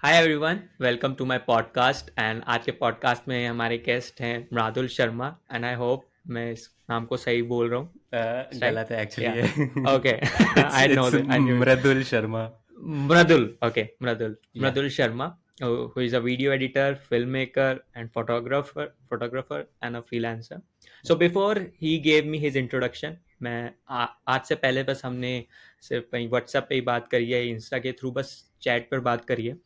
Hi everyone welcome to my podcast and आज के podcast में हमारे गेस्ट हैं Mridul Sharma and I hope मैं इस नाम को सही बोल रहा हूँ राइट गलत है एक्चुअली या ये okay it's I know it's that I knew it Mridul Sharma. Mradul, okay, Mradul, Yeah. Mradul Sharma, who is a video editor, filmmaker, and photographer, and a freelancer. So before he gave me his introduction, आज से पहले बस हमने सिर्फ कहीं WhatsApp पे ही बात करी है, इंस्टा के थ्रू बस चैट पर बात करी है.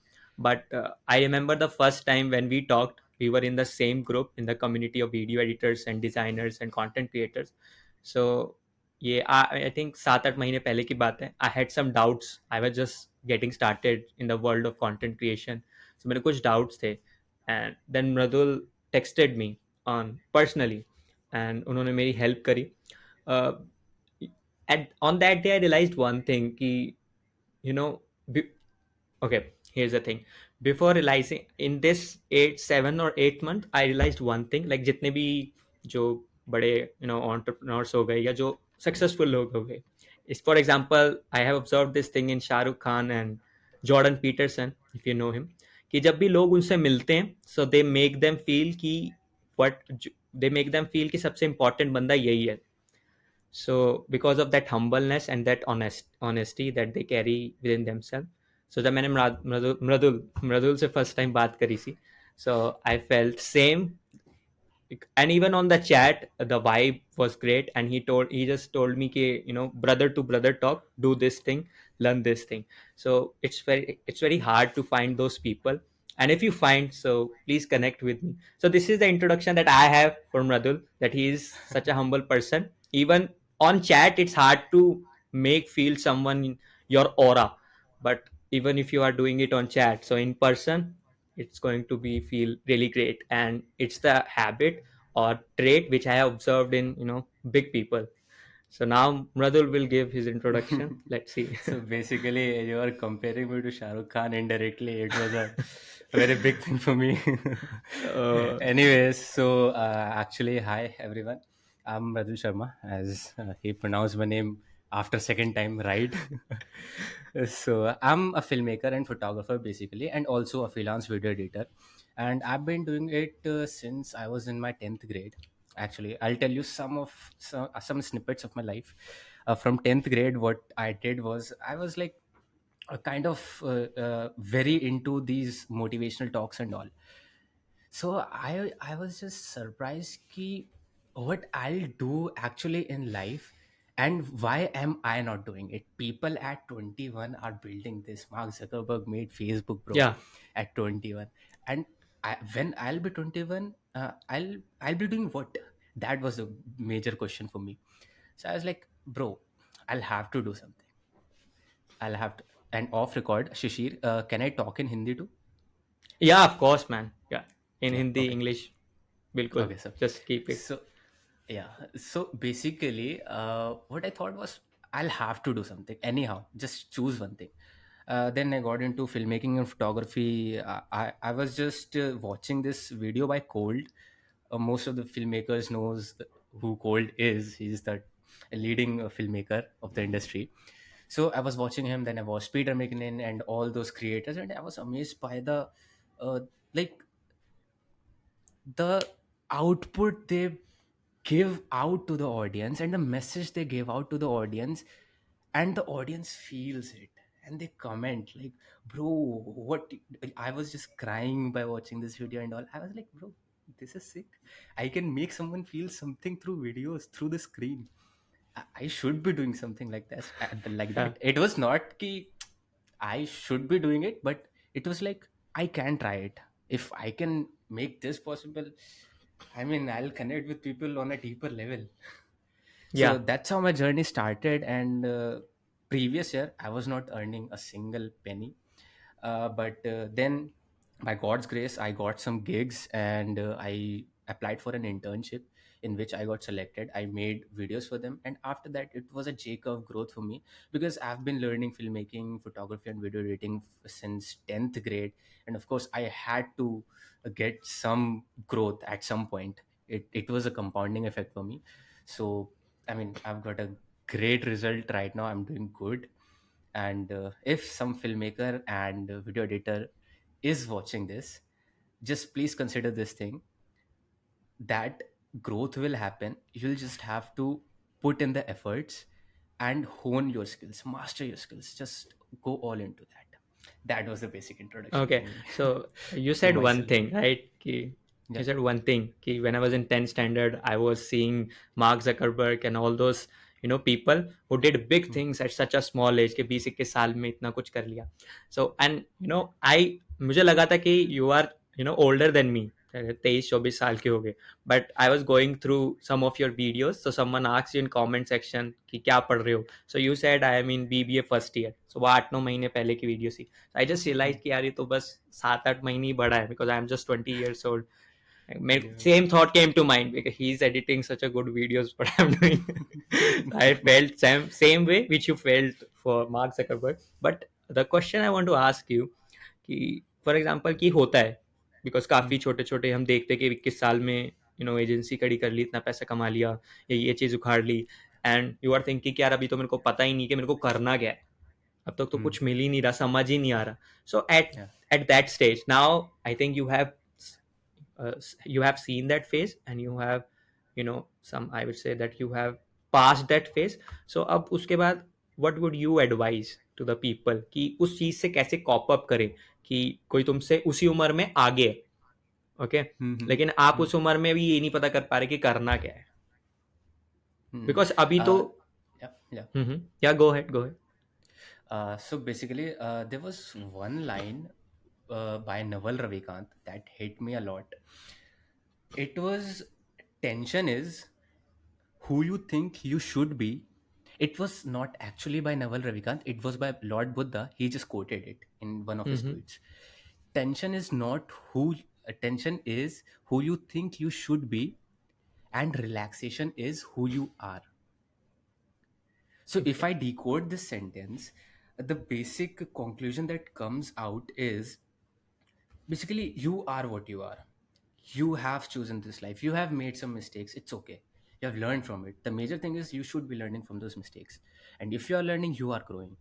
But I remember the first time when we talked, we were in the same group in the community of video editors and designers and content creators. So ये आई थिंक 7-8 महीने पहले की बात है. I had some doubts. I was just getting started in the world of content creation. So मेरे कुछ doubts थे and then Mridul texted me on personally and उन्होंने मेरी हेल्प करी. At on that day I realised one thing कि you know okay, here's the thing. Before realizing in this 7 or 8 month, I realized one thing. Like जितने भी जो बड़े entrepreneurs हो गए या जो successful लोग हो गए. Is for example, I have observed this thing in Shahrukh Khan and Jordan Peterson, if you know him, कि जब भी लोग उनसे मिलते हैं, so they make them feel कि what they make them feel कि सबसे important बंदा यही है. So because of that humbleness and that honesty that they carry within themselves. So जब मैंने मृदुल से फर्स्ट टाइम बात करी थी, so I felt same. And even on the chat the vibe was great and he just told me कि brother to brother talk, do this thing, learn this thing. So it's very hard to find those people, and if you find, so please connect with me. So this is the introduction that I have for Mradul, that he is such a humble person. Even on chat it's hard to make feel someone in your aura, but even if you are doing it on chat, so in person it's going to be feel really great. And it's the habit or trait which I have observed in big people. So now Mradul will give his introduction. Let's see. So basically, you are comparing me to Shahrukh Khan indirectly. It was a very big thing for me. uh, Anyways, so actually, hi everyone. I'm Mradul Sharma, as he pronounced my name after second time right. So I'm a filmmaker and photographer basically, and also a freelance video editor. And I've been doing it since I was in my 10th grade. Actually, I'll tell you some snippets of my life. From 10th grade, what I did was I was like a kind of very into these motivational talks and all. So I was just surprised ki what I'll do actually in life, and why am I not doing it? People at 21 are building this. Mark Zuckerberg made Facebook, bro, yeah, at 21. And when I'll be 21, I'll be doing what? That was a major question for me. So I was like, bro, I'll have to do something. I'll have to. And off record, Shishir, can I talk in Hindi too? yeah, of course, man. Yeah, in Yeah. Hindi, Okay. English, bilkul. Okay. So, Just keep it. so yeah. So basically, what I thought was I'll have to do something anyhow. Just choose one thing. Then I got into filmmaking and photography. I was just watching this video by Cold. Most of the filmmakers knows who Cold is. He's the leading filmmaker of the industry. So I was watching him. Then I watched Peter McKinnon and all those creators, and I was amazed by the uh, like the output they give out to the audience and the message they give out to the audience, and the audience feels it and they comment like, bro, what? I was just crying by watching this video and all. I was like, bro, this is sick. I can make someone feel something through videos, through the screen. I should be doing something like that, like Yeah, that. It was not ki I should be doing it, but it was like I can try it. If I can make this possible, I mean, I'll connect with people on a deeper level. So yeah, that's how my journey started. And previous year, I was not earning a single penny. But then, by God's grace, I got some gigs, and I applied for an internship in which I got selected. I made videos for them. And after that, it was a J curve growth for me because I've been learning filmmaking, photography, and video editing since 10th grade. And of course, I had to get some growth at some point. It was a compounding effect for me. So, I mean, I've got a great result right now. I'm doing good. And if some filmmaker and video editor is watching this, just please consider this thing, that growth will happen. You'll just have to put in the efforts and hone your skills, master your skills, just go all into that. That was the basic introduction Okay, to me. so you To said one myself. thing, right? You Yeah. said one thing. When I was in 10th standard, I was seeing Mark Zuckerberg and all those, people who did big Hmm. things at such a small age, कि 20-21 साल में इतना कुछ कर लिया. So, and I मुझे लगा था कि you are, older than me. 23-24 साल के हो गए. But I was going through some of your videos, so someone asked you in comment section कि क्या पढ़ रहे हो. So you said I am in BBA first year. So वो 8-9 महीने पहले की वीडियो थी. I just realise Hmm. कि यार ये तो बस 7-8 महीने ही बड़ा है, because I am just 20 years old. मेरे Yeah. Same thought came to mind because he is editing such a good videos what I am doing. I felt same way which you felt for Mark Zuckerberg. But the question I want to ask you कि for example की होता है, because Hmm. काफी छोटे छोटे हम देखते हैं कि 21 साल में एजेंसी खड़ी कर ली, इतना पैसा कमा लिया, या ये चीज उखाड़ ली, एंड यू आर थिंकिंग कि यार अभी तो मेरे को पता ही नहीं कि मेरे को करना क्या है, अब तक तो Hmm. कुछ मिल ही नहीं रहा, समझ ही नहीं आ रहा. सो Yeah. at that stage now, I think you have seen that phase, and you have, some, I would say that you have passed that phase. So अब उसके बाद what would you advise to the people कि उस चीज से कैसे cope up करें, कि कोई तुमसे उसी उम्र में आगे है, ओके, Hmm. Hmm. लेकिन आप Hmm. उस उम्र में भी ये नहीं पता कर पा रहे कि करना क्या है, Hmm. बिकॉज अभी तो. uh yeah, yeah. Yeah go ahead go ahead. So basically, there was one line by Naval Ravikant that hit me a lot. It was, tension is who you think you should be. It was not actually by Naval Ravikant, it was by Lord Buddha. He just quoted it in one of his tweets. Tension is not who, tension is who you think you should be, and relaxation is who you are. So if Okay. I decode this sentence, the basic conclusion that comes out is basically you are what you are. You have chosen this life. You have made some mistakes. It's okay. You have learned from it. The major thing is you should be learning from those mistakes. And if you are learning, you are growing.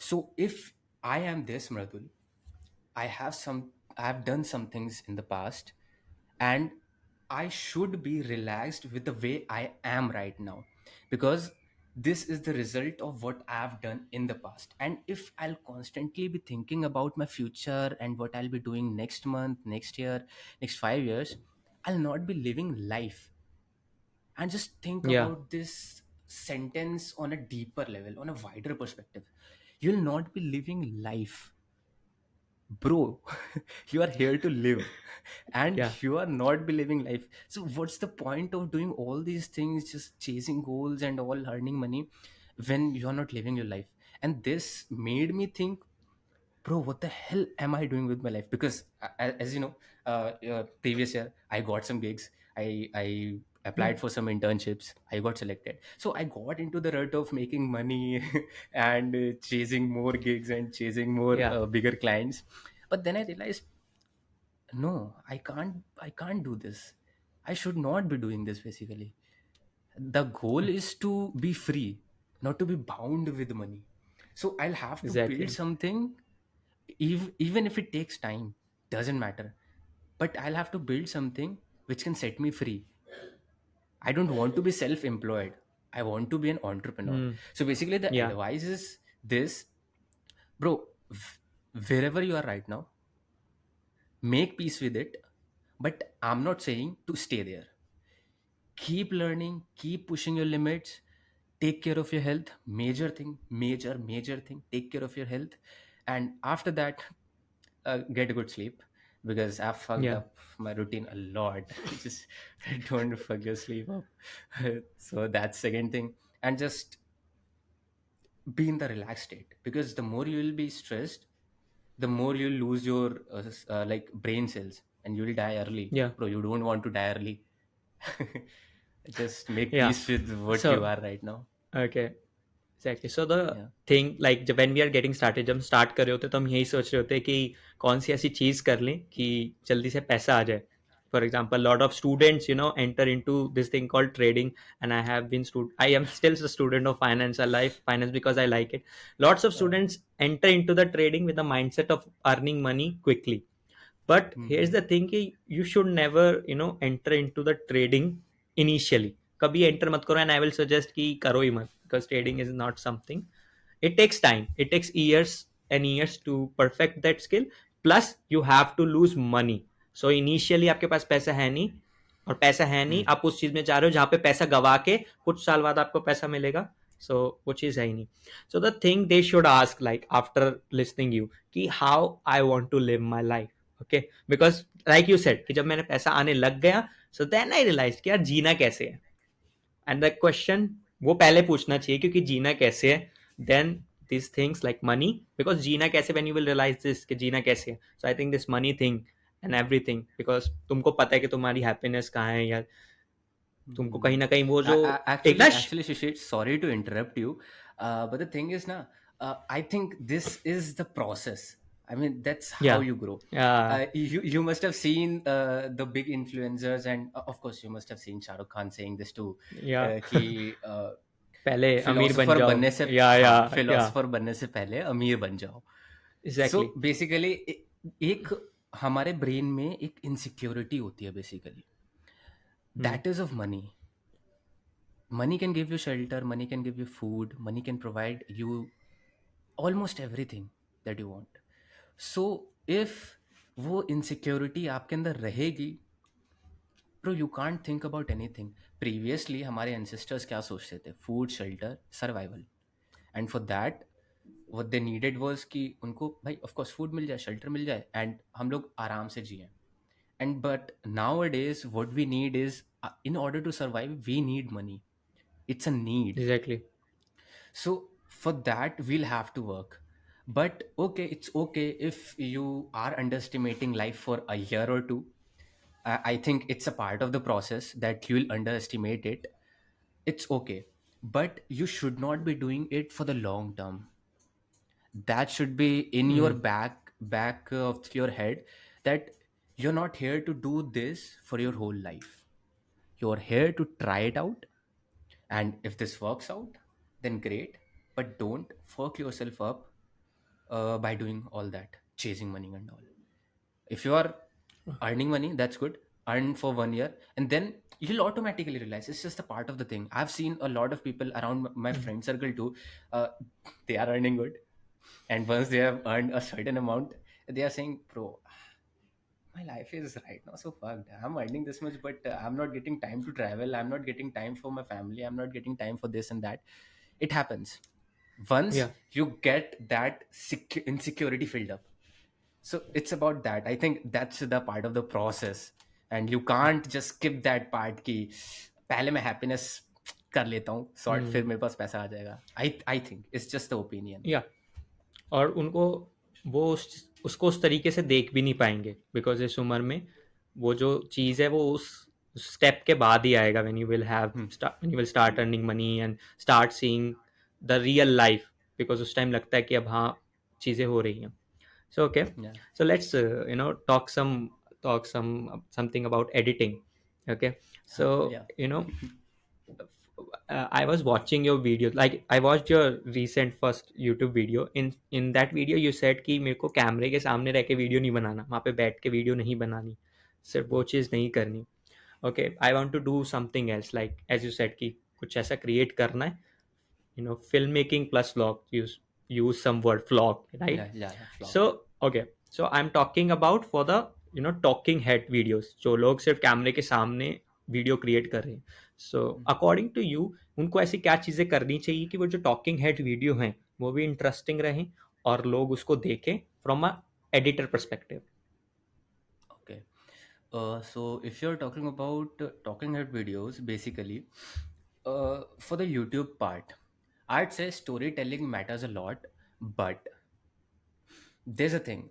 So if I am this Mradul, I have done some things in the past, and I should be relaxed with the way I am right now, because this is the result of what I have done in the past. And if I'll constantly be thinking about my future and what I'll be doing next month, next year, next 5 years, I'll not be living life. And just think Yeah, about this sentence on a deeper level, on a wider perspective. You'll not be living life, bro. You are here to live, and yeah, you are not be living life. So what's the point of doing all these things, just chasing goals and all, earning money, when you're not living your life? And this made me think, bro, what the hell am I doing with my life? Because as you know, previous year I got some gigs. I yeah, applied for some internships. I got selected, so I got into the rut of making money and chasing more gigs and chasing more yeah, bigger clients. But then I realized, no, I can't do this. I should not be doing this. Basically, the goal is to be free, not to be bound with money. So I'll have to build exactly. something, even if it takes time, doesn't matter. But I'll have to build something which can set me free. I don't want to be self-employed. I want to be an entrepreneur. Mm, So basically the yeah, advice is this, bro, wherever you are right now, make peace with it. But I'm not saying to stay there. Keep learning, keep pushing your limits, take care of your health. Major thing, major thing, take care of your health. And after that, get a good sleep, because I've fucked yeah, up my routine a lot. Just don't fuck your sleep up. So that's second thing. And just be in the relaxed state, because the more you will be stressed, the more you'll lose your like brain cells, and you'll die early. yeah, Bro, you don't want to die early. Just make yeah. peace with what you So are right now. okay, exactly. So the Yeah. Thing like जब when we are getting started, जब हम start कर रहे होते हैं तो हम यही सोच रहे होते हैं कि कौन सी ऐसी चीज़ कर लें कि जल्दी से पैसा आ जाए, For example, a lot of students, enter into this thing called trading. And I am still a student of finance because I like it. Lots of Uh, students enter into the trading with the mindset of earning money quickly. But here's mhm, the thing कि you should never enter into the trading initially. कभी enter मत करो, and I will suggest कि करो ही मत, because trading is not something. It takes time, it takes years and years to perfect that skill. Plus you have to lose money. So initially आपके पास पैसा है नहीं, और पैसा है नहीं, mm, आप उस चीज में जा रहे हो जहां पे पैसा गवा के कुछ साल बाद आपको पैसा मिलेगा. So वो चीज है ही नहीं. So the thing they should ask, like after listening you, कि how I want to live my life. Okay, because like you said कि जब मैंने पैसा आने लग गया, so then I realized कि यार जीना कैसे है. एंड द क्वेश्चन वो पहले पूछना चाहिए, क्योंकि जीना कैसे है, then these things like money. Because जीना कैसे, when you will realize this कि जीना कैसे है, so I think this money thing and everything, because तुमको पता है कि तुम्हारी हैप्पीनेस कहाँ है, या तुमको कहीं mm. ना कहीं वो जो एक ना Actually, Shishir, sorry to interrupt you, but the thing is, na, I think this is the process. I mean, that's how या you grow. या You must have seen the big influencers, and of course, you must have seen Shah Rukh Khan saying this too, या कि पहले अमीर बन philosopher जाओ. बनने से, या हाँ, या फिलोसोफर बनने से पहले अमीर बन जाओ. So exactly. बेसिकली एक हमारे ब्रेन में एक इनसिक्योरिटी होती है basically, that is of money. Money can give you shelter, money can give you food, money can provide you almost everything that you want. So if वो insecurity आपके अंदर रहेगी, bro you can't think about anything. Previously हमारे ancestors क्या सोचते थे? Food, shelter, survival. And for that what they needed was कि उनको भाई ऑफ कोर्स फूड मिल जाए, शेल्टर मिल जाए, एंड हम लोग आराम से जिए. And but nowadays what we need is, in order to survive we need money. It's a need. Exactly. So for that we'll have to work. But okay, it's okay if you are underestimating life for a year or two. I think it's a part of the process that you'll underestimate it. It's okay. But you should not be doing it for the long term. That should be in your back of your head, that you're not here to do this for your whole life. You're here to try it out, and if this works out, then great. But don't fuck yourself up by doing all that, chasing money and all. If you are earning money, that's good. Earn for 1 year, and then you'll automatically realize it's just a part of the thing. I've seen a lot of people around my friend circle too. Uh, they are earning good, and once they have earned a certain amount, they are saying, "Bro, my life is right now so fucked. I'm earning this much, but I'm not getting time to travel. I'm not getting time for my family. I'm not getting time for this and that." It happens once या you get that insecurity filled up. So it's about that. I think that's the part of the process, and you can't just skip that part कि पहले मैं happiness कर लेता हूँ sort, फिर मेरे पास पैसा आ जाएगा. I think it's just the opinion. या और उनको वो उसको उस तरीके से देख भी नहीं पाएंगे, बिकॉज इस उम्र में वो जो चीज़ है वो उस स्टेप के बाद ही आएगा, Hmm. When you will start earning money and start seeing the real life. Because उस टाइम लगता है कि अब हाँ चीज़ें हो रही हैं. So okay, Yeah. So let's talk something about editing. Okay, so Yeah. You know I was watching your video. Like I watched your recent first YouTube video. In that video, you said कि मेरे को कैमरे के सामने रह के video नहीं बनाना, वहाँ पे बैठ के वीडियो नहीं बनानी, सिर्फ वो चीज़ नहीं करनी. Okay, I want to do something else. Like as you said कि कुछ ऐसा create करना है. Filmmaking plus vlog. Use some word vlog, right? Yeah. Yeah. Yeah. Vlog. So okay, so I'm talking about for the talking head videos, जो लोग सिर्फ कैमरे के सामने वीडियो क्रिएट कर रहे हैं. सो अकॉर्डिंग टू यू उनको ऐसी क्या चीज़ें करनी चाहिए कि वो जो टॉकिंग हेड वीडियो हैं वो भी इंटरेस्टिंग रहें और लोग उसको देखें from a editor perspective. Okay. So if you're talking about talking head videos, basically, for the YouTube part, I'd say storytelling matters a lot, but there's a thing.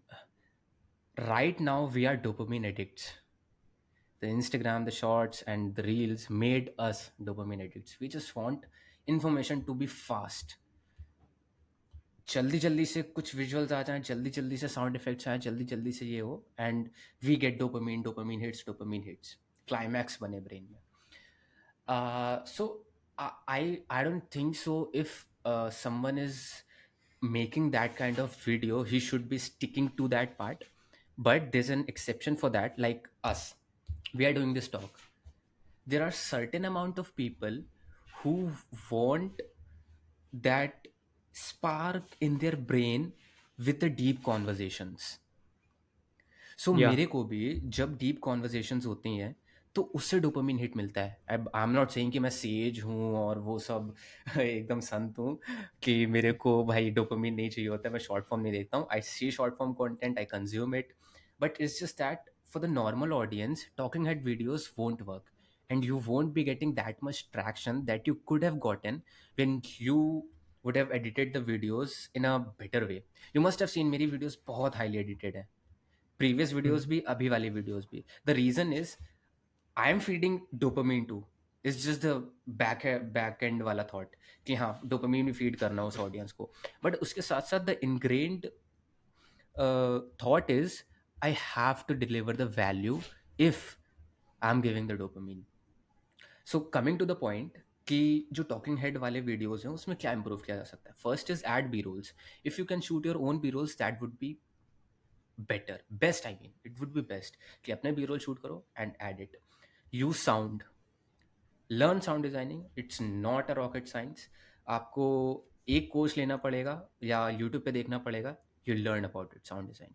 Right now, we are dopamine addicts. The Instagram, the shorts, and the reels made us dopamine addicts. We just want information to be fast. जल्दी जल्दी से कुछ visuals आ जाएं, जल्दी जल्दी से sound effects आए, जल्दी जल्दी से ये हो, and we get dopamine, dopamine hits, climax बने ब्रेन में. So I don't think so. If someone is making that kind of video, he should be sticking to that part. But there's an exception for that, like us. We are doing this talk. There are certain amount of people who want that spark in their brain with the deep conversations. So Yeah. मेरे को भी जब deep conversations होती हैं तो उससे dopamine hit मिलता है. अब आई एम नॉट सेइंग कि मैं सेज हूँ और वो सब एकदम संत हूँ कि मेरे को भाई डोपामिन नहीं चाहिए होता है, मैं शॉर्ट फॉर्म नहीं देखता हूँ. I see short form content, I consume it, but it's just that for the normal audience talking head videos won't work, and you won't be getting that much traction that you could have gotten when you would have edited the videos in a better way. You must have seen मेरी videos बहुत highly edited है, previous videos Hmm. भी, अभी वाली videos भी. The reason is I am feeding dopamine too. It's just the back end वाला thought कि हाँ डोपामीन भी फीड करना उस ऑडियंस को. बट उसके साथ साथ the ingrained thought is I have to deliver the value if I am giving the dopamine. So coming to the point कि जो टॉकिंग हेड वाले वीडियोस हैं उसमें क्या इंप्रूव किया जा सकता है. First is add B rolls. If you can shoot your own B rolls that would be better, best, I mean it would be best कि अपने बी रोल शूट करो and add it. Use sound, learn sound designing, it's not a rocket science. आपको एक course लेना पड़ेगा या YouTube पे देखना पड़ेगा. You learn about it, sound design,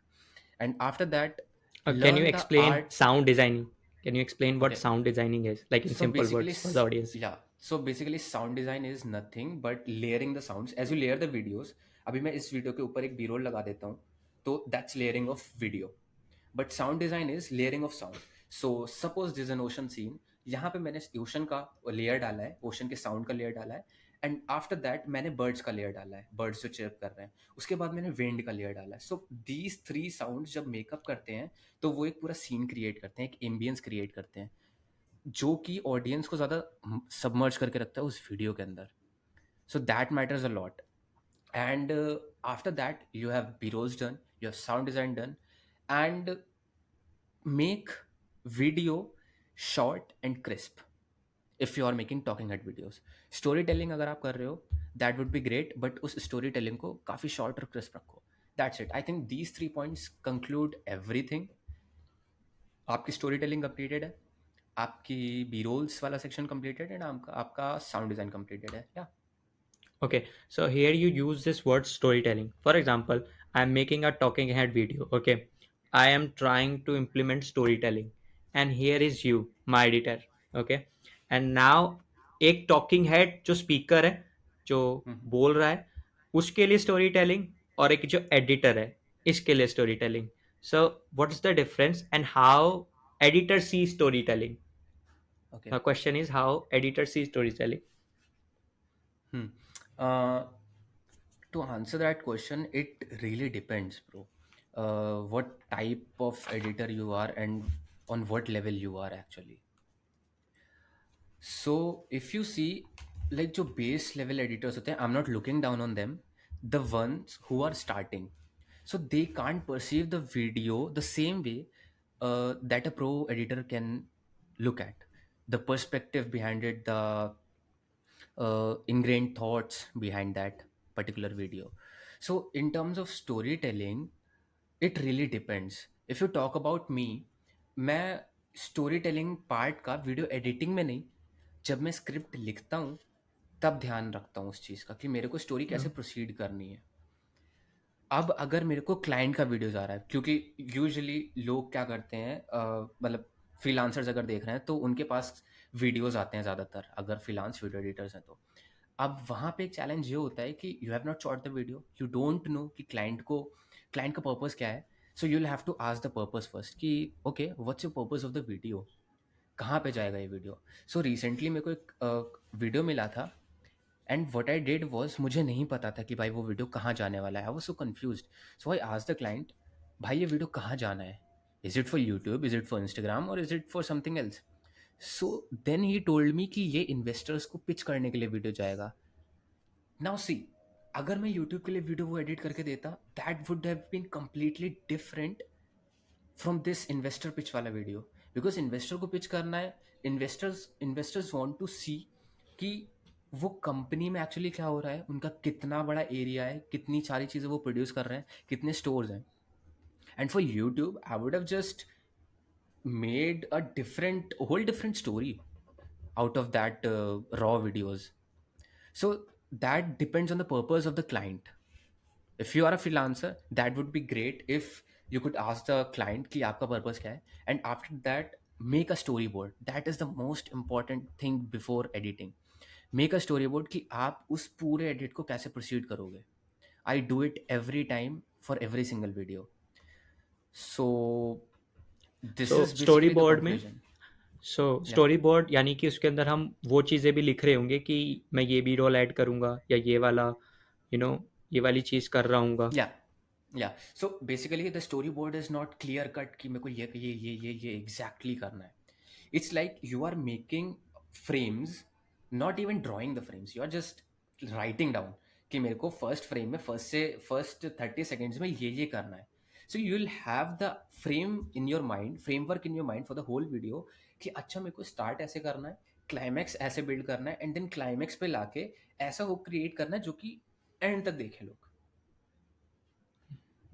and after that Can you learn the explain art. sound designing? Can you explain what okay, sound designing is, like in so simple basically words for the audience? yeah, so basically sound design is nothing but layering the sounds as you layer the videos. अभी मैं इस video के ऊपर एक B role लगा देता हूँ तो that's layering of video. But sound design is layering of sound. So suppose this an ocean scene, यहाँ पे मैंने ओशन का लेयर डाला है, ओशन के साउंड का लेयर डाला है, एंड आफ्टर दैट मैंने बर्ड्स का लेयर डाला है, बर्ड्स जो चिर्प कर रहे हैं. उसके बाद मैंने विंड का लेयर डाला है. सो दीज थ्री साउंड जब मेकअप करते हैं तो वो एक पूरा सीन क्रिएट करते हैं, एक एम्बियंस क्रिएट करते हैं जो कि ऑडियंस को ज़्यादा सबमर्ज करके रखता है उस वीडियो के अंदर. So that matters a lot. And after that you have b-rolls done, you have sound design done, and make video short and crisp. If you are making talking head videos, story telling अगर आप कर रहे हो that would be great, but उस story telling को काफ़ी short और crisp रखो. That's it. I think these 3 points conclude everything. आपकी story telling completed है, आपकी b-rolls वाला section completed है, and आपका आपका sound design completed है. Yeah. Okay, so here you use this word storytelling. For example, I'm making a talking head video. Okay, I am trying to implement storytelling, and here is you, my editor. Okay, and now एक talking head जो speaker है, जो Mhm. बोल रहा है, उसके लिए storytelling और एक जो editor है, इसके लिए storytelling. So what is the difference and how editor sees storytelling? Okay. The question is how editor sees storytelling. Hmm. Uh, to answer that question, it really depends, bro. What type of editor you are and on what level you are actually. So if you see, like जो base level editors होते हैं, I'm not looking down on them. The ones who are starting, so they can't perceive the video the same way that a pro editor can look at the perspective behind it, the ingrained thoughts behind that particular video. So in terms of storytelling, it really depends. If you talk about me, मैं story telling part का video editing में नहीं, जब मैं script लिखता हूँ तब ध्यान रखता हूँ उस चीज़ का कि मेरे को स्टोरी कैसे प्रोसीड करनी है. अब अगर मेरे को क्लाइंट का वीडियोस आ रहा है, क्योंकि यूजुअली लोग क्या करते हैं, मतलब फ्रीलांसर्स अगर देख रहे हैं तो उनके पास वीडियोस आते हैं ज़्यादातर, अगर फ्रीलांस वीडियो एडिटर्स हैं तो. अब वहाँ पे एक चैलेंज ये होता है कि you have not shot the video, you don't know कि क्लाइंट का पर्पस क्या है. So you will have to ask the purpose first कि okay what's your purpose of the video, कहाँ पे जाएगा ये वीडियो. सो रिसेंटली मेरे को एक वीडियो मिला था, and what I did was, मुझे नहीं पता था कि भाई वो वीडियो कहाँ जाने वाला है. I was so confused. So I asked the client, भाई ये वीडियो कहाँ जाना है, is it for YouTube, is it for Instagram और is it for something else. So then he told me कि ये इन्वेस्टर्स को पिच करने के लिए वीडियो जाएगा. नाउ सी, अगर मैं यूट्यूब के लिए वीडियो वो एडिट करके देता, that would have been completely different from this investor pitch वाला वीडियो। बिकॉज इन्वेस्टर को पिच करना है, इन्वेस्टर्स वांट टू सी कि वो कंपनी में एक्चुअली क्या हो रहा है, उनका कितना बड़ा एरिया है, कितनी सारी चीज़ें वो प्रोड्यूस कर रहे हैं, कितने स्टोर्स हैं। And for YouTube I would have just made a different whole different story out of that raw videos. So that depends on the purpose of the client. If you are a freelancer, that would be great if you could ask the client कि आपका purpose क्या है, and after that make a storyboard. That is the most important thing before editing. Make a storyboard कि आप उस पूरे edit को कैसे proceed करोगे. I do it every time for every single video. So this so is story basically the board में conclusion. Yeah. Story board यानी कि उसके अंदर हम वो चीज़ें भी लिख रहे होंगे कि मैं ये भी रोल ऐड करूँगा या ये वाला यू नो ये वाली चीज़ कर रहा हूँगा. Yeah. Yeah so basically the storyboard is not clear cut कि मेरे को ये एग्जैक्टली करना है. It's like you are making frames, not even drawing the frames, you are just writing down कि मेरे को फर्स्ट फ्रेम में फर्स्ट 30 सेकेंड्स में ये करना है. So you will have the frame in your mind, framework in your mind for the whole video कि अच्छा मेरे को स्टार्ट ऐसे करना है, क्लाइमैक्स ऐसे बिल्ड करना है, एंड देन क्लाइमैक्स पे लाके ऐसा हो क्रिएट करना है जो कि एंड तक देखे लोग.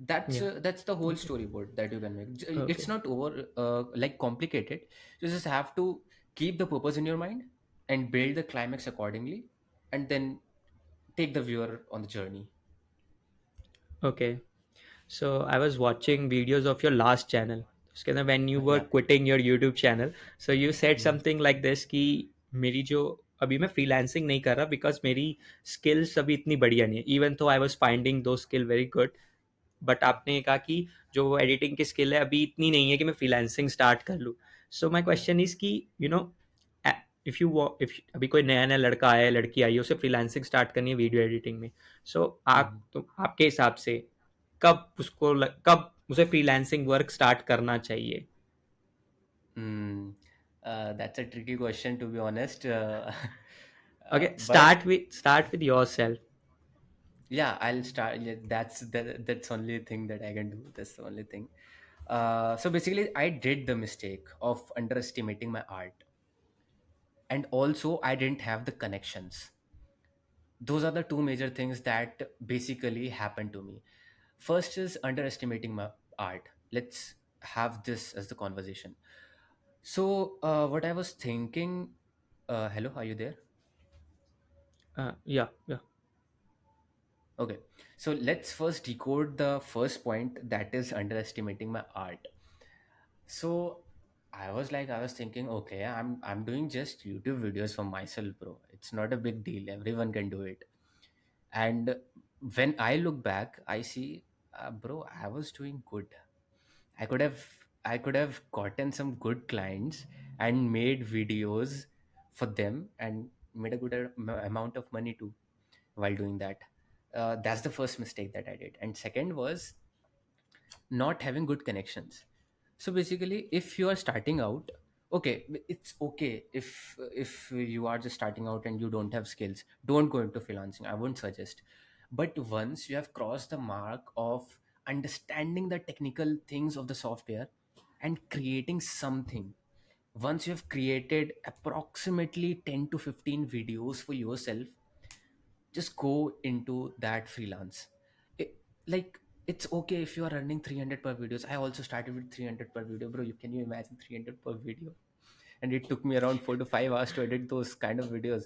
that's Yeah. uh, that's the whole Okay. storyboard that you can make. It's Okay. not over like complicated. You just have to keep the purpose in your mind and build the climax accordingly, and then take the viewer on the journey. Okay. So I was watching videos of your last channel. उसके अंदर when you were Yeah. quitting your YouTube channel, so you said Mhm. something like this कि मेरी जो अभी मैं freelancing नहीं कर रहा बिकॉज मेरी स्किल्स अभी इतनी बढ़िया नहीं है इवन तो आई वॉज फाइंडिंग दो स्किल वेरी गुड. बट आपने ये कहा कि जो वो एडिटिंग की स्किल है अभी इतनी नहीं है कि मैं फ्रीलांसिंग स्टार्ट कर लूँ. सो माई क्वेश्चन इज कि इफ अभी कोई नया नया लड़का आया है लड़की आई है उसे फ्रीलांसिंग स्टार्ट करनी है वीडियो एडिटिंग में. सो Mhm. आपके हिसाब से कब उसे फ्रीलांसिंग वर्क स्टार्ट करना चाहिए. Mm. That's a tricky question, to be honest. Okay But start with your self. yeah, I'll start. Yeah, that's only thing that I can do. That's the only thing. So basically, I did the mistake of underestimating my art, and also I didn't have the connections. Those are the two major things that basically happened to me. First is underestimating my art. Let's have this as the conversation. So what I was thinking, hello, are you there? या या. Okay, so let's first decode the first point, that is underestimating my art. So I was thinking, okay, I'm doing just YouTube videos for myself, bro. It's not a big deal. Everyone can do it. And when I look back, I see, bro, I was doing good. I could have gotten some good clients and made videos for them and made a good amount of money too while doing that. That's the first mistake that I did. And second was not having good connections. So basically, if you are starting out, okay, it's okay if you are just starting out and you don't have skills, don't go into freelancing. I wouldn't suggest. But once you have crossed the mark of understanding the technical things of the software and creating something, once you have created approximately 10 to 15 videos for yourself, just go into that freelance. Like, it's okay if you are earning 300 per videos. I also started with 300 per video, bro. Can you imagine 300 per video? And it took me around 4 to 5 hours to edit those kind of videos.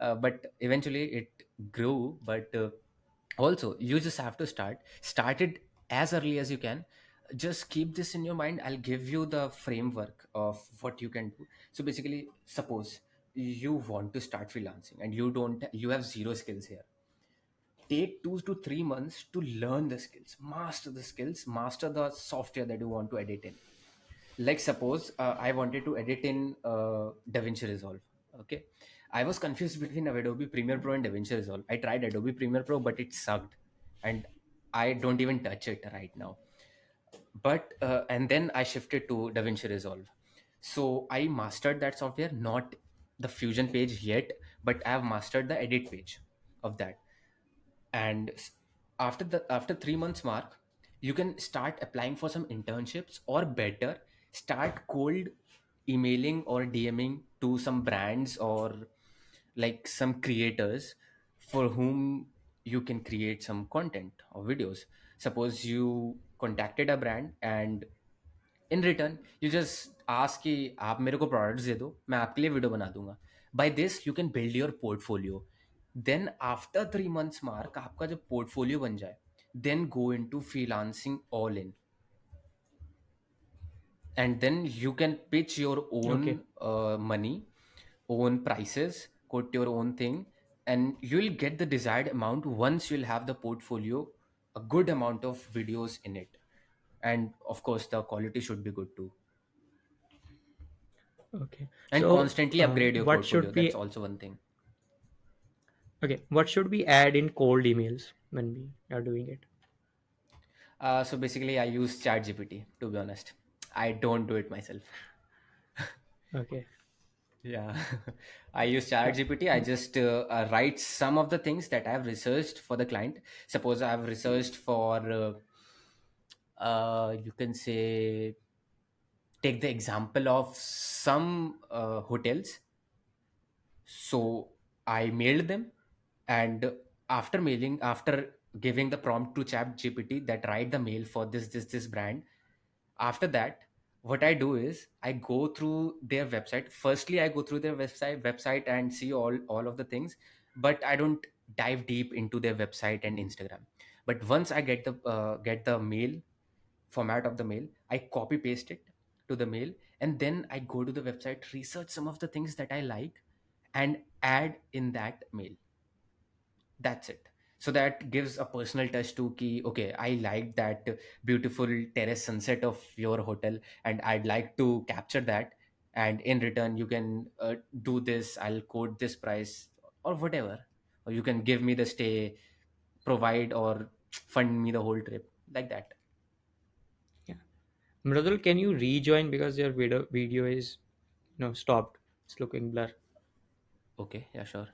But eventually it grew. But also, you just have to start it as early as you can. Just keep this in your mind. I'll give you the framework of what you can do. So basically, suppose you want to start freelancing and you have zero skills here. Take 2 to 3 months to learn the skills, master the skills, master the software that you want to edit in. Like, suppose I wanted to edit in DaVinci Resolve. Okay, I was confused between Adobe Premiere Pro and DaVinci Resolve. I tried Adobe Premiere Pro, but it sucked, and I don't even touch it right now. But and then I shifted to DaVinci Resolve. So I mastered that software, not the Fusion page yet, but I have mastered the edit page of that. And after 3 months mark, you can start applying for some internships, or better, start cold emailing or DMing to some brands or like some creators for whom you can create some content or videos. Suppose you contacted a brand, and in return you just ask कि आप मेरे को products दे दो, मैं आपके लिए video बना दूंगा. By this you can build your portfolio. Then after 3 months mark आपका जब पोर्टफोलियो बन जाए, then go into freelancing all in, and then you can pitch your own Okay. money, own prices, quote your own thing, and you'll get the desired amount once you'll have the portfolio, a good amount of videos in it, and of course the quality should be good too, Okay. and So, constantly upgrade your what portfolio. should That's we also one thing. what should we add in cold emails when we are doing it? So basically I use chat gpt, to be honest. I don't do it myself. Okay. Yeah, I use chat Uh, gpt. I just write some of the things that I've researched for the client. Suppose I've researched for you can say, take the example of some hotels. So I mailed them, and after giving the prompt to chat gpt that write the mail for this brand, after that what I do is I go through their website. Firstly I go through their website and see all of the things, but I don't dive deep into their website and Instagram. But once I get the mail, format of the mail, I copy paste it to the mail, and then I go to the website, research some of the things that I like, and add in that mail. That's it. So that gives a personal touch to ki, okay, I like that beautiful terrace sunset of your hotel, and I'd like to capture that, and in return you can do this, I'll quote this price or whatever, or you can give me the stay, provide or fund me the whole trip, like that. yeah. Mradul, can you rejoin because your video is stopped. It's looking blur. Okay, yeah, sure.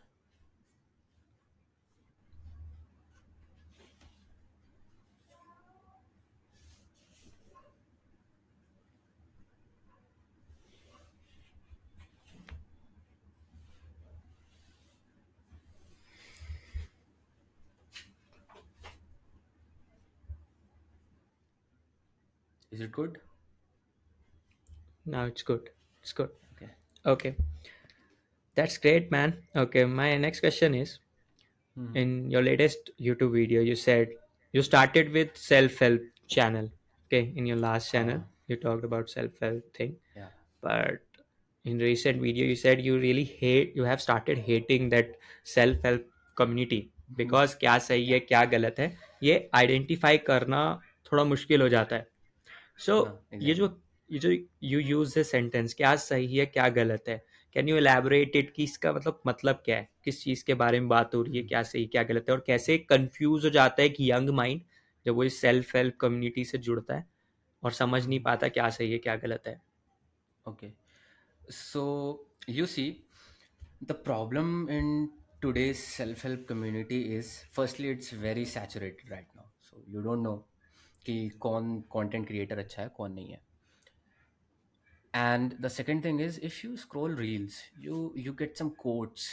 Is it good? Now it's good. It's good. Okay. Okay. That's great, man. Okay, my next question is, Hmm. in your latest YouTube video, you said you started with self-help channel. Okay, in your last channel, Uh, you talked about self-help thing, yeah. but in recent video, you said you have started hating that self-help community Hmm. because क्या सही Yeah. है क्या गलत है ये identify करना थोड़ा मुश्किल हो जाता है. सो No, ये जो exactly. ये जो यू यूज दिस सेंटेंस क्या सही है क्या गलत है, कैन यू एलैबोरेट इट कि इसका मतलब क्या है, किस चीज़ के बारे में बात हो रही है, Hmm. क्या सही क्या गलत है, और कैसे कंफ्यूज हो जाता है कि यंग माइंड जब वो इस सेल्फ हेल्प कम्युनिटी से जुड़ता है और समझ नहीं Hmm. पाता क्या सही है क्या गलत है. Okay. So you see, the problem in today's self-help community is, firstly it's very saturated right now. So you don't know कि कौन content creator अच्छा है कौन नहीं है. And the second thing is, if you scroll reels, you get some quotes.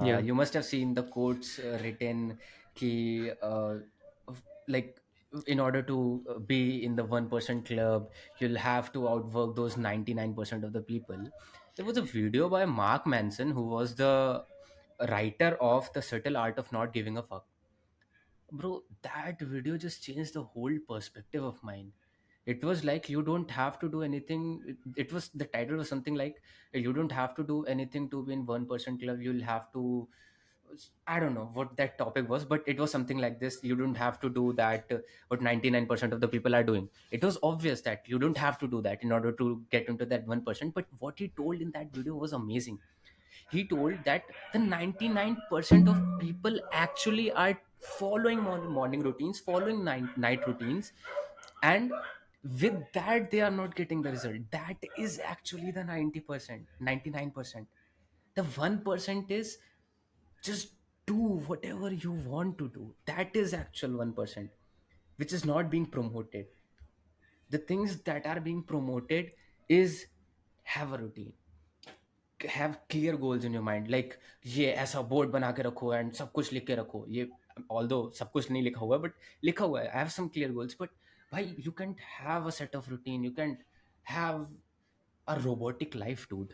Yeah. You must have seen the quotes written ki, like, in order to be in the 1% club, you'll have to outwork those 99% of the people. There was a video by Mark Manson, who was the writer of The Subtle Art of Not Giving a Fuck. Bro, that video just changed the whole perspective of mine. It was like, you don't have to do anything. It was, the title was something like, you don't have to do anything to be in 1% club, you'll have to, I don't know what that topic was, but it was something like this: you don't have to do that what 99% of the people are doing. It was obvious that you don't have to do that in order to get into that 1%. But what he told in that video was amazing. He told that the 99% of people actually are following morning routines, following night routines, and with that they are not getting the result. That is actually the 90%, 99%. The 1% is just Do whatever you want to do. That is actual 1%, which is not being promoted. The things that are being promoted is have a routine, have clear goals in your mind, like ये ऐसा board बना के रखो and सब कुछ लिख के रखो ये, ऑल्दो सब कुछ नहीं लिखा हुआ है बट लिखा हुआ है, I have some clear goals, but भाई you can't have a set of routine, you can't have a robotic life, dude.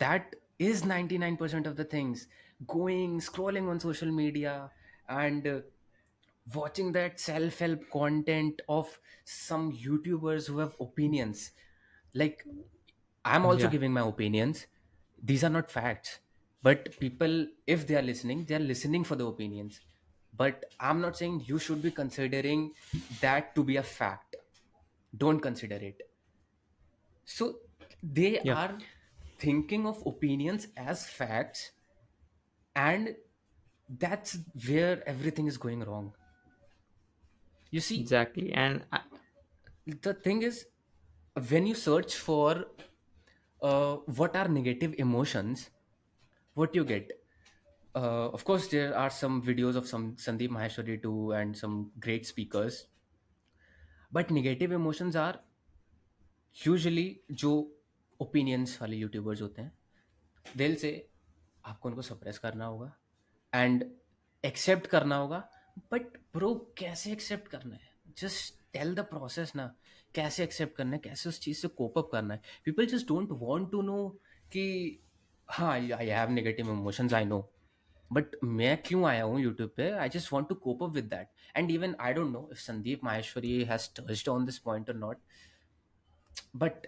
That is 99% of the things. Going, scrolling on social media, and watching that self help content of some YouTubers who have opinions. Like, I'm also Yeah, giving my opinions. These are not facts. But people, if they are listening for the opinions. But I'm not saying you should be considering that to be a fact. Don't consider it. So they yeah, are thinking of opinions as facts, and that's where everything is going wrong. You see, exactly. And the thing is, when you search for what are negative emotions, what you get. Of course, there are some videos of some Sandeep Maheshwari too and some great speakers, but negative emotions are usually जो opinions वाले YouTubers होते हैं, दिल से आपको उनको suppress करना होगा एंड एक्सेप्ट करना होगा। बट ब्रो, कैसे एक्सेप्ट करना है? जस्ट टेल द प्रोसेस ना, कैसे एक्सेप्ट करना है, कैसे उस चीज़ से कोप अप करना है। People just don't want to know कि हाँ I have negative emotions, I know, but मैं क्यों आया हूँ यूट्यूब पे? I just want to cope up with that. And even I don't know if Sandeep Maheshwari has touched on this point और not, but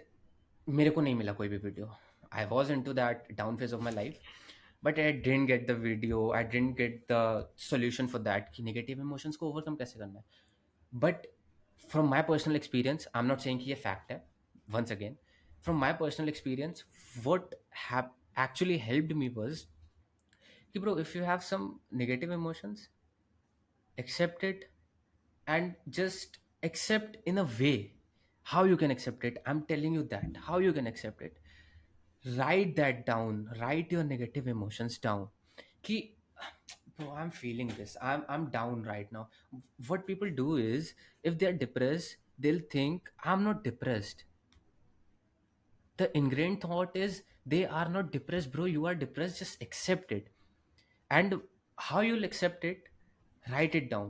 मेरे को नहीं मिला कोई भी video. I was into that down phase of my life, but I didn't get the video, I didn't get the solution for that कि negative emotions को overcome कैसे करना है। But from my personal experience, I am not saying कि ये fact है, once again from my personal experience, what have actually helped me was कि bro, if you have some negative emotions, accept it, and just accept in a way. How you can accept it, I'm telling you that how you can accept it. Write that down, write your negative emotions down ki, bro, I'm feeling this, I'm down right now. What people do is, if they're depressed, they'll think I'm not depressed. The ingrained thought is they are not depressed. Bro, you are depressed, just accept it. And how you'll accept it, write it down.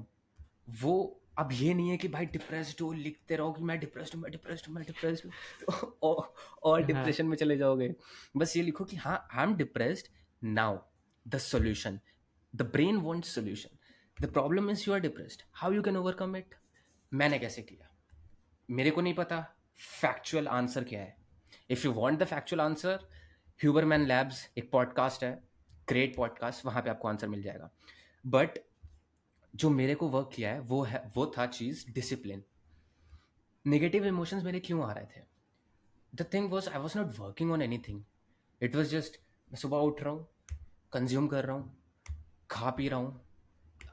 वो अब ये नहीं है कि भाई depressed हो लिखते रहो कि मैं डिप्रेस्ड हूँ, मैं डिप्रेस्ड हूँ, मैं डिप्रेस्ड हूँ और uh, डिप्रेशन में चले जाओगे। बस ये लिखो कि हाँ I am depressed now, the solution, the brain wants solution, the problem is you are depressed, how you can overcome it. मैंने कैसे किया मेरे को नहीं पता फैक्चुअल आंसर क्या है। If you want the factual answer, Huberman labs एक पॉडकास्ट है, ग्रेट पॉडकास्ट, वहां पे आपको आंसर मिल जाएगा। बट जो मेरे को वर्क किया है वो था चीज डिसिप्लिन। नेगेटिव इमोशंस मेरे क्यों आ रहे थे? The thing was I was not working on any thing, it was just मैं सुबह उठ रहा हूँ, कंज्यूम कर रहा हूँ, खा पी रहा हूँ,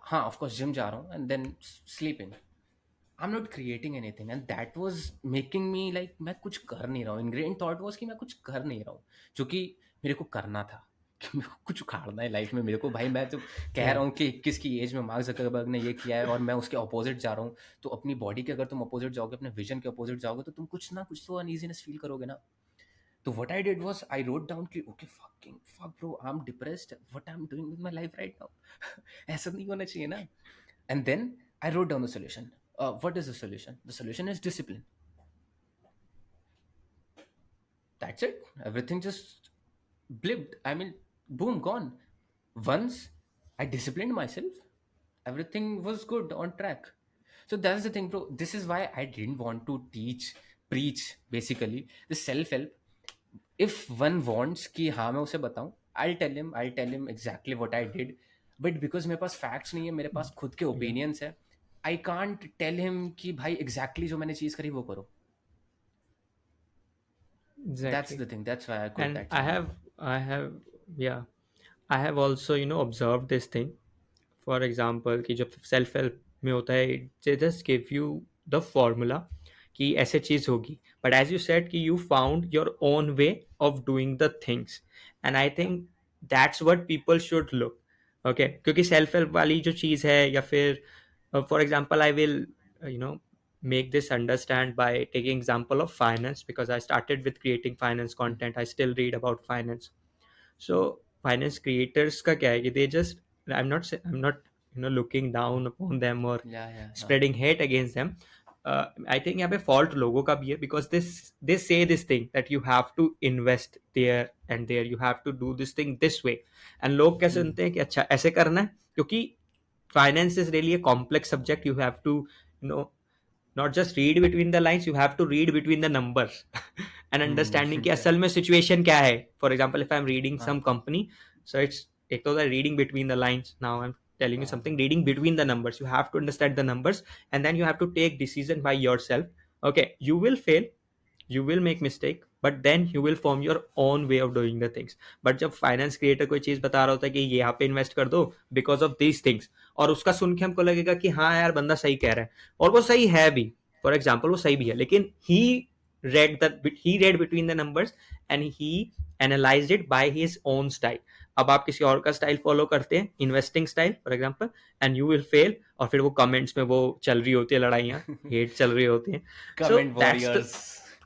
हाँ ऑफकोर्स जिम जा रहा हूँ and then sleeping. I am not creating anything and that was making me like मैं कुछ कर नहीं रहा हूँ। इनग्रेन थॉट वाज कि मैं कुछ कर नहीं रहा हूँ, जो कि मेरे को करना था कि मेरे को कुछ उखाड़ना है लाइफ में। मेरे को भाई, मैं तो कह yeah, रहा हूँ कि 21 की एज में मार्क जकरबर्ग ने ये किया है और मैं उसके अपोजिट जा रहा हूँ। तो अपनी बॉडी के अगर तुम अपोजिट जाओगे, अपने विजन के अपोजिट जाओगे, तो तुम कुछ ना कुछ तो अनईजीनेस फील करोगे ना। तो what I did was I wrote down कि okay fucking fuck bro, I am depressed, what I am doing with my life right now. ऐसा नहीं होना चाहिए ना। And then I wrote down the solution. What is the solution? The solution is discipline. That's it. Everything just blipped. I mean, boom, gone. Once I disciplined myself, everything was good on track. So that's the thing, bro. This is why I didn't want to preach basically the self help. If one wants कि हाँ मैं उसे बताऊं, I'll tell him exactly what I did. But because मेरे पास facts नहीं है, मेरे पास खुद के yeah, opinions है, I can't tell him कि भाई exactly जो मैंने चीज करी वो करो. That's exactly. the thing. That's why I quit And that channel. yeah, I have also observed this thing. For example कि जब सेल्फ हेल्प में होता है, it just give you the formula कि ऐसे चीज़ होगी, बट एज यू सेड कि you found your own way of doing the things, and I think that's what people should look. Okay, क्योंकि सेल्फ हेल्प वाली जो चीज़ है, या फिर for example I will you know make this understand by taking example of finance, because I started with creating finance content. I still read about finance. So finance creators का क्या है कि they just, I'm not looking down upon them or Yeah, yeah, हाँ. spreading hate against them. I think यहाँ पे fault लोगों का भी है, because they say this thing that you have to invest there and there, you have to do this thing this way, and लोग क्या Hmm. सुनते हैं कि अच्छा ऐसे करना है, क्योंकि finance is really a complex subject. You have to you know not just read between the lines, you have to read between the numbers and Hmm. understanding कि Yeah. असल में situation क्या है. For example, if I'm reading हाँ. some company, so it's एक तो reading between the lines. Now I'm telling you something, हाँ. reading between the numbers, you have to understand the numbers, and then you have to take decision by yourself. Okay, you will fail, you will make mistake, but then you will form your own way of doing the things. But जब finance creator कोई चीज बता रहा होता है कि ये यहाँ पे इन्वेस्ट कर दो बिकॉज ऑफ दीज थिंग्स, और उसका सुन के हमको लगेगा कि हाँ यार बंदा सही कह रहा है, और वो सही है भी, फॉर एग्जाम्पल वो सही भी है, लेकिन he read between the numbers and he analyzed it by his own style. अब आप किसी और का स्टाइल फॉलो करते हैं, investing style for example, and you will fail, और फिर वो कमेंट्स में वो चल रही होती है लड़ाइयाँ, हेट चल रही होती है. सो Comment दैट्स द, warriors.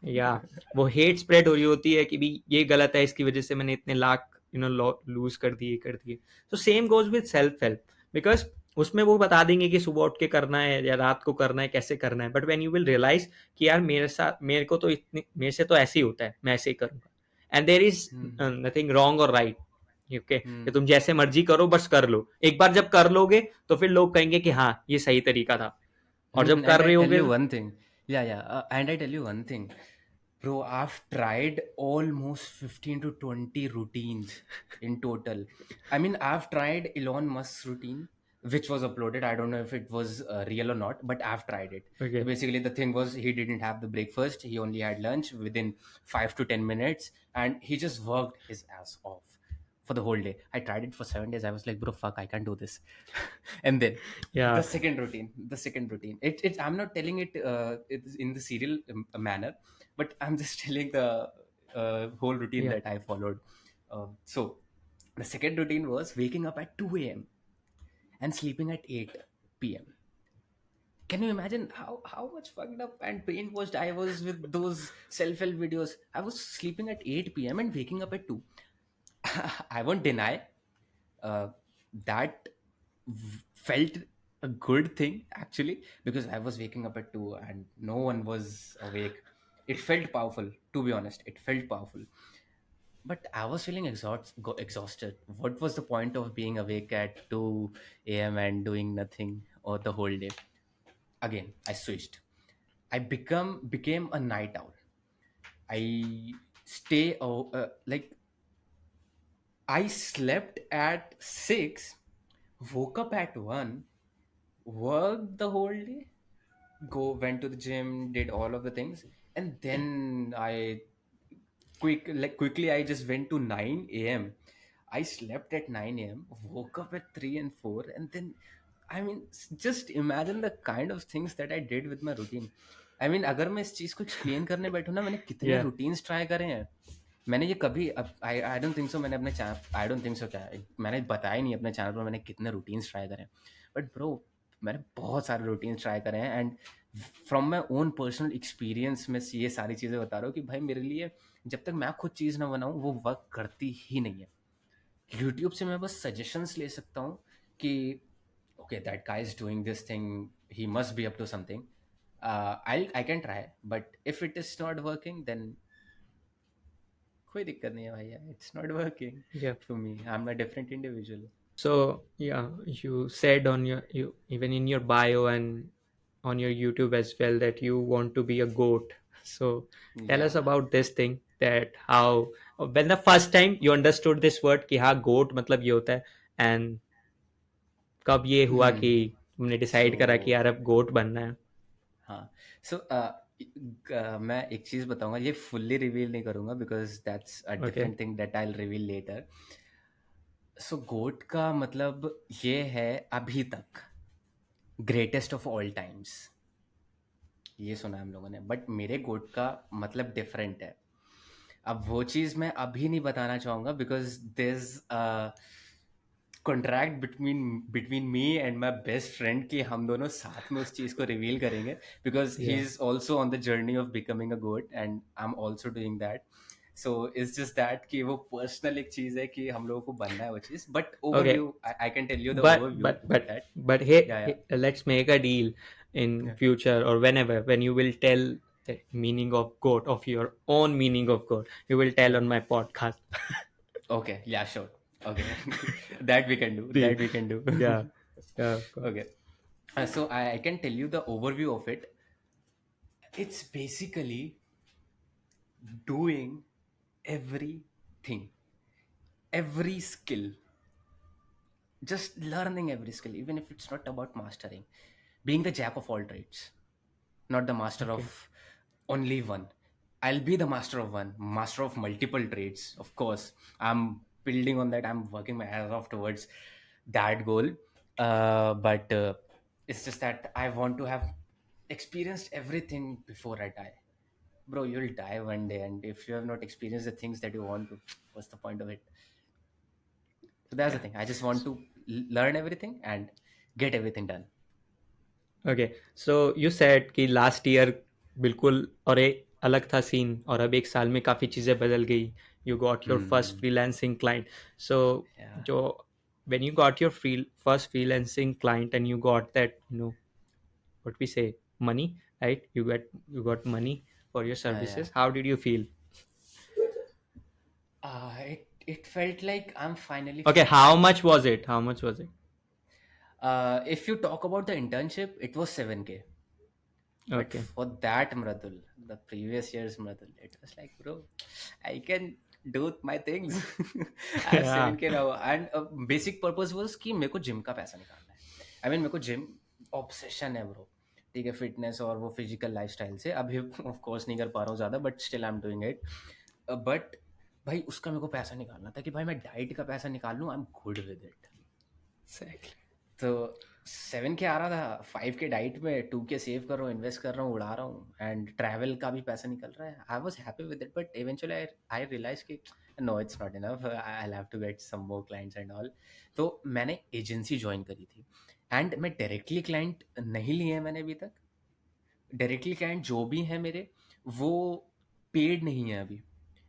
या वो हेट स्प्रेड हो रही होती है कि भी ये गलत है, इसकी वजह से मैंने इतने लाख लूज कर दिए. तो same goes with self help, because उसमें वो बता देंगे कि सुबह उठ के करना है या रात को करना है, कैसे करना है, but when you will realize कि यार मेरे साथ, मेरे को तो इतनी, मेरे से तो ऐसे ही होता है, मैं ऐसे ही करूंगा, and there is Hmm. Nothing wrong और राइट. ओके, कि Hmm. तुम जैसे मर्जी करो, बस कर लो. एक बार जब कर लोगे तो फिर लोग कहेंगे कि हाँ ये सही तरीका था, और जब And कर I रहे tell होगे. you one thing. Yeah, yeah. And I tell you one thing. Bro, I've tried almost 15 to 20 routines in total. I mean, I've tried Elon Musk's routine, which was uploaded. I don't know if it was real or not, but I've tried it. So Okay. basically, the thing was he didn't have the breakfast. He only had lunch within 5 to 10 minutes, and he just worked his ass off for the whole day. I tried it for 7 days. I was like, bro, fuck, I can't do this. And then Yeah. the second routine. I'm not telling it, it's in the serial manner, but I'm just telling the whole routine Yeah. that I followed. So the second routine was waking up at 2 a.m. and sleeping at 8 p.m. Can you imagine how much fucked up and brainwashed I was with those self-help videos? I was sleeping at 8 p.m. and waking up at 2. I won't deny uh, that felt a good thing actually, because I was waking up at 2 and no one was awake. It felt powerful, to be honest. It felt powerful. But I was feeling exhausted. What was the point of being awake at 2 a.m. and doing nothing or the whole day? Again, I switched. I became a night owl. I like I slept at 6, woke up at 1, worked the whole day, went to the gym, did all of the things, and then quickly I just went to 9 a.m. I slept at 9 a.m., woke up at 3 and 4, and then, I mean, just imagine the kind of things that I did with my routine. I mean, अगर मैं इस चीज को explain करने बैठूं ना, मैंने कितने Yeah. Routines try करे हैं. मैंने ये कभी आई आई डोंट थिंक सो मैंने अपने चैनल, आई डोंट थिंक सो क्या मैंने बताया ही नहीं अपने चैनल पर मैंने कितने रूटीन्स ट्राई करे हैं. बट ब्रो, मैंने बहुत सारे रूटीन्स ट्राई करे हैं, and from my own personal experience में ये सारी चीज़ें बता रहा हूँ कि भाई मेरे लिए जब तक मैं खुद चीज़ ना बनाऊँ वो वर्क करती ही नहीं है. यूट्यूब से मैं बस सजेशंस ले सकता हूँ कि okay that guy is doing this thing, he must be up to something. I can try, but if it is not working then कोई दिक्कत नहीं है भाई. It's not working Yeah. For me. I am a different individual. So yeah, you said on your, you even in your bio and on your YouTube as well, that you want to be a goat. So tell us या. about this thing, that how, when the first time you understood this word कि हाँ goat मतलब ये होता है, and कब ये हुआ कि तुमने सो डिसाइड करा कि यार अब गोट बनना है. हाँ. सो मैं एक चीज बताऊंगा, ये फुल्ली रिवील नहीं करूंगा because that's a Okay. Different thing that I will reveal later. So goat का मतलब ये है अभी तक ग्रेटेस्ट ऑफ ऑल टाइम्स, ये सुना है हम लोगों ने, बट मेरे गोट का मतलब डिफरेंट है. अब वो चीज़ मैं अभी नहीं बताना चाहूँगा because there is contract between me and my best friend कि हम दोनों साथ में उस चीज को रिवील करेंगे, because he Yeah. Is also on the journey of becoming a goat and I am also doing that. So it's just that कि वो पर्सनल एक चीज है कि हम लोगों को बनना है वो चीज. But Okay. Overview, I can tell you the But overview but but that. but hey, या hey, let's make a deal in या future or whenever when you will tell the meaning of goat of your own meaning of goat. You will tell या on my podcast. Okay yeah sure. Okay. That we can do, Deal. That we can do. Yeah. Yeah. Of course. Okay. So I can tell you the overview of it. It's basically doing everything, every skill, just learning every skill, even if it's not about mastering. Being the jack of all trades, not the master Okay. of only one. I'll be the master of one, master of multiple trades. Of course, I'm building on that. I'm working my ass off towards that goal. But it's just that I want to have experienced everything before I die. Bro, you'll die one day, and if you have not experienced the things that you want to, what's the point of it? So that's the Yeah. thing. I just want to learn everything and get everything done. Okay. So you said कि last year बिल्कुल और एक अलग था scene और अब एक साल में काफ़ी चीज़ें बदल गई. You got your first Hmm. freelancing client. So Yeah. जो when you got your first freelancing client and you got that, what we say, money, right? You got money for your Yeah. Yeah. services. How did you feel? It felt like I'm finally Okay, free. how much was it? If you talk about the internship, it was 7K. But Okay. for that, Mradul, the previous year's Mradul, it was like, bro, I can do my things. I have Yeah. 7K now. And basic purpose was कि मेरे को gym का पैसा निकालना है. I mean, मेरे को gym obsession है ब्रो. ठीक है, फिटनेस और वो फिजिकल लाइफस्टाइल से अभी ऑफ कोर्स नहीं कर पा रहा हूँ ज़्यादा, but still I am doing it. But भाई उसका मेरे को पैसा निकालना था कि भाई मैं डाइट का पैसा निकाल लूँ. I am good with it. Exactly. तो 7K आ रहा था, 5K डाइट में, 2K सेव कर रहा हूँ, इन्वेस्ट कर रहा हूँ, उड़ा रहा हूँ, एंड ट्रैवल का भी पैसा निकल रहा है. I was happy with it. But eventually I realise कि no, it's not enough, I have to get some more clients and all. तो मैंने एजेंसी ज्वाइन करी थी. एंड मैं डायरेक्टली क्लाइंट नहीं लिए हैं मैंने अभी तक. डायरेक्टली क्लाइंट जो भी हैं मेरे, वो पेड नहीं है अभी.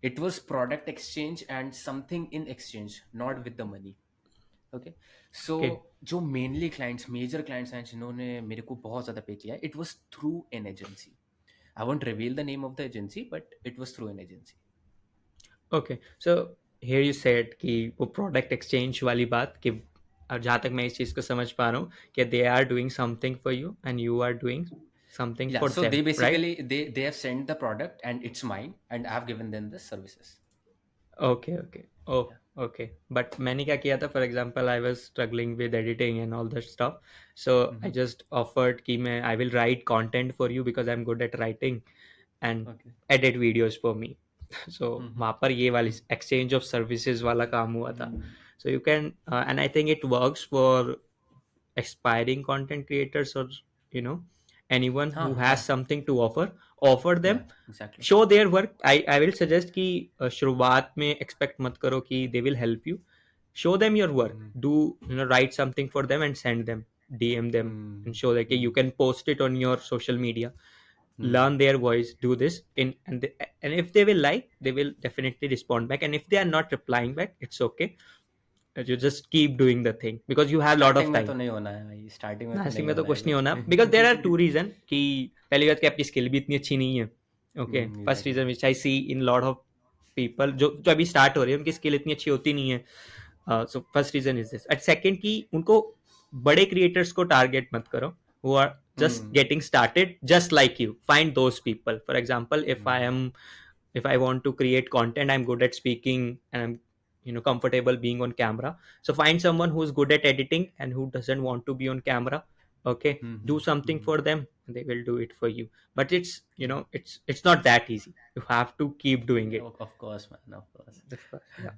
It was product exchange and something in exchange, not with the money. Okay. So Okay. जो मेनली क्लाइंट्स, मेजर क्लाइंट्स हैं जिन्होंने मेरे को बहुत ज़्यादा पे किया है, it was through an agency. I want reveal the name of the agency, but it was through an agency. Okay. So here you said कि वो प्रोडक्ट एक्सचेंज वाली बात कि और जहाँ तक मैं इस चीज़ को समझ पा रहा हूँ कि they are doing something for you and you are doing something Yeah, for so them, they right? basically they have sent the product and it's mine, and I've given them the services. Okay. Okay. Oh. Yeah. Okay. But मैंने क्या किया था, for example I was struggling with editing and all that stuff. So I Mm-hmm. Just offered कि मैं I will write content for you because I am good at writing and Okay. Edit videos for me. So Mm-hmm. वहाँ पर ये वाली exchange of services वाला काम हुआ था. Mm. So you can, and I think it works for aspiring content creators or you know anyone who हाँ has हाँ. something to offer them. Yeah, exactly. Show their work. I will suggest कि शुरुआत में expect मत करो कि they will help you. Show them your work. Mm. Do write something for them and send them, DM them, and Mm. show that you Mm. can post it on your social media. Mm. Learn their voice, do this in and if they will like, they will definitely respond back, and if they are not replying back, it's okay. You just keep doing the thing because you have a lot of starting में तो time. नहीं होना है भाई, starting में तो nursing नहीं में तो होना है कुछ नहीं होना बिकॉज देर आर कुछ. टू रीजन कि पहली बात कि आपकी स्किल भी इतनी अच्छी नहीं है. Okay. First exactly. Reason which I see in lot of people जो जो अभी स्टार्ट हो रही है उनकी स्किल इतनी अच्छी होती नहीं है. So first reason is this. And second कि उनको बड़े क्रिएटर्स को टारगेट मत करो who are just getting started just like you. Find those people. For example, if I want to create content, I'm good at speaking and I'm comfortable being on camera. So find someone who's good at editing and who doesn't want to be on camera. Okay. Do something for them and they will do it for you. But it's it's not that easy. You have to keep doing it. Of course, man, of course. Of course, yeah.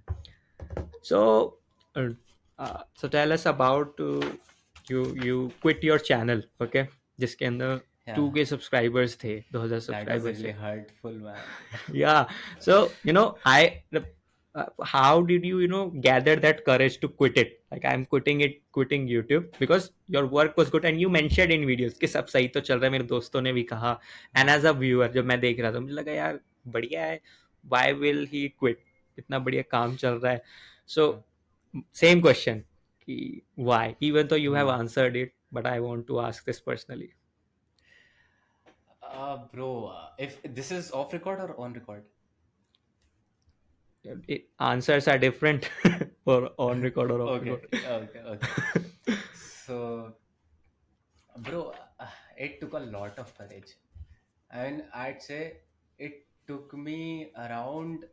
So so tell us about you quit your channel. Okay. जिसके अंदर Yeah, 2K subscribers थे, 2000 that was subscribers really थे. hurtful, man. Yeah. So I how did you, gather that courage to quit it? Like, I'm quitting YouTube because your work was good, and you mentioned in videos कि सब सही तो चल रहा है, मेरे दोस्तों ने भी कहा. And हाँ as a viewer, जब मैं देख रहा था, मुझे लगा यार बढ़िया है. Why will he quit? इतना बढ़िया काम चल रहा है. So हाँ. same question कि why, even though you have Hmm. answered it, but I want to ask this personally. Bro, if this is off record or on record? Answers are different for on record or off record. Okay, okay, okay. So, bro, it took a lot of courage. And I'd say it took me around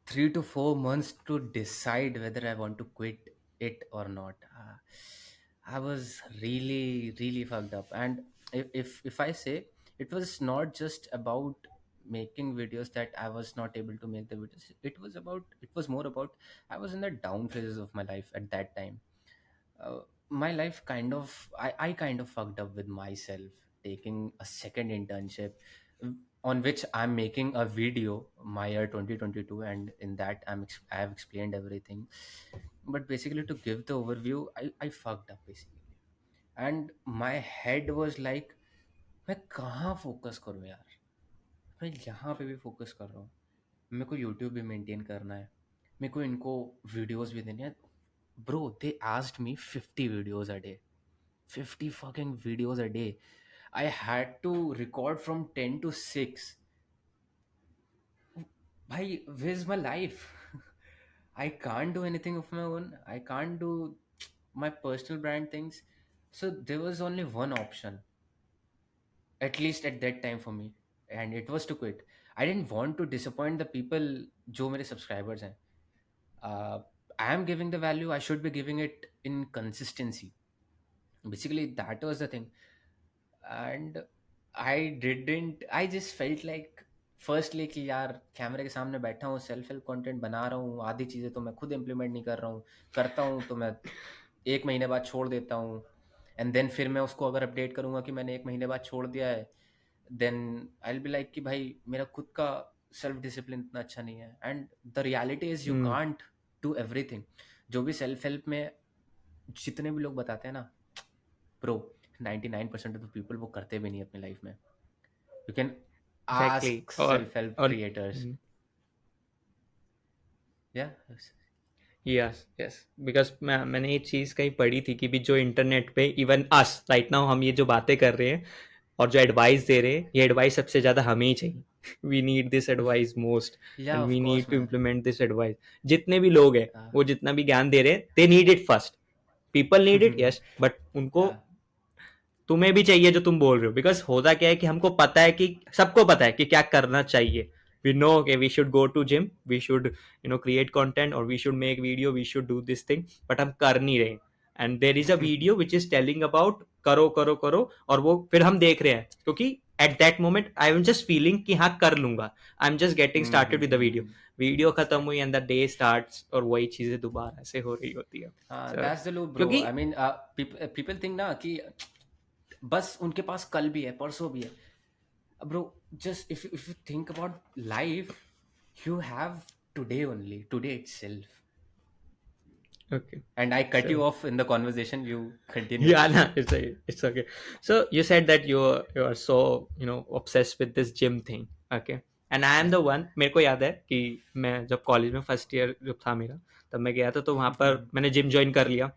3 to 4 months to decide whether I want to quit it or not. I was really, really fucked up. And if I say, it was not just about making videos that I was not able to make the videos. It was more about, I was in the down phases of my life at that time. My life I kind of fucked up with myself, taking a second internship, on which I'm making a video my year 2022, and in that I have explained everything. But basically, to give the overview, I fucked up basically. And my head was like, मैं कहाँ focus करूँ यार, मैं यहाँ पे भी focus कर रहा हूँ, मेरे को यूट्यूब भी मेंटेन करना है, मेरे को इनको वीडियोस भी देने हैं. Bro, they asked me 50 videos a day. 50 fucking videos a day. I had to record from 10 to 6. Bhai, where's my life? I can't do anything of my own. I can't do my personal brand things. So there was only one option, at least at that time for me, and it was to quit. I didn't want to disappoint the people जो मेरे subscribers हैं. Uh, I am giving the value. I should be giving it in consistency. Basically, that was the thing. And I just felt like, firstly कि यार कैमरे के सामने बैठा हूँ, सेल्फ हेल्प कंटेंट बना रहा हूँ, आधी चीज़ें तो मैं खुद इम्प्लीमेंट नहीं कर रहा हूँ, करता हूँ तो मैं 1 महीने बाद छोड़ देता हूँ. एंड देन फिर मैं उसको अगर अपडेट करूँगा कि मैंने 1 महीने बाद छोड़ दिया है, then I will be like कि भाई मेरा खुद का सेल्फ डिसिप्लिन इतना अच्छा नहीं है. And the reality is you Hmm. Can't do everything. जो भी सेल्फ हेल्प में जितने भी लोग बताते हैं ना, प्रो 99% ऑफ द पीपल वो करते भी नहीं अपनी लाइफ में. You can Exactly. Ask self help Or creators. hmm. या. यस यस, बिकॉज मैंने ये चीज़ कहीं पढ़ी थी कि भी जो इंटरनेट पे इवन अस राइट नाउ हम ये जो बातें कर रहे हैं और जो एडवाइस दे रहे हैं, ये एडवाइस सबसे ज़्यादा हमें ही चाहिए. We need this advice most, yeah and of we course need to man. Implement this advice. जितने भी लोग हैं वो जितना भी ज्ञान दे रहे हैं, they need it first. People need it, yes, but उनको या. तुम्हें भी चाहिए जो तुम बोल रहे हो. बिकॉज होता क्या है कि हमको पता है कि सबको पता है कि क्या करना चाहिए. वी नो कि we should go to gym, we should create content, और we should make video, we should do this thing, but हम कर नहीं रहे. And there is a video which is telling about करो करो करो, और वो फिर हम देख रहे हैं क्योंकि at that moment I am just feeling कि हाँ कर लूंगा. आई am just getting started with the video. Video खत्म हुई एंड द डे स्टार्ट्स, और वही चीजें दोबारा से हो रही होती है. So, that's the loop bro. क्योंकि आई मीन पीपल थिंक ना कि बस उनके पास कल भी है, परसों भी है. Bro, just if you think about life, you have today only, today itself. okay. And I cut So you off in the conversation. You continue. yeah, no, it's okay. So you said that you are so obsessed with this gym thing, okay? And I am Yeah. the one. मेरे को याद है कि मैं जब college में first year जब था मेरा, तब मैं गया था, तो वहाँ पर मैंने जिम ज्वाइन कर लिया.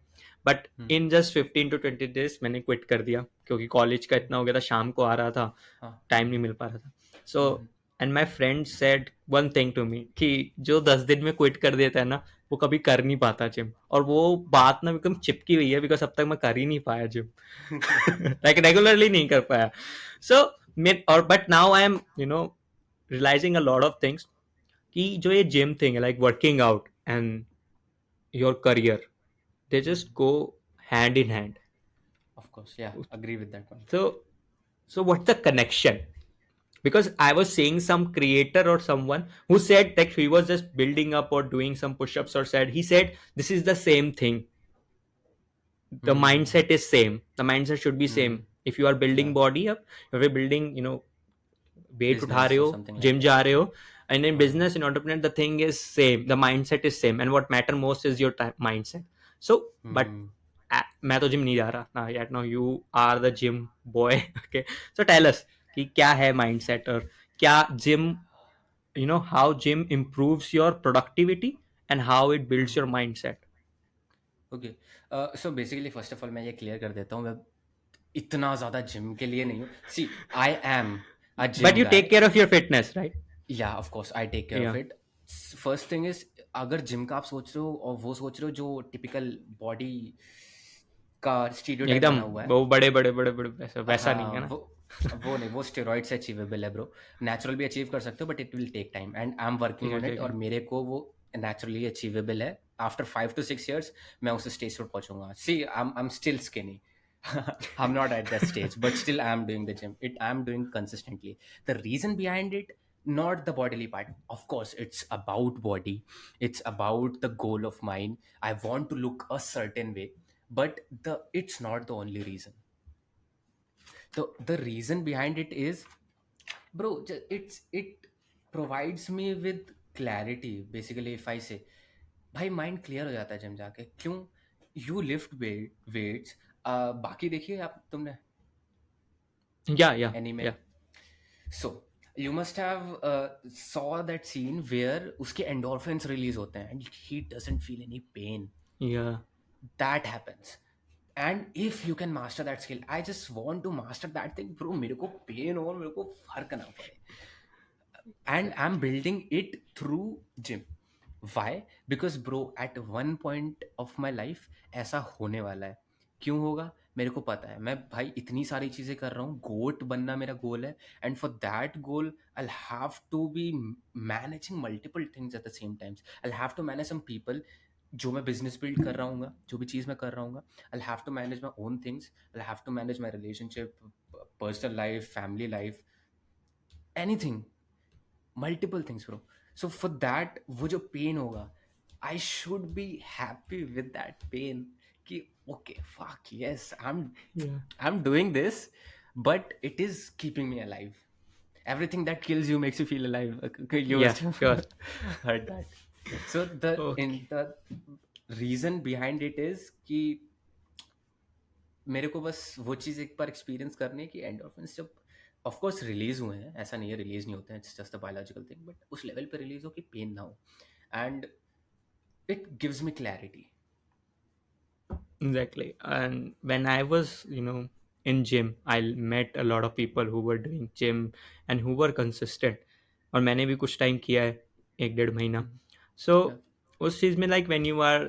But Hmm. In just 15 to 20 days मैंने क्विट कर दिया क्योंकि कॉलेज का इतना हो गया था, शाम को आ रहा था, हाँ. टाइम नहीं मिल पा रहा था. So Hmm. And my friend said one thing to me कि जो 10 दिन में क्विट कर देता है ना, वो कभी कर नहीं पाता जिम. और वो बात ना एकदम चिपकी हुई है, बिकॉज अब तक मैं कर ही नहीं पाया जिम. लाइक रेगुलरली नहीं कर पाया. सो और but now I am realizing a lot of things कि जो ये जिम थिंग है, like working out and your career, they just go hand in hand. Of course, yeah, agree with that one. So what's the connection? Because I was seeing some creator or someone who said that he was just building up or doing some push-ups, or said he said this is the same thing. The Hmm. mindset is same. The mindset should be Hmm. same. If you are building Yeah. body up, if you're building weight उठा Business रहे or हो, something like gym that. जा रहे हो, And in Hmm. business, in entrepreneur, the thing is same, the mindset is same, and what matter most is your mindset. So but Hmm. मैं तो gym नहीं जा रहा ना yet, now you are the gym boy. Okay, so tell us कि क्या है mindset, और क्या gym, how gym improves your productivity and how it builds your mindset. Okay, so basically first of all मैं ये क्लियर कर देता हूँ, मैं इतना ज़्यादा जिम के लिए नहीं हूँ. See, I am a But gym you guy. take care of your fitness, right? Yeah of course I take care of Yeah, it. First thing is, अगर जिम का आप सोच रहे हो और वो सोच रहे हो जो टिपिकल बॉडी का स्टीरियोटाइप एकदम बना हुआ है, वो बड़े बड़े बड़े बड़े वैसा वैसा नहीं हाँ, है ना. वो नहीं, वो स्टेरॉइड से अचीवेबल है ब्रो. नेचुरल भी अचीव कर सकते हो but it will take time and I am ठीक वर्किंग है, ऑन इट, ठीक और है. मेरे को वो नेचुरली अचीवेबल है. आफ्टर 5 to 6 years मैं उस स्टेज पर पहुंचूंगा. See, I am still skinny. I'm not at that stage, but still I am doing the gym. I am doing consistently. The reason behind it, not the bodily part. Of course, it's about body. It's about the goal of mine. I want to look a certain way, but it's not the only reason. The reason behind it is, bro, it provides me with clarity. Basically, if I say, भाई mind clear हो जाता है gym जाके. क्यों? You lift weights. बाकी देखिए आप, तुमने Yeah, yeah, anime, yeah, so you must have saw that scene where उसके एंडोर्फिन्स रिलीज होते हैं and he doesn't feel any pain. yeah, that happens. And if you can master that skill, I just want to master that thing bro. मेरे को pen हो, मेरे को फर्क ना पड़े. And I'm exactly. building it through gym. Why? Because bro, at one point of my life ऐसा होने वाला है. क्यों होगा? मेरे को पता है. मैं भाई इतनी सारी चीजें कर रहा हूँ. गोट बनना मेरा गोल है. And for that goal I'll have to be managing multiple things at the same times. I'll have to manage some people. जो मैं बिजनेस बिल्ड कर रहा हूँ, जो भी चीज़ मैं कर रहा हूँ, I'll have to manage my own things. I'll have to manage my relationship, personal life, family life, anything, multiple things bro. So for that वो जो पेन होगा, I should be happy with that pain. कि okay, fuck yes, Yeah, I am doing this, but it is keeping me alive. Everything that kills you makes you feel alive. You yeah, must sure. have heard that. So Okay. the reason behind it is कि मेरे को बस वो चीज़ एक बार experience करनी है कि endorphins जब ऑफ कोर्स रिलीज हुए हैं, ऐसा नहीं है रिलीज नहीं होते हैं, it's just a biological thing, but उस लेवल पे रिलीज हो कि पेन ना हो. And it gives me clarity. Exactly. And when I was, in gym, I met a lot of people who were doing gym and who were consistent. और मैंने भी कुछ टाइम किया है, 1 डेढ़ महीना. So उस चीज़ में, like when you are,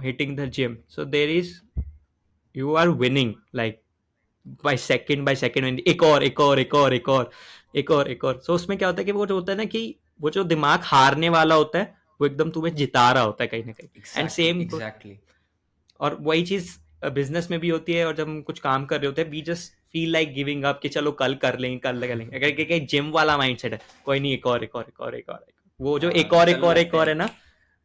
hitting the gym, so there is, you are winning like by second, एक और एक और एक और एक और एक और एक और. So उसमें क्या होता है कि वो जो होता है ना कि वो जो दिमाग हारने वाला होता है, वो एकदम तुम्हें जिता रहा होता है कहीं ना कहीं. And exactly, same. एग्जैक्टली. और वही चीज बिजनेस में भी होती है, और जब हम कुछ काम कर रहे होते हैं, we just feel like giving up कि चलो कल कर लेंगे, कल कर लेंगे. अगर जिम वाला माइंडसेट है, कोई नहीं, एक और एक और एक और एक और एक और. वो जो एक हाँ, और एक चलो और एक लगते और है हैं, ना. हाँ,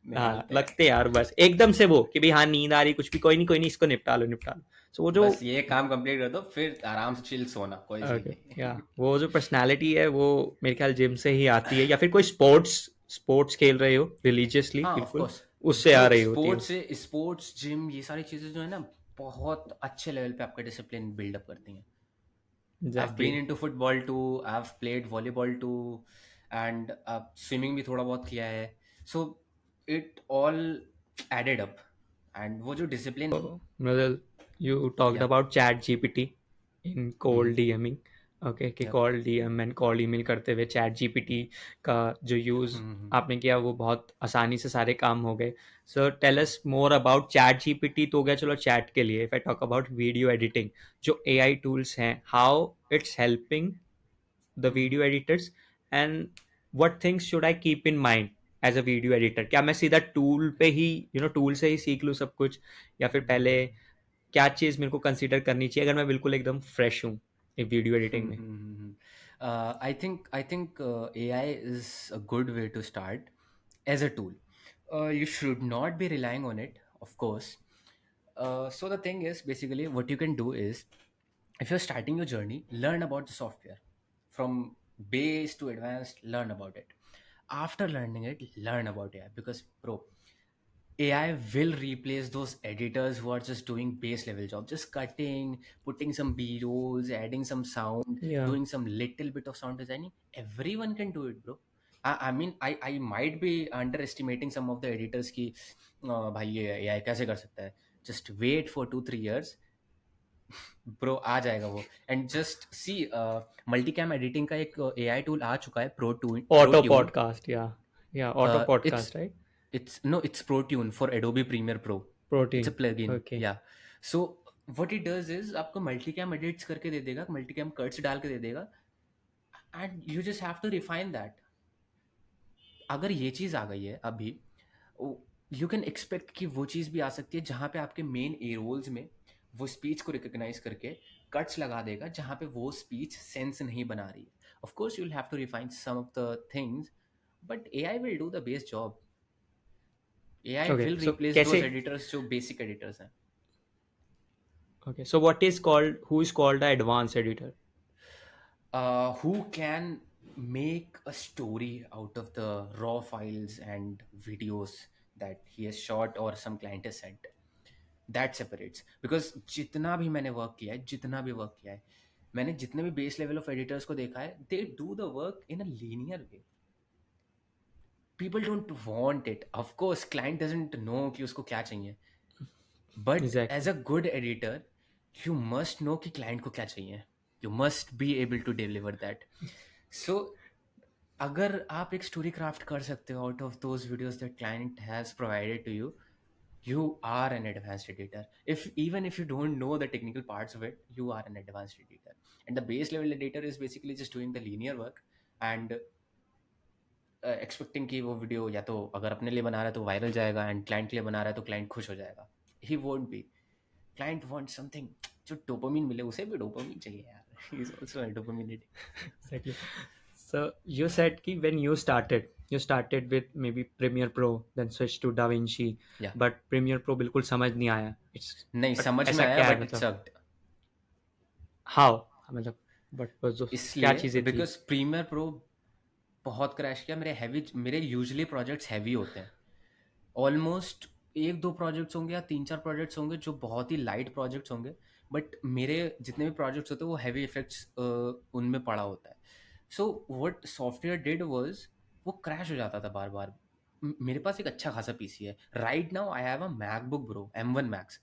निकालते हैं. लगते हैं यार, बस एकदम से वो कि भाई हाँ नींद आ रही, कुछ भी, कोई नहीं कोई नहीं, इसको निपटा लो निपटा लो. सो वो जो. बस ये काम कंप्लीट कर दो, फिर आराम से चिल सोना, कोई सीन ओके. या नहीं. वो जो पर्सनालिटी है, वो मेरे ख्याल जिम से ही आती है, या फिर कोई स्पोर्ट्स स्पोर्ट्स खेल रहे हो रिलीजियसली, हाँ, ऑफ बिल्कुल कोर्स. उससे आ ब्रो, रही होती है. स्पोर्ट्स जिम ये सारी चीजें जो है ना, बहुत अच्छे लेवल पे आपका डिसिप्लिन बिल्डअप करती हैं. I've exactly. been into football too. I've played volleyball too, and swimming भी थोड़ा बहुत किया है. So it all added up. And वो जो discipline, Mradul, you talked yeah. about chat GPT in Mm-hmm. cold DMing. Okay, कि Yep. Call DM and call email करते हुए चैट जीपीटी का जो यूज़ Mm-hmm. आपने किया, वो बहुत आसानी से सारे काम हो गए. So tell us more about ChatGPT. तो हो गया चलो चैट के लिए. If I talk about video editing, जो एआई टूल्स हैं, how it's helping the Mm-hmm. Video editors, and what things should I keep in mind as a video editor. क्या मैं सीधा टूल पे ही, टूल से ही सीख लूँ सब कुछ, या फिर पहले क्या चीज़ मेरे को कंसीडर करनी चाहिए अगर मैं बिल्कुल एकदम फ्रेश हूँ एक वीडियो एडिटिंग में. Mm-hmm. I think AI is a good way to start as a tool. You should not be relying on it, of course. So the thing is, basically, what you can do is, if you're starting your journey, learn about the software from base to advanced. Learn about it. After learning it, learn about AI, because bro, AI will replace those editors who are just doing base level job, just cutting, putting some B rolls, adding some sound, Yeah. doing some little bit of sound designing. Everyone can do it, bro. I mean, I might be underestimating some of the editors की भाई ये AI कैसे कर सकता है. Just wait for 2-3 years, bro आ जाएगा वो. And just see, multicam editing का एक AI टूल आ चुका है, pro Auto tune. podcast. Yeah. Yeah. Auto It's podcast, right? it's no, it's Pro Tune for Adobe Premiere Pro. It's a Protein. plugin. Okay. Yeah. So what it does is आपको multicam edits करके दे देगा, multicam cuts डाल के दे देगा, and you just have to refine that. अगर ये चीज़ आ गई है अभी, यू कैन एक्सपेक्ट कि वो चीज़ भी आ सकती है जहाँ पे आपके मेन ए रोल्स में वो स्पीच को रिकॉग्नाइज करके कट्स लगा देगा जहाँ पे वो स्पीच सेंस नहीं बना रही है. Of course you will have to refine some of the things, but AI will do the best job. AI Okay. will So replace those कैसे? editors जो basic editors हैं. Okay. So what is called? Who is called the advanced editor? Who can make a story out of the raw files and videos that he has shot or some client has sent. That separates. Because जितना भी मैंने work किया है, जितना भी work किया है, मैंने जितने भी बेस लेवल ऑफ एडिटर्स को देखा है, they do the work in a linear way. People don't want it. Of course client doesn't know कि उसको क्या चाहिए, but as Exactly. A good editor you must know कि क्लाइंट को क्या चाहिए. You must be able to deliver that. So अगर आप एक स्टोरी क्राफ्ट कर सकते हो out of those videos that client has provided to you, you are an advanced editor. If even if you don't know the technical parts of it, you are an advanced editor. And the base level editor is basically just doing the linear work and expecting कि वो video या तो अगर अपने लिए बना रहा है तो वायरल जाएगा, एंड क्लाइंट के लिए बना रहा है तो क्लाइंट खुश हो जाएगा. He won't be. Client want something जो डोपामिन मिले, उसे भी डोपामिन चाहिए यार. He is also a dopamine. Exactly. So you said कि when you started with maybe Premiere Pro, then switched to DaVinci, या but Premiere Pro बिल्कुल समझ नहीं आया. It's नहीं but समझ में ऐसा आया, क्या है बट इट्स मतलब? सक्ड. How? मतलब but was जो क्या इसलिए चीज़ें थी? बिकॉज प्रीमियर प्रो बहुत क्रैश किया. मेरे यूजुअली प्रोजेक्ट्स हैवी होते हैं. ऑलमोस्ट एक दो प्रोजेक्ट्स होंगे या तीन चार प्रोजेक्ट्स होंगे जो बहुत ही लाइट प्रोजेक्ट्स होंगे, बट मेरे जितने भी प्रोजेक्ट्स होते हैं वो हैवी इफेक्ट्स उनमें पड़ा होता है. So what software did was, वो क्रैश हो जाता था बार बार. मेरे पास एक अच्छा खासा पीसी है right now. I have a MacBook bro, M1 max,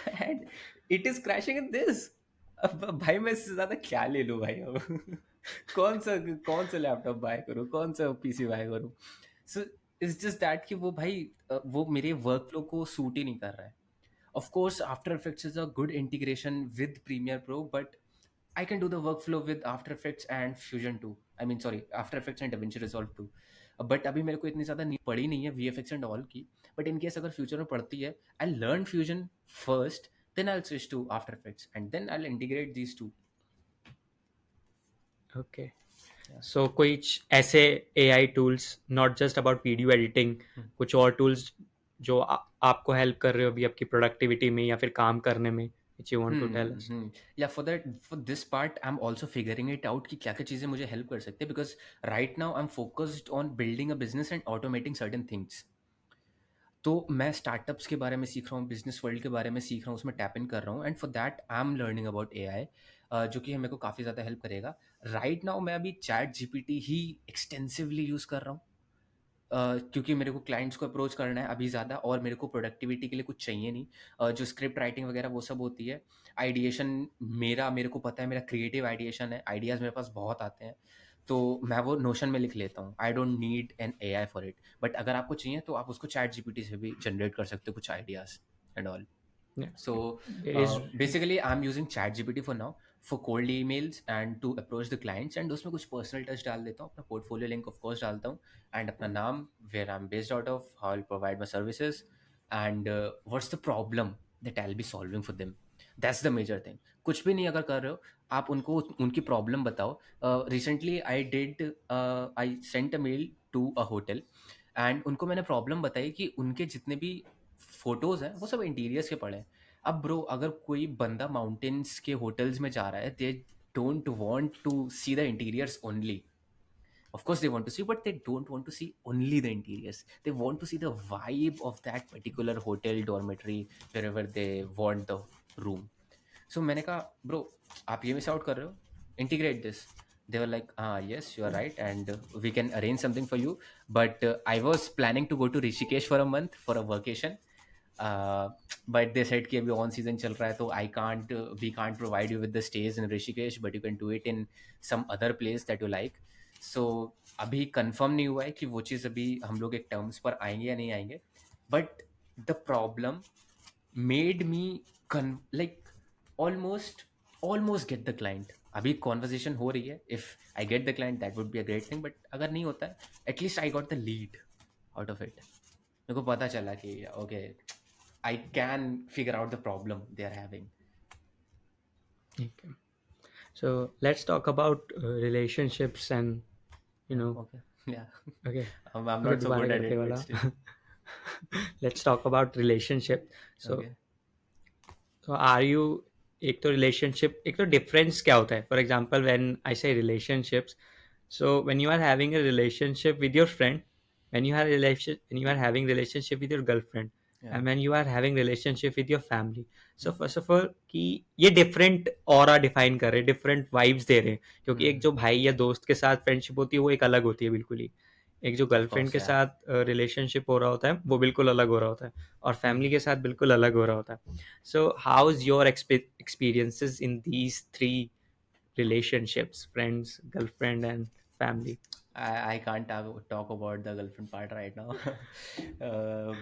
and it is crashing in this. अब भाई मैं इससे ज्यादा क्या ले लूँ भाई अब. कौन सा लैपटॉप बाय करूँ, कौन सा पीसी बाय करूँ. सो इट्स जस्ट दैट कि वो भाई वो मेरे वर्क फ्लो को सूट ही नहीं कर रहा है. Of course After Effects is a good integration with Premiere Pro, but I can do the workflow with After Effects and Fusion 2. I mean, sorry, After Effects and DaVinci Resolve 2. But अभी मेरे को इतनी ज़्यादा need पड़ी नहीं है VFX and all की. But in case अगर फ्यूचर में पड़ती है, I learn fusion first, then I'll switch to After Effects, and then I'll integrate these two. Okay. Yeah. So कुछ ऐसे AI tools not just about video editing, Hmm. कुछ और tools जो आपको help कर रहे हो अभी आपकी productivity में या फिर काम करने में, which you want to tell us? Yeah, for this part, I'm also figuring it out कि क्या क्या चीज़ें मुझे help कर सकते हैं, because right now I'm focused on building a business and automating certain things. तो मैं स्टार्टअप्स के बारे में सीख रहा हूँ, बिजनेस वर्ल्ड के बारे में सीख रहा हूँ, उसमें टैप इन कर रहा हूँ, and for that I am learning about AI, जो कि मेरे को काफ़ी ज़्यादा हेल्प करेगा. राइट नाउ मैं अभी चैट GPT ही एक्सटेंसिवली यूज़ कर रहा हूँ, क्योंकि मेरे को क्लाइंट्स को अप्रोच करना है अभी ज़्यादा, और मेरे को प्रोडक्टिविटी के लिए कुछ चाहिए नहीं. जो स्क्रिप्ट राइटिंग वगैरह वो सब होती है. आइडिएशन मेरे को पता है, मेरा क्रिएटिव आइडिएशन है, आइडियाज़ मेरे पास बहुत आते हैं, तो मैं वो नोशन में लिख लेता हूँ. I don't need an AI for it. But अगर आपको चाहिए तो आप उसको चैट GPT से भी जनरेट कर सकते हो कुछ ideas and all. Yeah. So There is basically, I'm using ChatGPT for now for cold emails and to approach the clients. And उसमें कुछ personal touch डाल देता हूँ, अपना portfolio link of course डालता हूँ, and अपना नाम, where I'm based out of, how I'll provide my services, and what's the problem that I'll be solving for them. That's the major thing. कुछ भी नहीं अगर कर रहे हो, आप उनको उनकी प्रॉब्लम बताओ. Recently I sent a mail to a hotel, and उनको मैंने प्रॉब्लम बताई कि उनके जितने भी फोटोज हैं वो सब इंटीरियर्स के पड़े हैं. अब ब्रो अगर कोई बंदा माउंटेन्स के होटल्स में जा रहा है, they don't want to see the interiors only. Of course they want to see, but they don't want to see only the interiors. They want to see the vibe of that particular hotel dormitory, wherever they want the room. So मैंने कहा bro, आप ये miss out कर रहे हो, integrate this. They were like, yes, you are right, and we can arrange something for you. But I was planning to go to Rishikesh for a month for a vacation. uh, but they said कि अभी on season चल रहा है, तो I can't we can't provide you with the stage in Rishikesh, but you can do it in some other place that you like. So अभी confirm नहीं हुआ है कि वो चीज़ अभी हम लोग एक टर्म्स पर आएंगे या नहीं आएंगे. But the problem made me like almost almost get the client. अभी कॉन्वर्जेशन हो रही है. If I get the client that would be a great thing, but अगर नहीं होता है, at least I got the lead out of it. मेरे को पता चला कि okay, I can figure out the problem they are having. Okay. So let's talk about relationships and Okay. Yeah. okay, I'm okay, not so दोबारा good at करते it, but वाला. still. Let's talk about relationship. So Okay. Are you, एक तो relationship, एक तो difference क्या होता है. फॉर एग्जाम्पल व्हेन आई से relationships, so when you are having a relationship with your friend, when you are having relationship with your girlfriend, Yeah. and when you are having relationship with your family, so first of all कि ये different aura define कर रहे हैं, different vibes दे रहे हैं. क्योंकि एक Mm-hmm. जो भाई या दोस्त के साथ फ्रेंडशिप होती है वो एक अलग होती है बिल्कुल ही. एक जो Of गर्लफ्रेंड course, के yeah. साथ रिलेशनशिप हो रहा होता है वो बिल्कुल अलग हो रहा होता है, और फैमिली Mm-hmm. के साथ बिल्कुल अलग हो रहा होता है. So how's your experiences in these three relationships: friends, girlfriend, and family? I can't talk about the girlfriend part right now.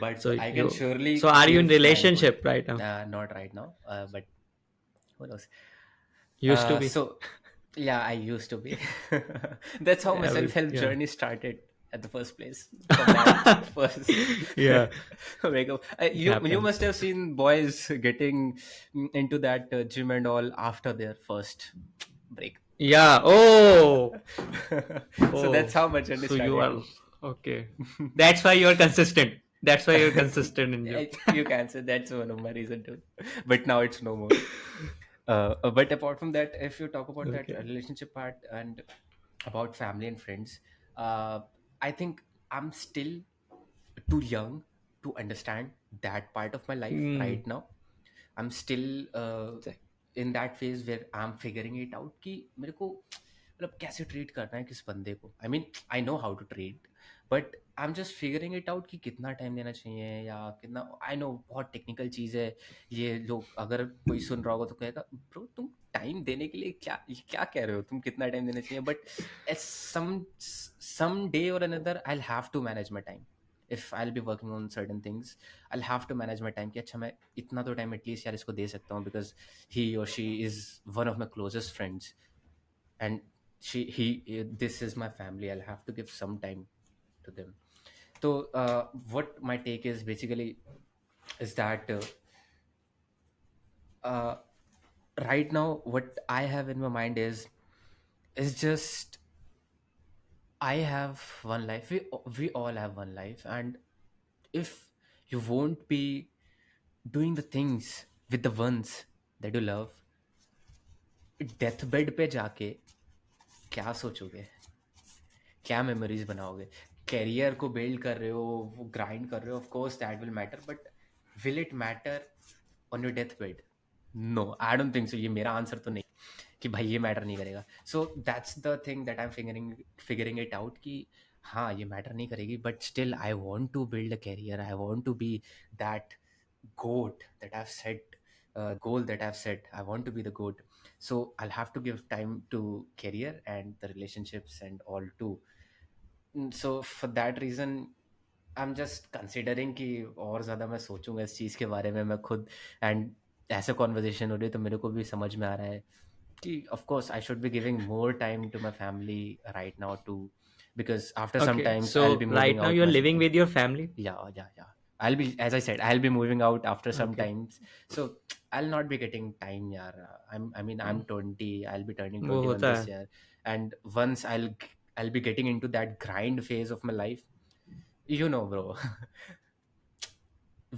But So I can you, so surely are you in give my input. relationship right now? Not right now, but who knows? Used to be. So, yeah, I used to be. That's how my Every, self-help yeah. journey started at the first place. From that first Yeah, makeup. it You happens. must have seen boys getting into that gym and all after their first break. Yeah. Oh, So that's oh. how my journey So you started are too. okay. That's why you're consistent. That's why you're consistent in gym. You can say that's one of my reason too. But now it's no more. But apart from that, if you talk about that Okay. relationship part and about family and friends, uh, I think I'm still too young to understand that part of my life Hmm. right now. I'm still in that phase where I'm figuring it out कि मेरे को मतलब कैसे treat करना है किस बंदे को. I mean I know how to treat, but I am just figuring it out कि कितना टाइम देना चाहिए या कितना. आई नो बहुत टेक्निकल चीज़ है. ये लोग अगर कोई सुन रहा होगा तो कहेगा ब्रो तुम टाइम देने के लिए क्या क्या कह रहे हो, तुम कितना टाइम देना चाहिए. But some day or another I'll have to manage my time. If I'll be working on certain things, I'll have to manage my time कि अच्छा मैं इतना तो टाइम एटलीस्ट यार इसको दे सकता हूँ, because he or she is one of my closest friends, and this is my family. I'll have to give some time to them. So what my take is basically is that uh, right now what I have in my mind is just I have one life. We all have one life, and if you won't be doing the things with the ones that you love, death bed पे जाके क्या सोचोगे, क्या memories बनाओगे. Career को build कर रहे हो, वो ग्राइंड कर रहे हो, of course that will matter, but will it matter on your death bed? No, I don't think so. ये मेरा आंसर तो नहीं कि भाई ये मैटर नहीं करेगा. So that's the thing that I am figuring it out कि हाँ ये मैटर नहीं करेगी, but still I want to build a career. I want to be that goat that I've set, goal that I've set. I want to be the goat. So I'll have to give time to career and the relationships and all too. So for that reason I'm just considering कि और ज़्यादा मैं सोचूंगा इस चीज़ के बारे में मैं खुद. एंड ऐसे कॉन्वर्जेशन हो रही है तो मेरे को भी समझ में आ रहा है कि of course I should be giving more time to my family right now too, because after some Okay. times I'll So be right moving now out you're my living city. with your family. Yeah. I'll be, as I said, I'll be moving out after some Okay. times. So I'll not be getting time, yaar. I'm 20. I'll be turning वो 21 होता this है. year. And once I'll be getting into that grind phase of my life. You know, bro,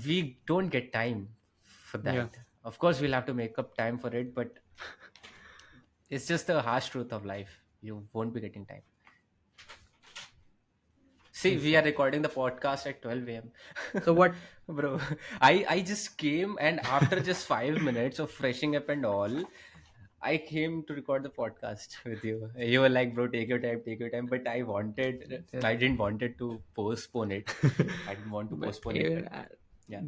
we don't get time for Yeah. that. Of course, we'll have to make up time for it, but it's just the harsh truth of life. You won't be getting time. See, we are recording the podcast at 12 a.m. So what? Bro, I just came, and after just 5 minutes of freshing up and all, I came to record the podcast with you. You were like, bro, take your time. But I didn't wanted to postpone it. I didn't want to But postpone it, even but yeah.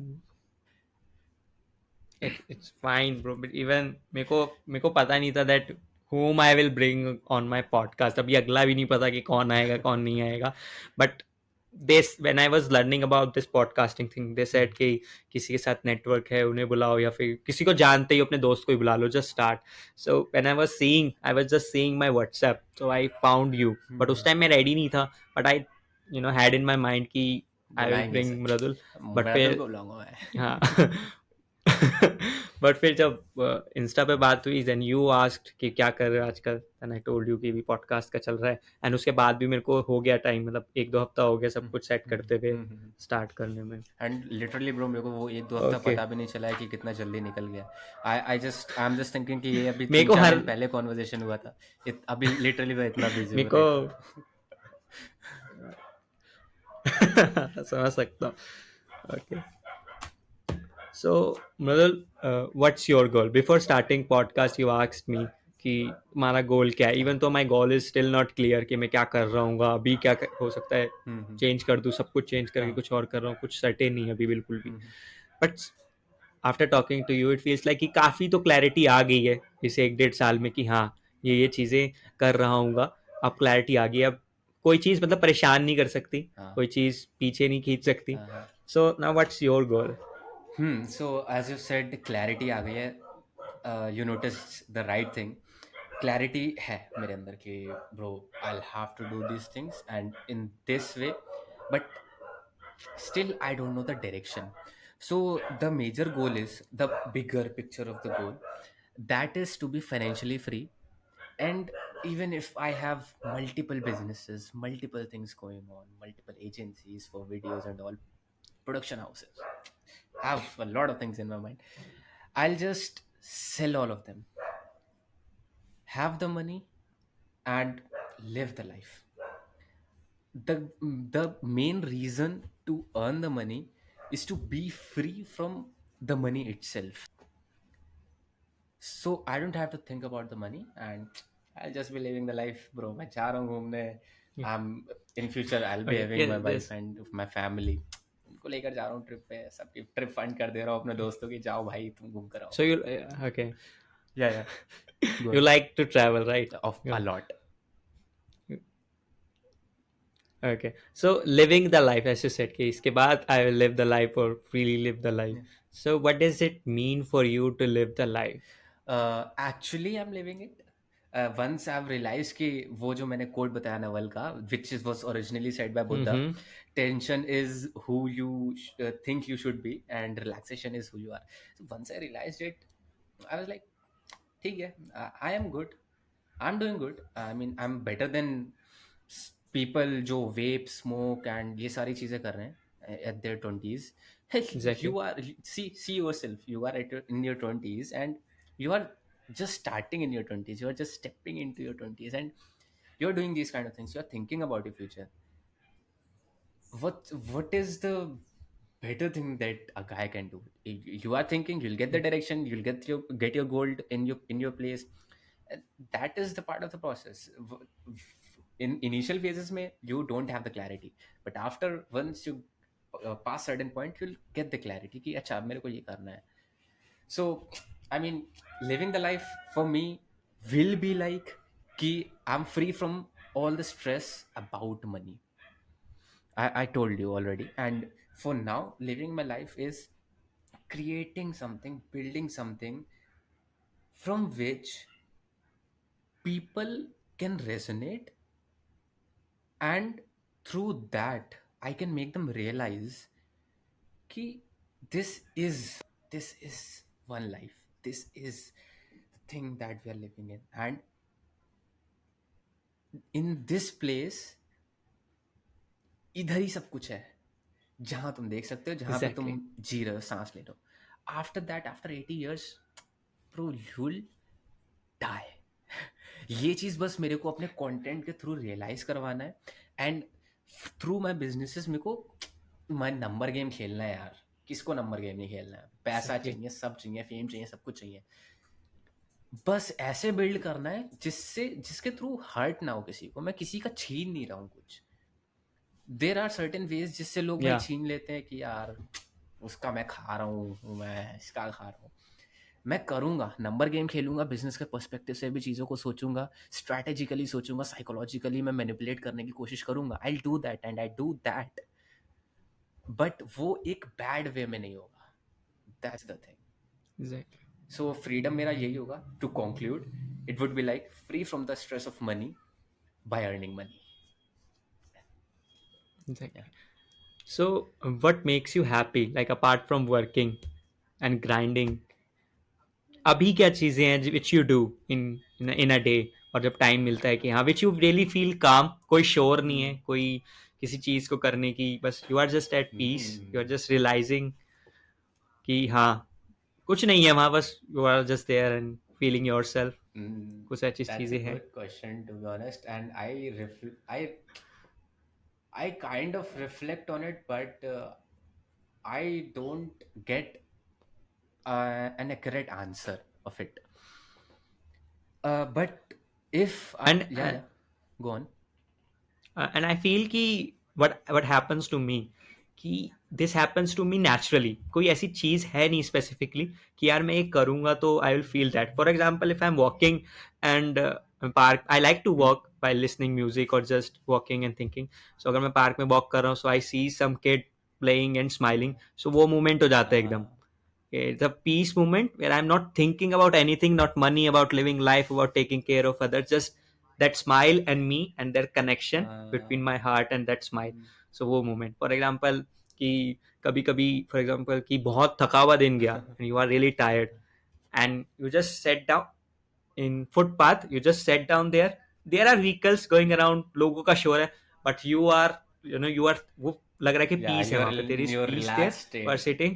it's fine, bro. But even मेरे को पता नहीं था that whom I will bring on my podcast. अभी अगला भी नहीं पता कि कौन आएगा कौन नहीं आएगा. But this when I was learning about this podcasting thing, they said कि किसी के साथ network है उन्हें बुलाओ या फिर किसी को जानते ही अपने दोस्त को ही बुला लो, just start. So when I was just seeing my WhatsApp, so I found you. But उस time मैं ready नहीं था. But I had in my mind कि I will बुलाएंगे bring सर, Mradul. But मृदुल फिर को बुलाऊंगा मैं. हाँ. बट फिर जब इंस्टा पे बात हुई देन यू आस्क्ड कि क्या कर रहे हो आजकल एंड आई टोल्ड यू कि भी पॉडकास्ट का चल रहा है एंड उसके बाद भी मेरे को हो गया टाइम मतलब 1-2 हफ्ता हो गया सब कुछ सेट करते हुए स्टार्ट करने में. एंड लिटरली ब्रो, मेरे को वो 1-2 हफ्ता ओके. पता भी नहीं चला है कि कितना जल्दी निकल गया. आई एम जस्ट थिंकिंग कि ये अभी मेरे तीन को चार हर दिन पहले कॉन्वर्जेशन हुआ था. अभी लिटरली मैं इतना बिजी मेरे हूँ को राइट नाउ. समझ सकता हूँ. Okay. So, Mradul, what's your goal? Before starting podcast, you asked me कि हमारा गोल क्या है. इवन तो my goal is still not clear कि मैं क्या कर रहा हूँ अभी हो सकता है चेंज कर दूँ सब कुछ चेंज करके कुछ और कर रहा हूँ कुछ सर्टेन नहीं है अभी बिल्कुल भी. But after talking to you it feels like कि काफ़ी तो क्लैरिटी आ गई है इस 1-1.5 साल में कि हाँ ये चीज़ें कर रहा हूँ. अब क्लैरिटी आ गई. अब कोई चीज़ मतलब परेशान नहीं कर सकती, कोई चीज़ पीछे नहीं खींच सकती. So now what's your goal? So as you said, clarity आ गई है. You noticed the right thing. Clarity है मेरे अंदर कि bro, I'll have to do these things and in this way, but still I don't know the direction. So the major goal is the bigger picture of the goal, that is to be financially free. And even if I have multiple businesses, multiple things going on, multiple agencies for videos and all, production houses, I have a lot of things in my mind, I'll just sell all of them, have the money, and live the life. The main reason to earn the money is to be free from the money itself. So I don't have to think about the money, and I'll just be living the life, bro. मैं जा रहा हूँ घूमने. In future I'll be Okay, having yeah, my wife this. and my family. उनको लेकर जा रहा हूँ ट्रिप पे, सबकी ट्रिप फंड कर दे रहा हूँ अपने दोस्तों की, जाओ भाई तुम घूम कर आओ. So you okay? Yeah, go You ahead. like to travel, right? Of a Yeah. lot. Okay. So living the life, as you said, कि इसके बाद I will live the life or freely live the life. Yeah. So what does it mean for you to live the life? Actually I'm living it. Once I've realized कि वो जो मैंने coat बताया नवल का, which is was originally said by Buddha, Mm-hmm. tension is who you think you should be and relaxation is who you are. So once I realized it, I was like, ठीक है, I am good, I'm doing good. I mean I'm better than people जो वेप smoke and ये सारी चीजें कर रहे हैं at their 20s. You Exactly. are, see yourself, you are in your 20s, and you are just starting in your 20s, you are just stepping into your 20s, and you're doing these kind of things, you're thinking about your future. What is the better thing that a guy can do? You are thinking you'll get the direction, you'll get your goal in your place. And that is the part of the process. In initial phases mein, you don't have the clarity, but after once you pass certain point, you'll get the clarity कि अच्छा मेरे को ये करना है. So I mean, living the life for me will be like कि I'm free from all the stress about money. I told you already. And for now, living my life is creating something, building something from which people can resonate, and through that, I can make them realize कि this is one life. This is the thing that we are living in. And in this place, इधर ही सब कुछ है जहां तुम देख सकते हो, जहां पे तुम Exactly. जी रहे हो, सांस ले रहे हो. After that, after 80 years, bro, you'll die. ये चीज बस मेरे को अपने कंटेंट के थ्रू रियलाइज करवाना है. एंड थ्रू माई बिजनेसेस मेरे को मैं नंबर गेम खेलना है यार। किसको नंबर गेम नहीं खेलना है? पैसा एग्जैक्टली। चाहिए, सब चाहिए, फेम चाहिए, सब कुछ चाहिए। बस ऐसे बिल्ड करना है जिससे जिसके थ्रू हर्ट ना हो किसी को। मैं किसी का छीन नहीं रहा हूँ कुछ। देर आर सर्टेन वेज जिससे लोग भाई या छीन लेते हैं कि यार उसका मैं खा रहा हूँ, मैं इसका खा रहा हूँ। मैं करूंगा, नंबर गेम खेलूंगा, बिजनेस के पर्सपेक्टिव से भी चीज़ों को सोचूंगा, स्ट्रैटेजिकली सोचूंगा, साइकोलॉजिकली मैं मैनिपुलेट करने की कोशिश करूंगा। I do that and I do that, but वो एक बैड वे में नहीं होगा। That's the thing. Exactly. So freedom मेरा यही होगा, to conclude, it would be like free from the stress of money by earning money. Yeah exactly. So what makes you happy, like apart from working and grinding? अभी क्या चीजें हैं which you do in in a day, और जब time मिलता है कि हाँ विच यू रियली फील काम, कोई शोर नहीं है, कोई किसी चीज को करने की, बस you are just at peace, you are just realizing कि हाँ कुछ नहीं है वहां, बस you are just there and feeling yourself. कुछ ऐसी that's a चीजें हैं? good question, to be honest, and I kind of reflect on it, but I don't get an accurate answer of it. But if and yeah, yeah, go on. And I feel कि what happens to me, कि this happens to me naturally, कोई ऐसी चीज है नहीं specifically कि यार मैं ये करूंगा तो I will feel that. For example if I am walking and park, I like to Hmm. Walk by listening music और just walking and thinking. So अगर मैं पार्क में वॉक कर रहा हूँ, so I see some kid playing and smiling, so वो moment हो जाता है एकदम। Uh, It's a peace moment where I'm not thinking about anything, not money, about living life, about taking care of others, just that smile and me and their connection uh, between my heart and that smile. mm. So वो moment, for example, कि कभी कभी for example कि बहुत थका हुआ दिन गया and you are really tired and you just sat down in footpath, you just sat down there, there are vehicles going around, लोगों का शोर है, but you are, you are, वो लग रहा है कि Yeah, peace है you're वहां पे, there in is your peace there, relaxed you are state, sitting,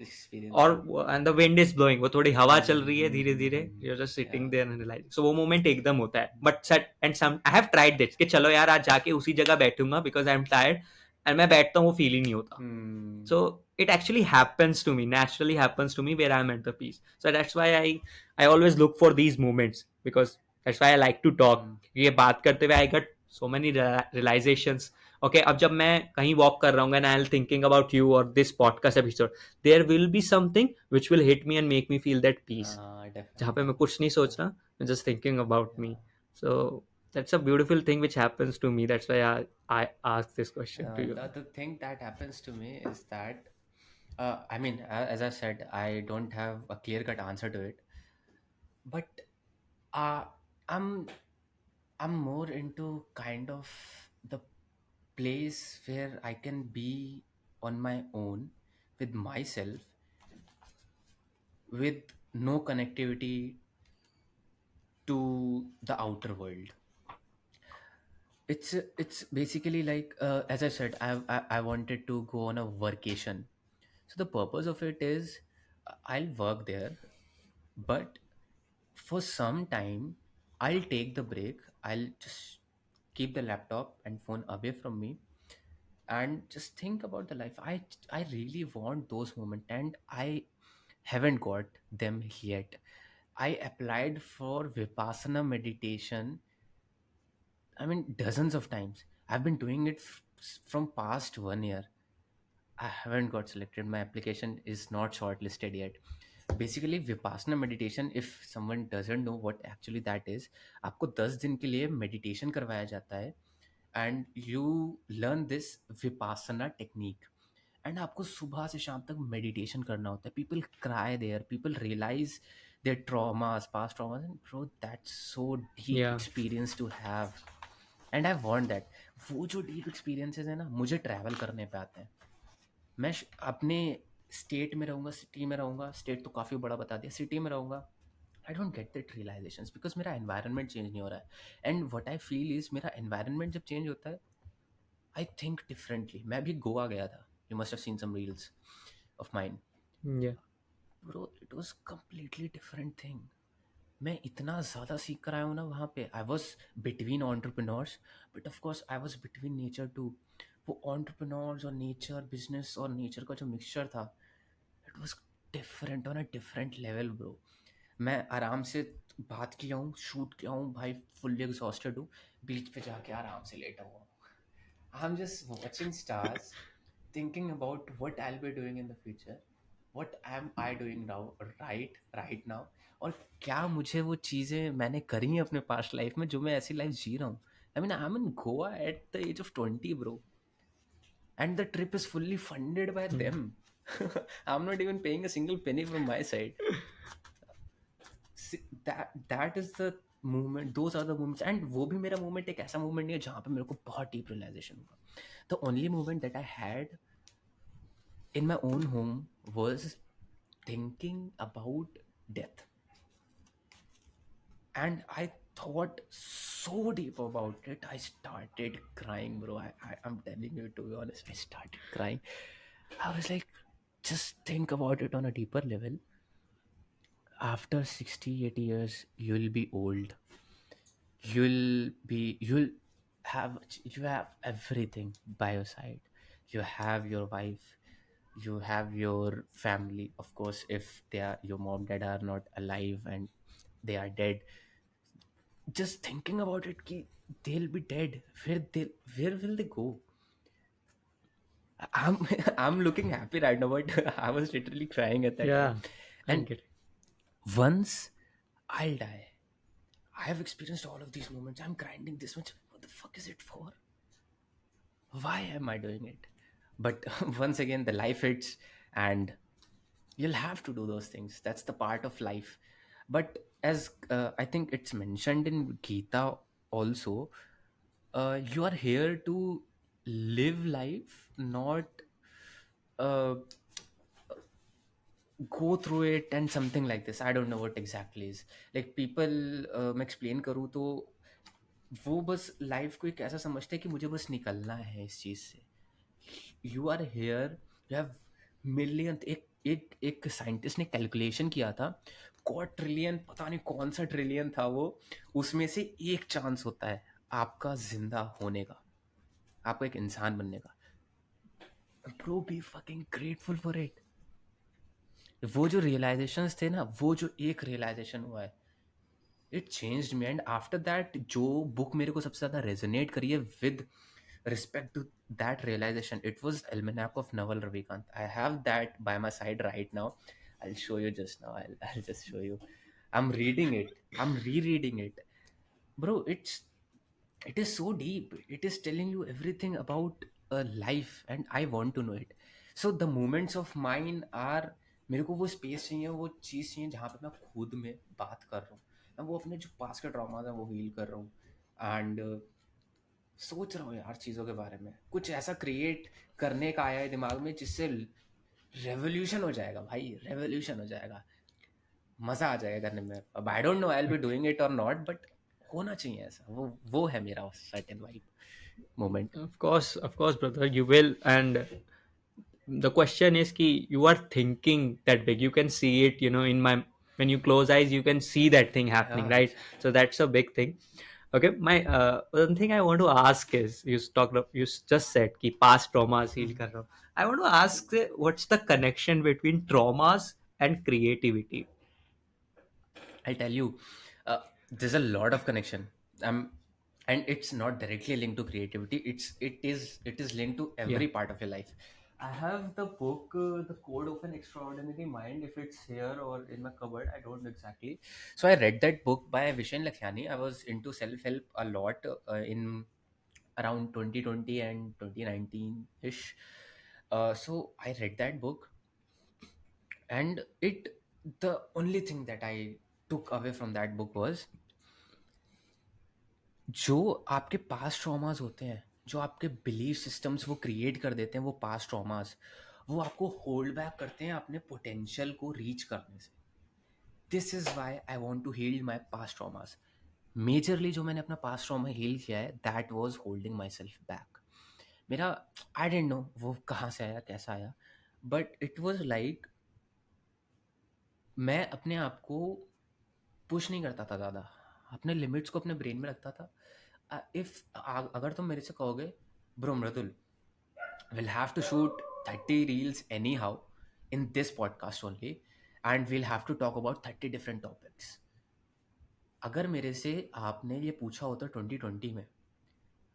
experiencing. और and the wind is blowing, वो थोड़ी हवा चल रही है धीरे धीरे, you are just Yeah. Sitting there and realising. So वो मोमेंट एकदम होता है, but set and some I have tried this कि चलो यार आज जाके उसी जगह बैठूंगा because I am tired, and मैं बैठता हूँ, वो फील ही नहीं होता। Hmm. So it actually happens to me, naturally happens to me where I'm at the peace. So that's why I always look for these moments, because that's why I like to talk. Hmm. ये बात करते हुए I got so many realizations. Okay, अब जब मैं कहीं walk कर रहा हूँ and I'll thinking about you or this podcast episode, there will be something which will hit me and make me feel that peace. जहाँ पे Definitely. मैं कुछ नहीं सोच रहा, I'm just thinking about me. Yeah. So that's a beautiful thing which happens to me. That's why I asked this question to you. The thing that happens to me is that, I mean, as I said, I don't have a clear cut answer to it, but uh, I'm I'm more into kind of the place where I can be on my own with myself, with no connectivity to the outer world. It's basically like, as I said, I wanted to go on a vacation. So the purpose of it is, I'll work there, but for some time I'll take the break. I'll just keep the laptop and phone away from me and just think about the life. I really want those moments, and I haven't got them yet. I applied for Vipassana meditation, I mean, dozens of times. I've been doing it from past 1 year. I haven't got selected. My application is not shortlisted yet. Basically, Vipassana meditation, if someone doesn't know what actually that is, आपको 10 दिन के लिए meditation करवाया जाता है, and you learn this Vipassana technique. And आपको सुबह से शाम तक meditation करना होता है. People cry there. People realize their traumas, past traumas, and bro, that's so deep Yeah. experience to have. And I want that. वो जो डीप एक्सपीरियंसेस है ना, मुझे ट्रैवल करने पे आते हैं। मैं अपने स्टेट में रहूँगा, सिटी में रहूँगा, स्टेट तो काफ़ी बड़ा बता दिया, सिटी में रहूँगा, I don't get that realisations because मेरा एनवायरनमेंट चेंज नहीं हो रहा है। And what I feel is, मेरा एनवायरनमेंट जब चेंज होता है, आई थिंक डिफरेंटली। मैं भी गोवा गया था, you must have seen some reels of mine. Yeah. Bro, it was completely different thing. मैं इतना ज़्यादा सीख कर आया हूँ ना वहाँ पे। I was between entrepreneurs, but of course I was between nature too. वो ऑन्टरप्रेन्योर्स और नेचर, बिजनेस और नेचर का जो मिक्सचर था, it was different on a different level bro. मैं आराम से बात किया हूँ, शूट किया हूँ भाई, फुल्ली एग्जॉस्टेड हूँ, बीच पे जाके आराम से लेटा हुआ हूँ। आई am just watching stars, thinking about what I'll be doing in the future, what am I doing now, right now, और क्या मुझे वो चीज़ें मैंने करी हैं अपने पास्ट लाइफ में जो मैं ऐसी लाइफ जी रहा हूँ। I mean I am in Goa at the age of 20 bro, and the trip is fully funded by Hmm. Them. I am not even paying a single penny from my side. That is the movement, those are the movements. And वो भी मेरा movement एक ऐसा movement नहीं है जहाँ पे मेरे को बहुत डीप रियलाइजेशन हुआ। The only movement that I had in my own home was thinking about death. And I thought so deep about it. I started crying, bro. I'm telling you, to be honest, I started crying. I was like, just think about it on a deeper level. After 60, 80 years, you'll be old. You'll you have everything by your side. You have your wife, you have your family, of course, if they are, your mom dad are not alive and they are dead. Just thinking about it ki they'll be dead, where will they go? I'm I'm looking happy right now, but I was literally crying at that time. Yeah, I And get it. once I'll die, I have experienced all of these moments, I'm grinding this much, what the fuck is it for? Why am I doing it? But once again the life hits, and you'll have to do those things. That's the part of life. But as I think it's mentioned in Gita also, you are here to live life, not uh, go through it and something like this. I don't know what exactly is, like people, मैं explain करूँ तो वो बस life को एक ऐसा समझते हैं कि मुझे बस निकलना है इस चीज से। You are here, you have million, एक साइंटिस्ट ने कैलकुलेशन किया था, क्वाड्रिलियन, पता नहीं कौन सा ट्रिलियन था वो, उसमें से एक चांस होता है आपका जिंदा होने का, आपको एक इंसान बनने का। Bro be fucking grateful for it. वो जो रियलाइजेशंस थे ना, वो जो एक रियलाइजेशन हुआ है, it changed me. And after that जो बुक मेरे को सबसे ज्यादा रेजोनेट करी है with respect to that realization, it was Almanac of Naval Ravikant. I have that by my side right now. I'll show you just now. I'll just show you. I'm reading it, I'm rereading it, bro. It is so deep. It is telling you everything about a life, and I want to know it. So the moments of mine are, मेरे को वो space चाहिए, वो चीज़ चाहिए जहाँ पे मैं खुद में बात कर रहा हूँ, मैं वो अपने जो पास के ट्रॉमास है वो हील कर रहा हूँ। एंड सोच रहा हूँ यार चीज़ों के बारे में, कुछ ऐसा क्रिएट करने का आया है दिमाग में जिससे रेवोल्यूशन हो जाएगा भाई, रेवोल्यूशन हो जाएगा, मज़ा आ जाएगा करने में। अब आई don't no I will be doing it और नॉट, बट होना चाहिए ऐसा, वो है मेरा certain vibe moment. Of course, brother, you will. And the question is ki you are thinking that big. You can see it, in my when you close eyes, you can see that thing happening, हाँ right? So that's a big thing. Okay, my one thing I want to ask is just said ki past traumas heal kar raha hu. I want to ask what's the connection between traumas and creativity? I'll tell you, there's a lot of connection. And it's not directly linked to creativity. It is linked to Yeah. every part of your life. I have the book, The Code of an Extraordinary Mind. If it's here or in my cupboard, I don't know exactly. So I read that book by Vishen Lakhiani. I was into self-help a lot in around 2020 and 2019 ish. So I read that book, and the only thing that I took away from that book was, जो आपके past traumas होते हैं, जो आपके belief systems वो create कर देते हैं, वो पास्ट ट्रॉमास, वो आपको होल्ड बैक करते हैं अपने पोटेंशियल को रीच करने से। This is why I want to heal my past traumas. Majorly जो मैंने अपना पास्ट ट्रॉमा हील किया है, that was holding myself back. मेरा, आई डेंट नो वो कहाँ से आया, कैसा आया, बट इट वॉज लाइक मैं अपने आप को पुश नहीं करता था ज़्यादा, अपने लिमिट्स को अपने ब्रेन में रखता था। इफ अगर तुम मेरे से कहोगे bro Mridul, we'll have to shoot 30 reels anyhow in this podcast only, and we'll have to talk about 30 different topics. अगर मेरे से आपने ये पूछा होता 2020 में,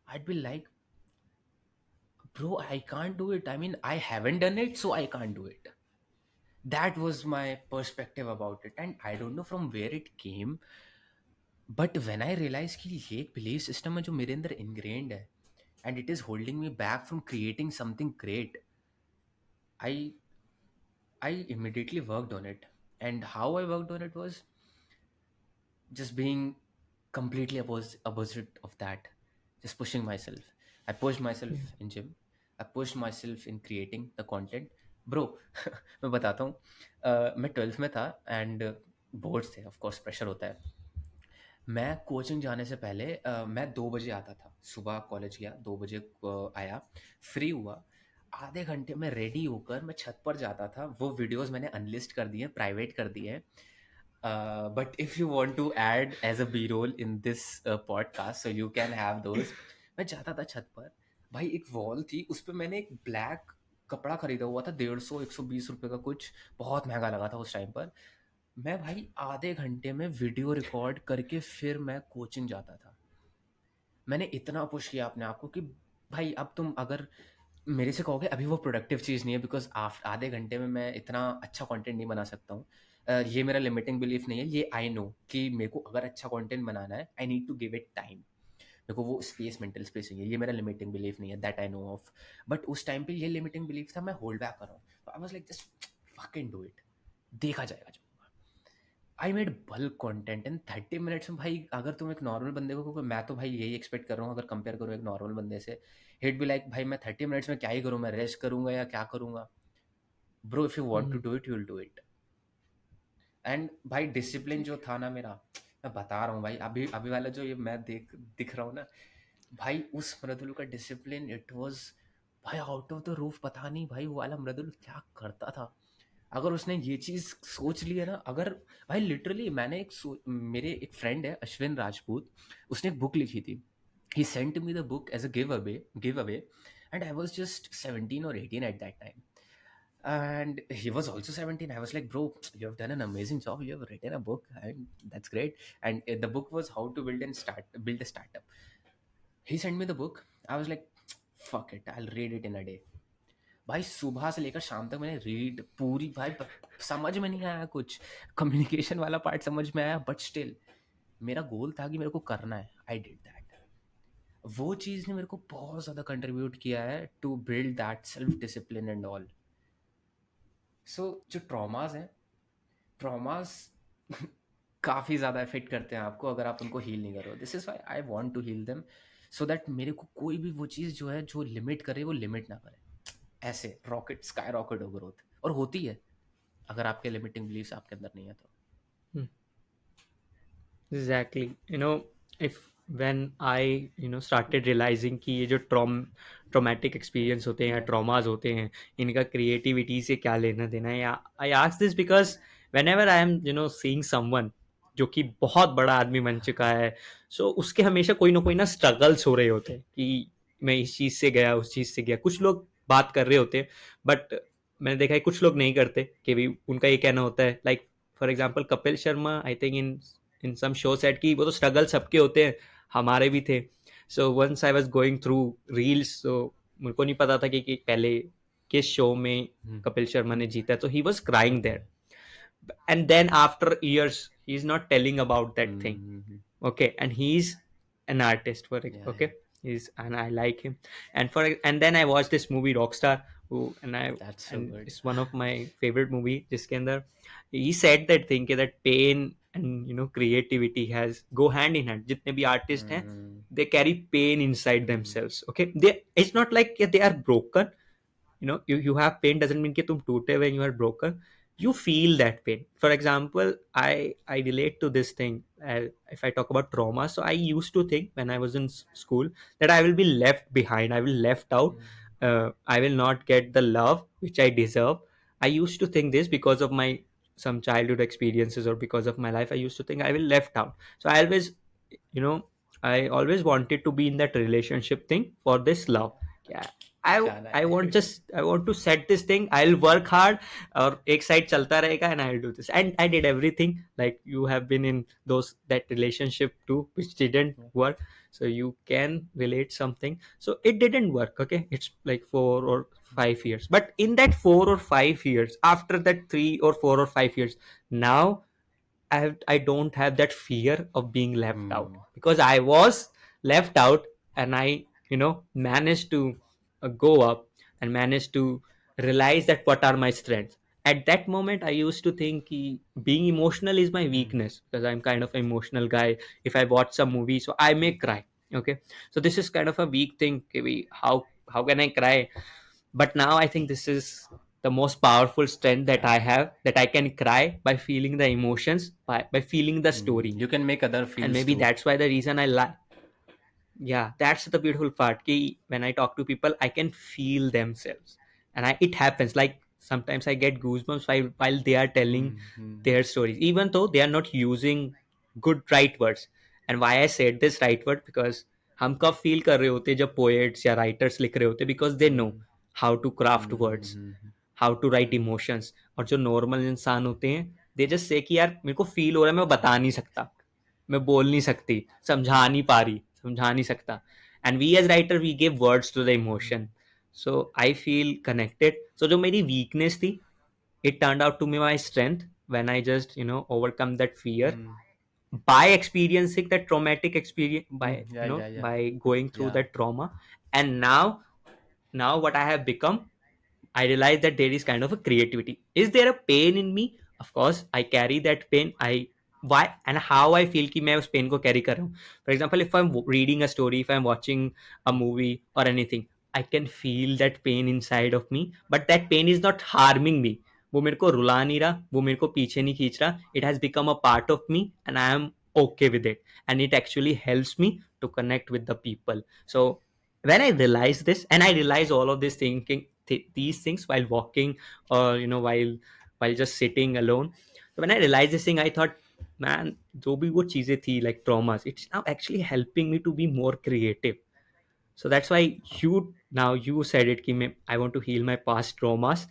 I'd be like, bro, I can't do it. I mean, I haven't done it, so I can't do it. That was my perspective about it, and I don't know from where it came, but when I realized कि ये एक belief system है जो मेरे अंदर ingrained है, and it is holding me back from creating something great, I I immediately worked on it. And how I worked on it was just being completely opposite of that, just pushing myself. I pushed myself Yeah. in gym, I pushed myself in creating the content, bro. मैं बताता हूँ, मैं 12th में था and boards थे, of course pressure होता है। मैं कोचिंग जाने से पहले मैं 2 बजे आता था, सुबह कॉलेज गया, 2 बजे आया, फ्री हुआ, आधे घंटे में रेडी होकर मैं छत पर जाता था। वो वीडियोस मैंने अनलिस्ट कर दिए, प्राइवेट कर दिए हैं, but if you want to add as a b-roll in this podcast, so you can have those। मैं जाता था छत पर, भाई एक वॉल थी, उस पर मैंने एक ब्लैक कपड़ा खरीदा हुआ था, 150-120 रुपये का, कुछ बहुत महंगा लगा था उस टाइम पर। मैं भाई आधे घंटे में वीडियो रिकॉर्ड करके फिर मैं कोचिंग जाता था। मैंने इतना पुश किया अपने आप को कि भाई अब तुम अगर मेरे से कहोगे अभी वो प्रोडक्टिव चीज़ नहीं है, बिकॉज आधे घंटे में मैं इतना अच्छा कंटेंट नहीं बना सकता हूँ। ये मेरा लिमिटिंग बिलीफ नहीं है, ये आई नो कि मेरे को अगर अच्छा कंटेंट बनाना है I need to give it time, मेरे को वो स्पेस, मेंटल स्पेस चाहिए, ये मेरा लिमिटिंग बिलीफ नहीं है, that I know of. But उस टाइम पे ये लिमिटिंग बिलीफ था, मैं होल्ड बैक कर रहा हूँ, तो I was like just fucking do it, देखा जाएगा जो होगा। I made bulk content in 30 minutes में। भाई अगर तुम एक नॉर्मल बंदे को, क्योंकि मैं तो भाई यही एक्सपेक्ट कर रहा हूँ, अगर कंपेयर करूँ एक नॉर्मल बंदे से, हिट बी लाइक भाई मैं 30 मिनट्स में क्या ही करूँ, मैं रेस्ट करूँगा या क्या करूँगा। Bro if you want to Mm. Do it, you will do it. And भाई डिसिप्लिन जो था ना मेरा, मैं बता रहा हूँ भाई, अभी अभी वाला जो ये मैं दिख रहा हूँ ना, भाई उस मृदुल का डिसिप्लिन, इट वाज भाई आउट ऑफ द रूफ। पता नहीं भाई वो वाला मृदुल क्या करता था, अगर उसने ये चीज़ सोच ली है ना, अगर भाई लिटरली मैंने मेरे एक फ्रेंड है अश्विन राजपूत, उसने एक बुक लिखी थी, he sent me the book as a giveaway, and I was just 17 or 18 at that time, and he was also 17. I was like, bro, you have done an amazing job, you have written a book, and that's great. And the book was how to build a startup. He sent me the book, I was like, fuck it, I'll read it in a day। भाई सुबह से लेकर शाम तक मैंने read पूरी, भाई समझ में नहीं आया कुछ, कम्युनिकेशन वाला पार्ट समझ में आया, बट स्टिल मेरा गोल था कि मेरे को करना है, आई डिड दैट। वो चीज़ ने मेरे को बहुत ज़्यादा कंट्रीब्यूट किया है to build that self discipline and all. So जो ट्रॉमास हैं, ट्रॉमास काफ़ी ज़्यादा इफेक्ट करते हैं आपको अगर आप उनको हील नहीं करो। This is why I want to heal them, so that मेरे को कोई भी वो चीज़ जो है जो लिमिट करे वो लिमिट ना करे। ऐसे रॉकेट, स्काई रॉकेट हो ग्रोथ, और होती है अगर आपके लिमिटिंग बिलीफ्स आपके अंदर नहीं है तो। Mm. Exactly. If when I started realizing कि ये जो traumatic experience होते हैं या traumas होते हैं, इनका creativity से क्या लेना देना है, या I ask this because whenever I am seeing someone जो कि बहुत बड़ा आदमी बन चुका है, so उसके हमेशा कोई ना struggles हो रहे होते हैं कि मैं इस चीज़ से गया, उस चीज़ से गया। कुछ लोग बात कर रहे होते हैं, बट मैंने देखा है कुछ लोग नहीं करते, कि भी उनका ये कहना होता है, like for example Kapil Sharma, I think in some show set कि वो तो स्ट्रगल सबके होते हैं, हमारे भी थे। So once I was going through reels, so मुझे को नहीं पता था कि पहले किस शो में कपिल शर्मा ने जीता, तो he was crying there, and then after years he's not telling about that thing. Okay, and he's an artist for it. Yeah, yeah, Okay, he's, and I like him. And then I watched this movie Rockstar, who that's so and good। it's one of my favorite movie, जिसके अंदर he said that thing कि that pain and creativity has go hand in hand. जितने भी artists हैं, they carry pain inside themselves. Okay, they, it's not like they are broken. You have pain doesn't mean कि तुम टूटे when you are broken. You feel that pain. For example, I relate to this thing, if I talk about trauma. So I used to think when I was in school that I will be left behind, I will left out, I will not get the love which I deserve. I used to think this because of my some childhood experiences or because of my life, I used to think I will left out. So I always, you know, I always wanted to be in that relationship thing for this love. Yeah, जाना I है. want just I want to set this thing. I'll work hard और एक side चलता रहेगा and I'll do this. And I did everything. Like you have been in those that relationship too, which didn't work. So you can relate something. So it didn't work. Okay, it's like 4 or 5 years. But in that 4 or 5 years, after that 3 or 4 or 5 years, now I don't have that fear of being left out, Hmm. because I was left out, and I managed to go up and managed to realize that what are my strengths. At that moment, I used to think being emotional is my Hmm. weakness, because I'm kind of an emotional guy. If I watch some movie, so I may cry. Okay, so this is kind of a weak thing. How can I cry? But now I think this is the most powerful strength that I Yeah. have, that I can cry by feeling the emotions, by feeling the story. You can make other And feels maybe too. that's why the reason I like. Yeah, that's the beautiful part. Ki when I talk to people, I can feel themselves, and it happens. Like sometimes I get goosebumps while they are telling Hmm. their stories, even though they are not using good right words. And why I said this right word, because हम कब feel कर रहे होते जब poets या writers लिख रहे होते, because they know Hmm. How to craft words, Hmm. How to write emotions. और जो नॉर्मल इंसान होते हैं, दे जस्ट से कि यार मेरे को फील हो रहा है, मैं बता नहीं सकता, मैं बोल नहीं सकती, समझा नहीं पा रही, समझा नहीं सकता. And we as writer we give words to the emotion. So I feel connected. So जो मेरी वीकनेस थी, it turned out to be my strength when I just overcome that fear Hmm. by experiencing that traumatic experience, by Yeah, yeah, yeah. by going through Yeah. that trauma. And now what I have become, I realize that there is kind of a creativity. Is there a pain in me? Of course, I carry that pain. I why and how I feel कि मैं उस pain को carry कर रहा हूँ. For example, if I'm reading a story, if I'm watching a movie or anything, I can feel that pain inside of me. But that pain is not harming me. वो मेरे को रुला नहीं रहा, वो मेरे को पीछे नहीं खींच रहा. It has become a part of me, and I am okay with it. And it actually helps me to connect with the people. So when I realized this, and I realized all of this thinking these things while walking, or while just sitting alone. So when I realized this thing, I thought, man, जो भी वो चीजें थी like traumas, it's now actually helping me to be more creative. So that's why you said it कि I want to heal my past traumas.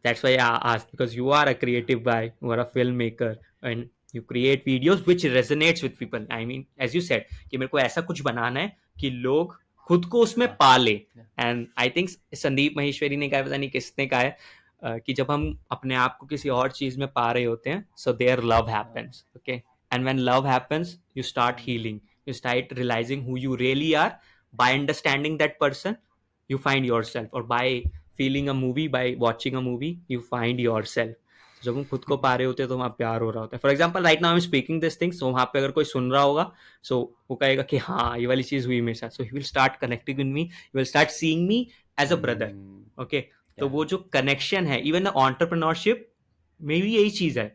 That's why I asked, because you are a creative guy, you are a filmmaker, and you create videos which resonates with people. I mean, as you said कि मेरे को ऐसा कुछ बनाना है कि लोग खुद को उसमें Yeah. पाले. Yeah. And I think Sandeep Maheshwari ने कहा, पता नहीं किसने कहा है, कि जब हम अपने आप को किसी और चीज में पा रहे होते हैं, so there love happens. Okay, and when love happens, you start healing, you start realising who you really are. By understanding that person, you find yourself, or by feeling a movie, by watching a movie, you find yourself. So, जब हम खुद को पा रहे होते हैं तो वहाँ प्यार हो रहा होता है. For example right now I am speaking this things, तो वहाँ पे अगर कोई सुन रहा होगा, सो वो कहेगा कि हाँ ये वाली चीज हुई मेरे साथ. So he will start connecting with me, he will start seeing me as a brother. Hmm. Okay, तो Yeah. वो जो कनेक्शन है, इवन द एंटरप्रेन्योरशिप में भी यही चीज है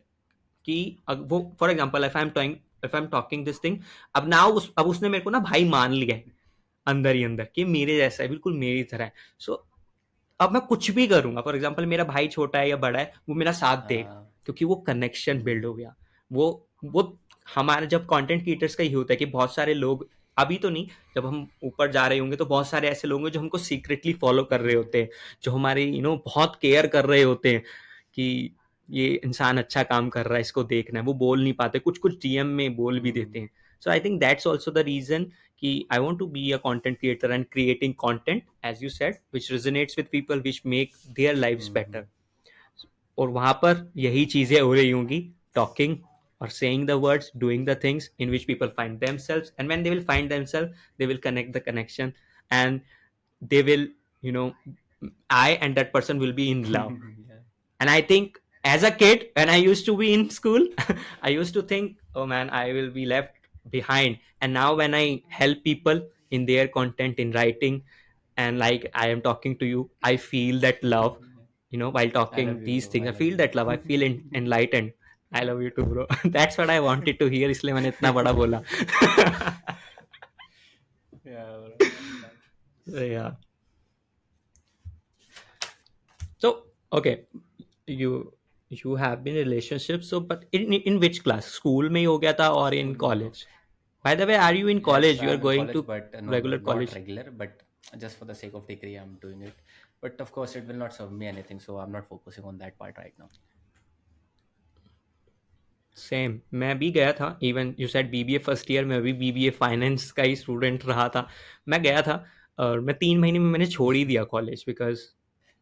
कि वो for example if I am talking this thing, अब उसने मेरे को ना भाई मान लिया है अंदर ही अंदर, कि मेरे जैसा है, बिल्कुल मेरी तरह है. सो अब मैं कुछ भी करूंगा, फॉर एग्जाम्पल मेरा भाई छोटा है या बड़ा है, वो मेरा साथ देगा, Uh, क्योंकि वो कनेक्शन बिल्ड hmm. हो गया. वो हमारे जब कंटेंट क्रिएटर्स का ही होता है कि बहुत सारे लोग, अभी तो नहीं, जब हम ऊपर जा रहे होंगे तो बहुत सारे ऐसे लोग हैं जो हमको सीक्रेटली फॉलो कर रहे होते हैं, जो हमारे बहुत केयर कर रहे होते हैं कि ये इंसान अच्छा काम कर रहा है, इसको देखना है. वो बोल नहीं पाते, कुछ कुछ डीएम में बोल भी देते Hmm. हैं. So I think that's also the reason कि I want to be a content creator and creating content, as you said, which resonates with people, which make their lives Hmm. better. और वहां पर यही चीजें हो रही होंगी, talking or saying the words, doing the things in which people find themselves, and when they will find themselves, they will connect the connection, and they will, you know, I and that person will be in love. Yeah. And I think as a kid, when I used to be in school, I used to think, oh man, I will be left behind. And now when I help people in their content, in writing, and like I am talking to you, I feel that love, while I love talking you, these bro. things, I I love feel you. that love, I feel enlightened. I love you too, bro. That's what I wanted to hear, इसलिए मैंने इतना बड़ा बोला. Yeah, bro. Done. Yeah. So okay, you. You have been relationship, so but in which class, school में ही हो गया था और इन स्कूल में bro. College? By the way, are you in Yes, college, you are I'm in going college, to but no, regular not college? regular, but just for the sake of degree, I'm doing it. But of course, it will not serve me anything, so I'm not focusing on that part right now. Same, मैं भी गया था, even you said BBA first year, मैं भी BBA finance का ही student रहा था। मैं गया था और मैं 3 महीने में मैंने छोड़ ही दिया कॉलेज, बिकॉज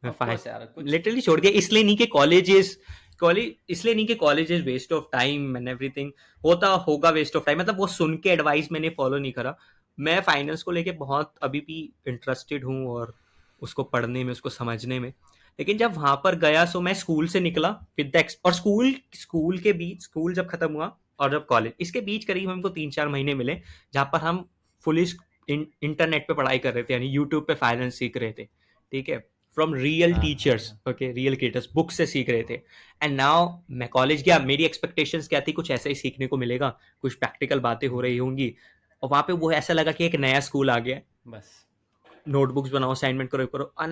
मैं Of course, यार कुछ. लिटरली छोड़ दिया। इसलिए नहीं कि कॉलेज इसलिए नहीं कि college is waste of time and everything, होता होगा वेस्ट ऑफ टाइम, मतलब वो सुन के एडवाइस मैंने फॉलो नहीं करा। मैं फाइनेंस को लेके बहुत अभी भी इंटरेस्टेड हूँ, और उसको पढ़ने में, उसको समझने में। लेकिन जब वहां पर गया, सो मैं स्कूल से निकला विद द और स्कूल स्कूल के बीच, स्कूल जब खत्म हुआ और जब कॉलेज, इसके बीच करीब हमको 3-4 महीने मिले जहां पर हम फुली इंटरनेट पे पढ़ाई कर रहे थे, यानी यूट्यूब पे फाइनेंस सीख रहे थे, ठीक है, फ्रॉम रियल हाँ हाँ टीचर्स, हाँ. ओके, रियल क्रिएटर्स, बुक से सीख रहे थे। एंड नाउ मैं कॉलेज गया, मेरी एक्सपेक्टेशंस क्या थी, कुछ ऐसा ही सीखने को मिलेगा, कुछ प्रैक्टिकल बातें हो रही होंगी, और वहां पे वो ऐसा लगा कि एक नया स्कूल आ गया, बस. नोटबुक्स बनाओ, असाइनमेंट करो करो, और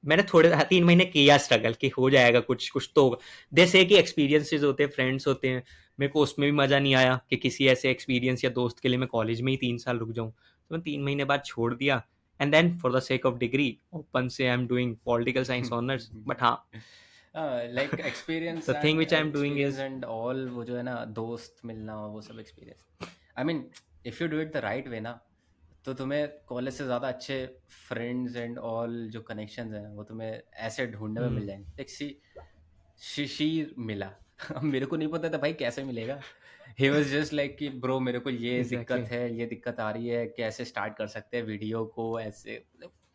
मैंने थोड़े 3 महीने किया स्ट्रगल कि हो जाएगा, कुछ कुछ तो होगा। जैसे कि एक्सपीरियंसेस होते हैं, फ्रेंड्स होते हैं, मेरे को उसमें भी मजा नहीं आया कि किसी ऐसे एक्सपीरियंस या दोस्त के लिए मैं कॉलेज में ही 3 साल रुक जाऊं, तो मैं 3 महीने बाद छोड़ दिया। And then for the sake of degree, open से I am doing political science honours, but हाँ, like experience the thing and which I am doing experience is, and all, वो जो है ना, दोस्त मिलना, वो सब experience. I mean, if you do it the right way ना, तो तुम्हें कॉलेज से ज़्यादा अच्छे फ्रेंड्स एंड ऑल जो कनेक्शंस हैं वो तुम्हें ऐसे ढूंढने में मिल जाएंगे. लाइक सी, शिशिर मिला. अब मेरे को नहीं पता था भाई कैसे मिलेगा. ही वॉज जस्ट लाइक कि ब्रो मेरे को ये एग्जैक्टली, दिक्कत है, ये दिक्कत आ रही है, कैसे स्टार्ट कर सकते हैं वीडियो को ऐसे.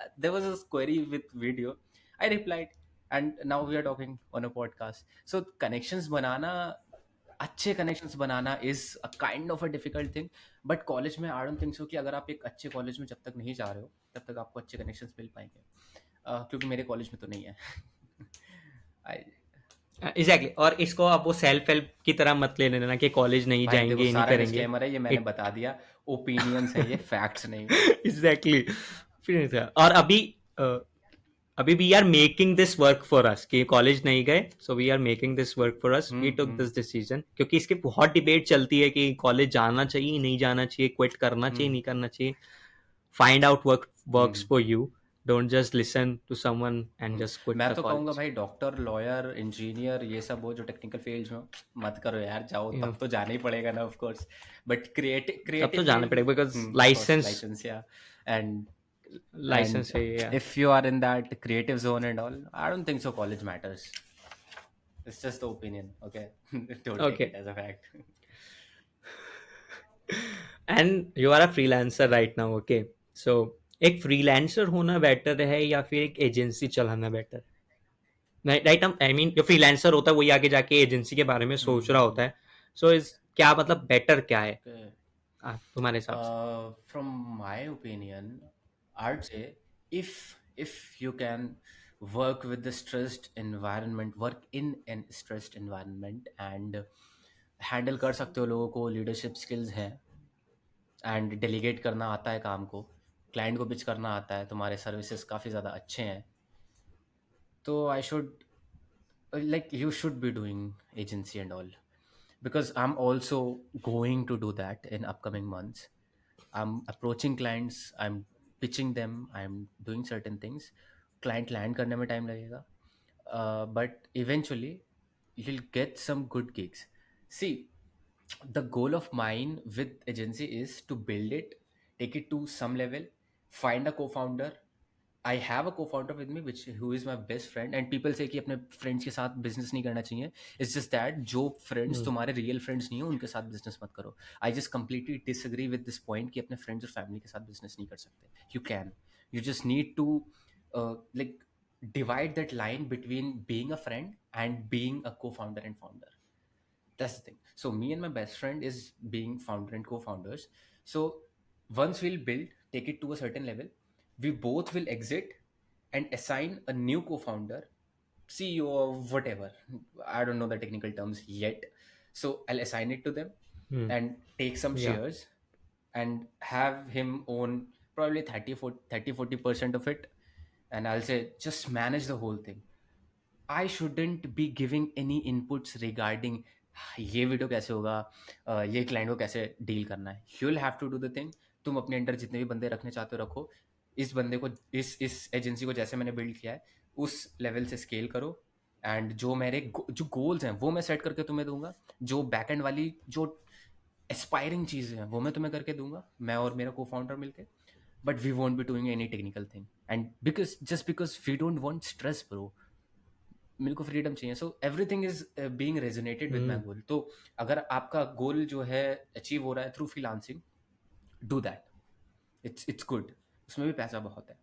There was a query with video. I replied and now we are talking on a podcast. So connections बनाना, अच्छे कनेक्शंस बनाना is a kind of a difficult thing. But college में आई डोंट थिंक सो कि अगर आप एक अच्छे college में जब तक नहीं जा रहे हो तब तक आपको अच्छे कनेक्शंस मिल पाएंगे. क्योंकि मेरे कॉलेज में तो नहीं है. आई. एग्जैक्टली। और इसको आप वो सेल्फ हेल्प की तरह मत ले लेना कि कॉलेज नहीं भाई देखो, जाएंगे, नहीं सारा करेंगे। डिस्क्लेमर है, ये मैंने एक बता दिया. ओपिनियंस है, ये फैक्ट्स नहीं. एग्जैक्टली, फिर और अभी we are making this work for us कि कॉलेज नहीं गए, so we are making this work for us, we took hmm. This decision, क्योंकि इसके बहुत डिबेट चलती है कि कॉलेज जाना चाहिए, नहीं जाना चाहिए, क्विट करना चाहिए, हम्म. नहीं करना चाहिए। Find out work works hmm. For you, don't just listen to someone and just quit मैं द तो कहूँगा कॉलेज। भाई, डॉक्टर, लॉयर, इंजीनियर, ये सब वो जो टेक्निकल फील्ड्स में, मत करो यार. जाओ तब तो जाना ही पड़ेगा ना, ऑफ कोर्स. बट क्रिएटिव तब क्रिएटिव तो जाना फील्ड. पड़ेगा, because of course licence, licence, या. एंड लाइसेंस and चाहिए या if you are in that creative zone and all, I don't think so college matters. It's just the opinion, okay? Don't take okay. it as a fact. And you are a freelancer right now, okay, so एक freelancer होना better है या फिर एक agency चलाना better है? Right, I mean जो freelancer होता है वही आगे जाके एजेंसी के बारे में सोच रहा होता है, सो इस क्या मतलब बेटर क्या है Okay. तुम्हारे हिसाब से? From my opinion, I'd say, if you can work with the stressed environment, work in an stressed environment, and handle कर सकते हो लोगों को, लीडरशिप स्किल्स हैं, एंड डेलीगेट करना आता है काम को, क्लाइंट को पिच करना आता है, तुम्हारे सर्विसेज काफ़ी ज़्यादा अच्छे हैं, तो I should, like, you should be doing agency and all, because I'm also going to do that in upcoming months. I'm approaching clients, I'm pitching them, I'm doing certain things. Client land करने में time लगेगा, but eventually you'll get some good gigs. See, the goal of mine with agency is to build it, take it to some level, find a co-founder. I have a co-founder with me, which who is my best friend. And people say कि अपने friends के साथ business नहीं करना चाहिए. It's just that जो friends तुम्हारे real friends नहीं हो उनके साथ business मत करो. I just completely disagree with this point कि अपने friends और family के साथ business नहीं कर सकते. You can. You just need to like divide that line between being a friend and being a co-founder and founder. That's the thing. So me and my best friend is being founder and co-founders. So once we'll build, take it to a certain level, we both will exit and assign a new co-founder, CEO or whatever. I don't know the technical terms yet. So I'll assign it to them and take some या shares and have him own probably 30, 40% of it. And I'll say, just manage the whole thing. I shouldn't be giving any inputs regarding ये video कैसे होगा, ये client को कैसे deal करना है। You will have to do the thing. तुम अपने अंडर जितने भी बंदे रखने चाहते हो रखो। इस बंदे को, इस एजेंसी को जैसे मैंने बिल्ड किया है उस लेवल से स्केल करो। एंड जो मेरे जो गोल्स हैं वो मैं सेट करके तुम्हें दूंगा। जो बैक एंड वाली जो एस्पायरिंग चीज़ें हैं वो मैं तुम्हें करके दूंगा, मैं और मेरा को फाउंडर मिलके। But we won't be doing any technical thing, and because just because we don't want stress bro. मेरे को फ्रीडम चाहिए। So everything is being resonated with my hmm. Goal. तो अगर आपका गोल जो है अचीव हो रहा है through freelancing, do that. It's good, उसमें भी पैसा बहुत है।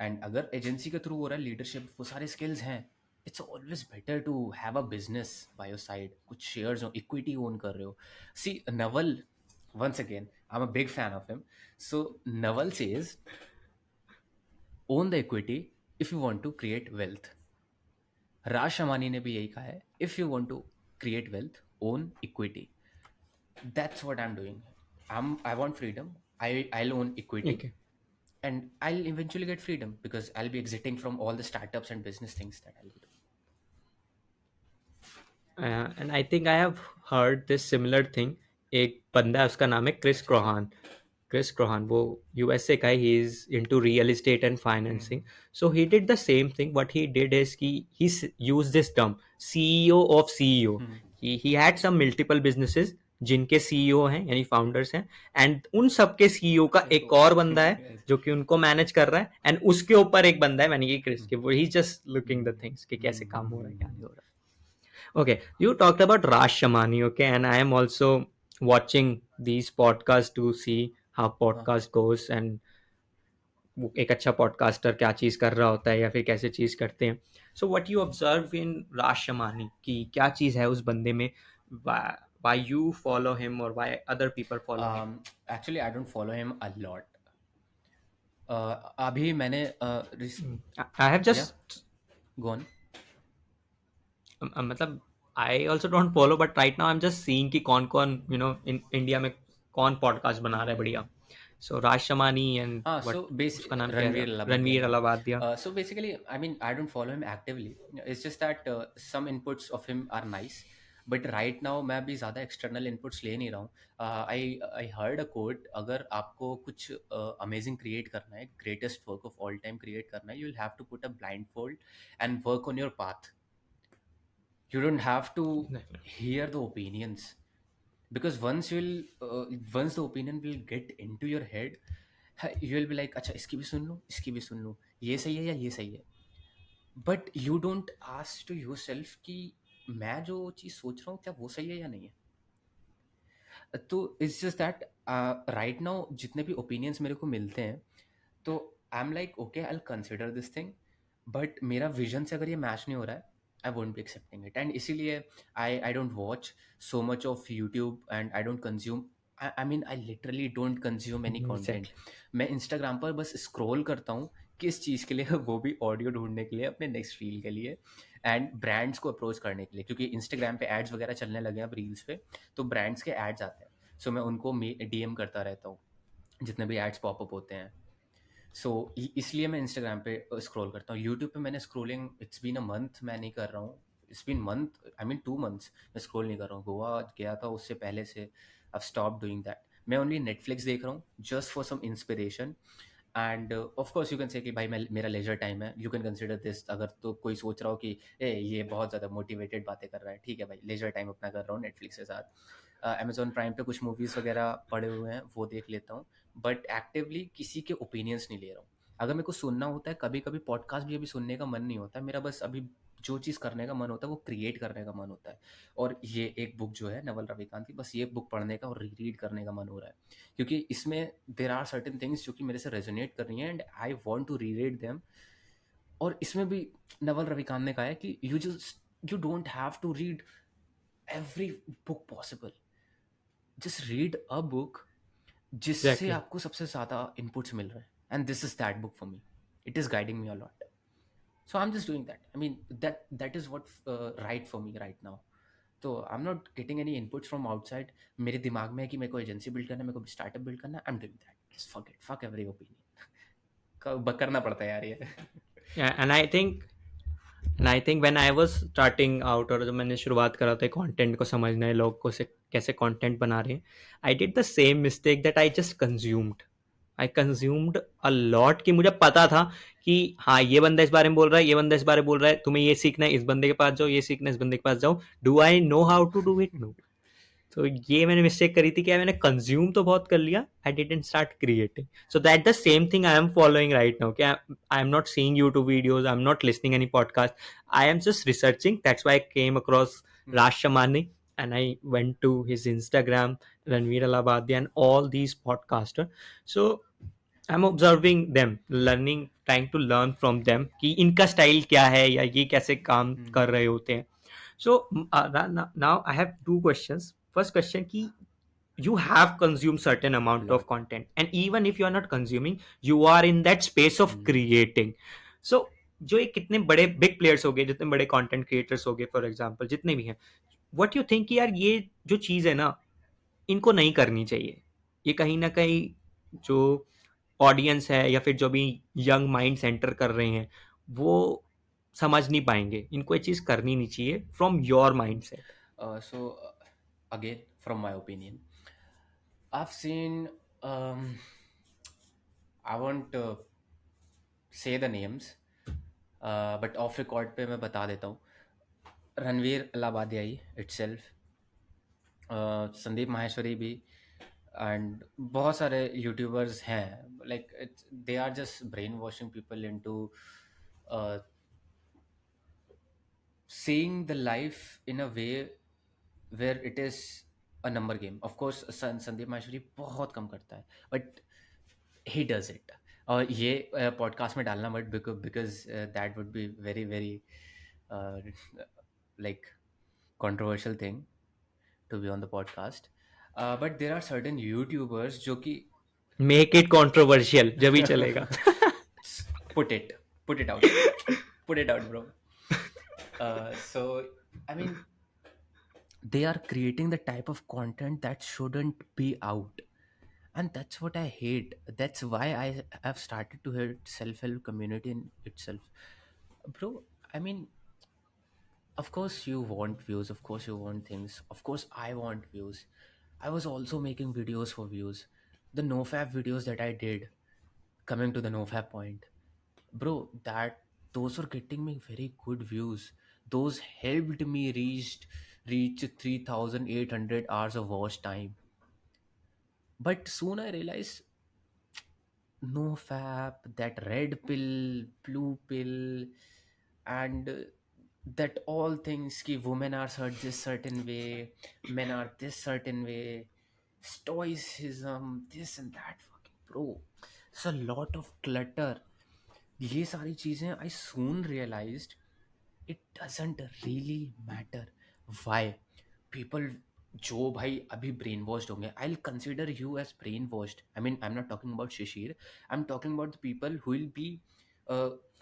एंड अगर एजेंसी के थ्रू हो रहा है, लीडरशिप वो सारे स्किल्स हैं, it's always better to have a business by your side. कुछ शेयर्स हो, इक्विटी ओन कर रहे हो। सी Naval, once again, I'm a big fan of him. So Naval says, own the equity if you want to create wealth. राज शमानी ने भी यही कहा है, if you want to create wealth, own equity. That's what I am doing. I want freedom, I'll own equity, Okay. and I'll eventually get freedom because I'll be exiting from all the startups and business things that I'll be doing. And I think I have heard this similar thing. एक बंदा है, उसका नाम है Chris अच्छा अच्छा। क्रोहान। Chris क्रोहान वो USA का है, he is into real estate and financing. Hmm so he did the same thing. What he did is कि he use this term CEO of CEO. Hmm he had some multiple businesses जिनके CEO हैं यानी founders हैं, and उन सबके CEO का एक एक और और बंदा है जो कि उनको मैनेज कर रहा है, एंड उसके ऊपर एक बंदा है यानी कि क्रिस के, वो ही जस्ट लुकिंग द थिंग्स कि कैसे काम हो रहा है क्या नहीं हो रहा। Okay, you talked about Raj Shamani, okay, and I am also watching these podcasts to see how हाँ। podcast goes and एक अच्छा पॉडकास्टर क्या चीज कर रहा होता है या फिर कैसे चीज करते हैं। So what you observe in Raj Shamani की क्या चीज है उस बंदे में, why you follow him or why other people follow him? Actually I don't follow him a lot. अभी मैंने I have या just गो ऑन। मतलब I also don't follow, but right now I am just seeing कि कौन कौन in India में कौन podcast बना रहा है बढ़िया। सो राज शमानी एंड हाँ, व्हाट, सो बेस उसका नाम क्या है, रणवीर अलाहाबादिया, रणवीर या। Allahbadia. So basically, I mean, I don't follow him actively. It's just that some inputs of him are nice. But right now मैं अभी ज़्यादा एक्सटर्नल इनपुट्स ले नहीं रहा हूँ। आई हर्ड अ कोट, अगर आपको कुछ अमेजिंग क्रिएट करना है, greatest work of all time create करना है, you will have to put a blindfold and work on your path. You don't have to hear the opinions, because once the opinion will get into your head, you will be like, अच्छा इसकी भी सुन लूँ, इसकी भी सुन लूँ, ये सही है या ये सही है। But you don't ask to yourself कि मैं जो चीज़ सोच रहा हूँ क्या वो सही है या नहीं है। तो it's just that right now जितने भी ओपिनियंस मेरे को मिलते हैं, तो I am like okay, I consider this thing. But मेरा विजन से अगर ये मैच नहीं हो रहा है, I won't be accepting it. And इसीलिए I don't watch so much of YouTube, and I don't consume, I mean I literally don't consume any content. Exactly. मैं इंस्टाग्राम पर बस स्क्रॉल करता हूँ, किस चीज़ के लिए वो भी ऑडियो ढूंढने के लिए, अपने नेक्स्ट रील के लिए, एंड ब्रांड्स को अप्रोच करने के लिए, क्योंकि इंस्टाग्राम पे एड्स वगैरह चलने लगे हैं अब रील्स पे, तो ब्रांड्स के एड्स आते हैं। सो मैं उनको डीएम करता रहता हूँ जितने भी एड्स पॉपअप होते हैं। सो इसलिए मैं इंस्टाग्राम पे स्क्रॉल करता हूँ। यूट्यूब पे मैंने scrolling, it's been a month मैं नहीं कर रहा हूँ। It's been month, I mean 2 months मैं स्क्रॉल नहीं कर रहा हूँ। गोवा गया था उससे पहले से आई स्टॉप डूइंग दैट। मैं ओनली नेटफ्लिक्स देख रहा हूँ just for some inspiration. And of course you can say कि भाई मैं, मेरा लेजर टाइम है, यू कैन कंसिडर दिस। अगर तो कोई सोच रहा हो कि ए ये बहुत ज़्यादा मोटिवेटेड बातें कर रहा है, ठीक है भाई, लेजर टाइम अपना कर रहा हूँ नेटफ्लिक्स के साथ। अमेजोन प्राइम पे कुछ मूवीज़ वगैरह पड़े हुए हैं, वो देख लेता हूँ। बट एक्टिवली किसी के ओपिनियंस नहीं ले रहा हूँ। अगर मेरे को सुनना होता है, कभी कभी पॉडकास्ट भी अभी सुनने का मन नहीं होता है मेरा, बस अभी जो चीज़ करने का मन होता है वो क्रिएट करने का मन होता है। और ये एक बुक जो है नवल रविकांत की, बस ये बुक पढ़ने का और रीड करने का मन हो रहा है, क्योंकि इसमें देर आर सर्टेन थिंग्स जो कि मेरे से रेजोनेट कर रही हैं, and I want to read them. और इसमें भी नवल रविकांत ने कहा है कि you don't have to read every book possible, just read a book जिससे एग्जैक्टली। आपको सबसे ज़्यादा इनपुट्स मिल रहे हैं। And this is that book for me, it is guiding me a lot. So I am just doing that, I mean that is what right for me right now. तो I am not getting any inputs from outside. मेरे दिमाग में है कि मेरे को agency build करना है, मेरे को स्टार्टअप बिल्ड करना है, आई am doing that, fuck it, fuck every opinion. करना पड़ता है यार ये। And I think and I think when I was starting out, और जब मैंने शुरुआत करा था कंटेंट को समझना, लोग को से कैसे कंटेंट बना रहे हैं, I did the same mistake that I consumed a lot, कि मुझे पता था कि हाँ ये बंदा इस बारे में बोल रहा है, ये बंदा इस बारे में बोल रहा है, तुम्हें ये सीखना है इस बंदे के पास जाओ, ये सीखना है इस बंदे के पास जाओ। Do I know how to do it? No. तो ये मैंने मिस्टेक करी थी, क्या मैंने कंज्यूम तो बहुत कर लिया, I didn't start creating. So that the same thing I am following right now, क्या I am not seeing YouTube videos, I am not listening any podcast, I am just researching. That's why I came across Raj Shamani and I went to his Instagram, Ranveer Alabadi, and all these podcasters. So I'm observing them, learning, trying to learn from them कि इनका style क्या है या ये कैसे काम कर रहे होते हैं. So now I have two questions. First question कि you have consumed certain amount of lot. content, and even if you are not consuming, you are in that space of creating. So जो ये कितने बड़े big players हो गए, जितने बड़े content creators हो गए फॉर एग्जांपल, जितने भी हैं, व्हाट यू थिंक कि यार ये जो चीज है ना, इनको नहीं करनी चाहिए, ये कहीं ना कहीं जो ऑडियंस है या फिर जो भी यंग माइंड सेंटर कर रहे हैं, वो समझ नहीं पाएंगे, इनको ये चीज करनी नहीं चाहिए from your mind set? So again, from my opinion, I've seen. Um, I won't say the names, but off record पे मैं बता देता हूँ. रणवीर अलाबादियाई itself, संदीप माहेश्वरी भी, एंड बहुत सारे यूट्यूबर्स हैं, like they are just brain washing people into seeing the life in a way where it is a number game. Of course Sandeep Maheshwari बहुत कम करता है, बट he does it. और ये पॉडकास्ट में डालना मत, because that would be very very like controversial thing to be on the podcast. But there are certain YouTubers जो कि मेक इट कंट्रोवर्शियल, जब ही चलेगा. put it put it out, put it out, bro. So I mean, they are creating the type of content that shouldn't be out, and that's what I hate. That's why I have started to hate self-help community in itself, bro. I mean, of course you want views, of course you want things, of course I want views. I was also making videos for views. The nofap videos that I did, coming to the nofap point, bro, that those were getting me very good views. Those helped me reach 3,800 hours of watch time. But soon I realized, no fap, that red pill, blue pill, and that all things ki women are this certain way, men are this certain way, stoicism, this and that, fucking bro. It's a lot of clutter. ये सारी चीजें I soon realized it doesn't really matter. Why? People जो भाई अभी brain washed होंगे, I will consider you as brain washed. I mean, I am not talking about Shishir, I am talking about the people who will be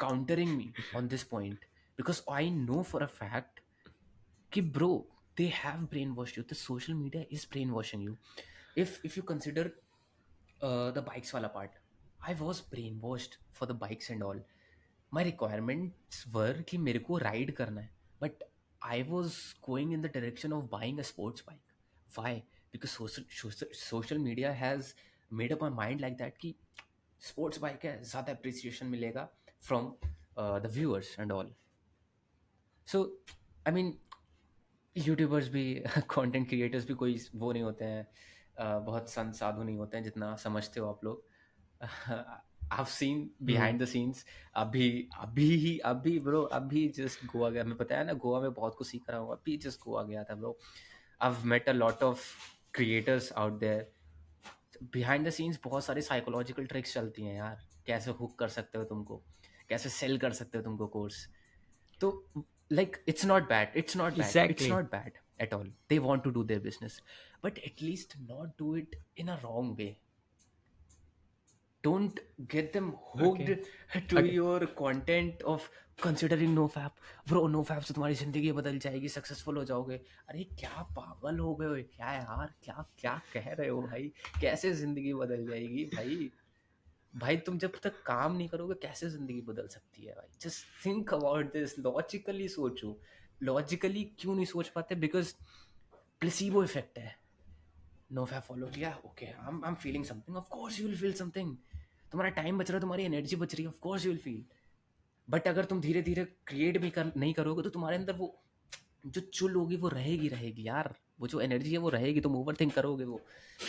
countering me on this point, because I know for a fact कि bro, they have brainwashed you. The social media is brainwashing you. If you consider the bikes wala part, I was brainwashed for the bikes and all. My requirements were कि मेरे को ride करना है, but I was going in the direction of buying a sports bike. Why? Because social media has made up my mind like that कि sports bike है, ज़्यादा appreciation मिलेगा from the viewers and all. So I mean, YouTubers भी content creators भी कोई वो नहीं होते हैं, बहुत संत साधु नहीं होते हैं जितना समझते हो आप लोग. I have seen behind the scenes. अभी अभी ब्रो, अभी जस्ट गोवा गया. मैं बताया ना, गोवा में बहुत कुछ सीख रहा हूँ. अभी जस्ट गोवा गया था bro. I have met a lot of creators out there. Behind the scenes बहुत सारी साइकोलॉजिकल ट्रिक्स चलती हैं यार. कैसे हुक कर सकते हो तुमको, कैसे सेल कर सकते हो तुमको कोर्स. तो like, it's Exactly. not bad at all. They want to do their business, but at least not do it in a wrong way. Don't get them hooked Okay. to Okay. your content of considering no fap. Bro, no fap से तुम्हारी जिंदगी बदल जाएगी, successful हो जाओगे. अरे क्या पागल हो गए हो क्या यार, क्या क्या कह रहे हो भाई? कैसे जिंदगी बदल जाएगी भाई? भाई तुम जब तक काम नहीं करोगे कैसे जिंदगी बदल सकती है भाई? Just think about this, logically सोचो। लॉजिकली क्यों नहीं सोच पाते? बिकॉज प्लेसिबो इफेक्ट है। नो फैप फॉलो किया, okay I am feeling something, of course you will feel something. तुम्हारा टाइम बच रहा है, तुम्हारी एनर्जी बच रही है, of course you will feel. But अगर तुम धीरे धीरे क्रिएट भी नहीं करोगे तो तुम्हारे अंदर वो जो चुल होगी वो रहेगी रहेगी यार। वो जो एनर्जी है वो रहेगी, तुम ओवर थिंक करोगे वो,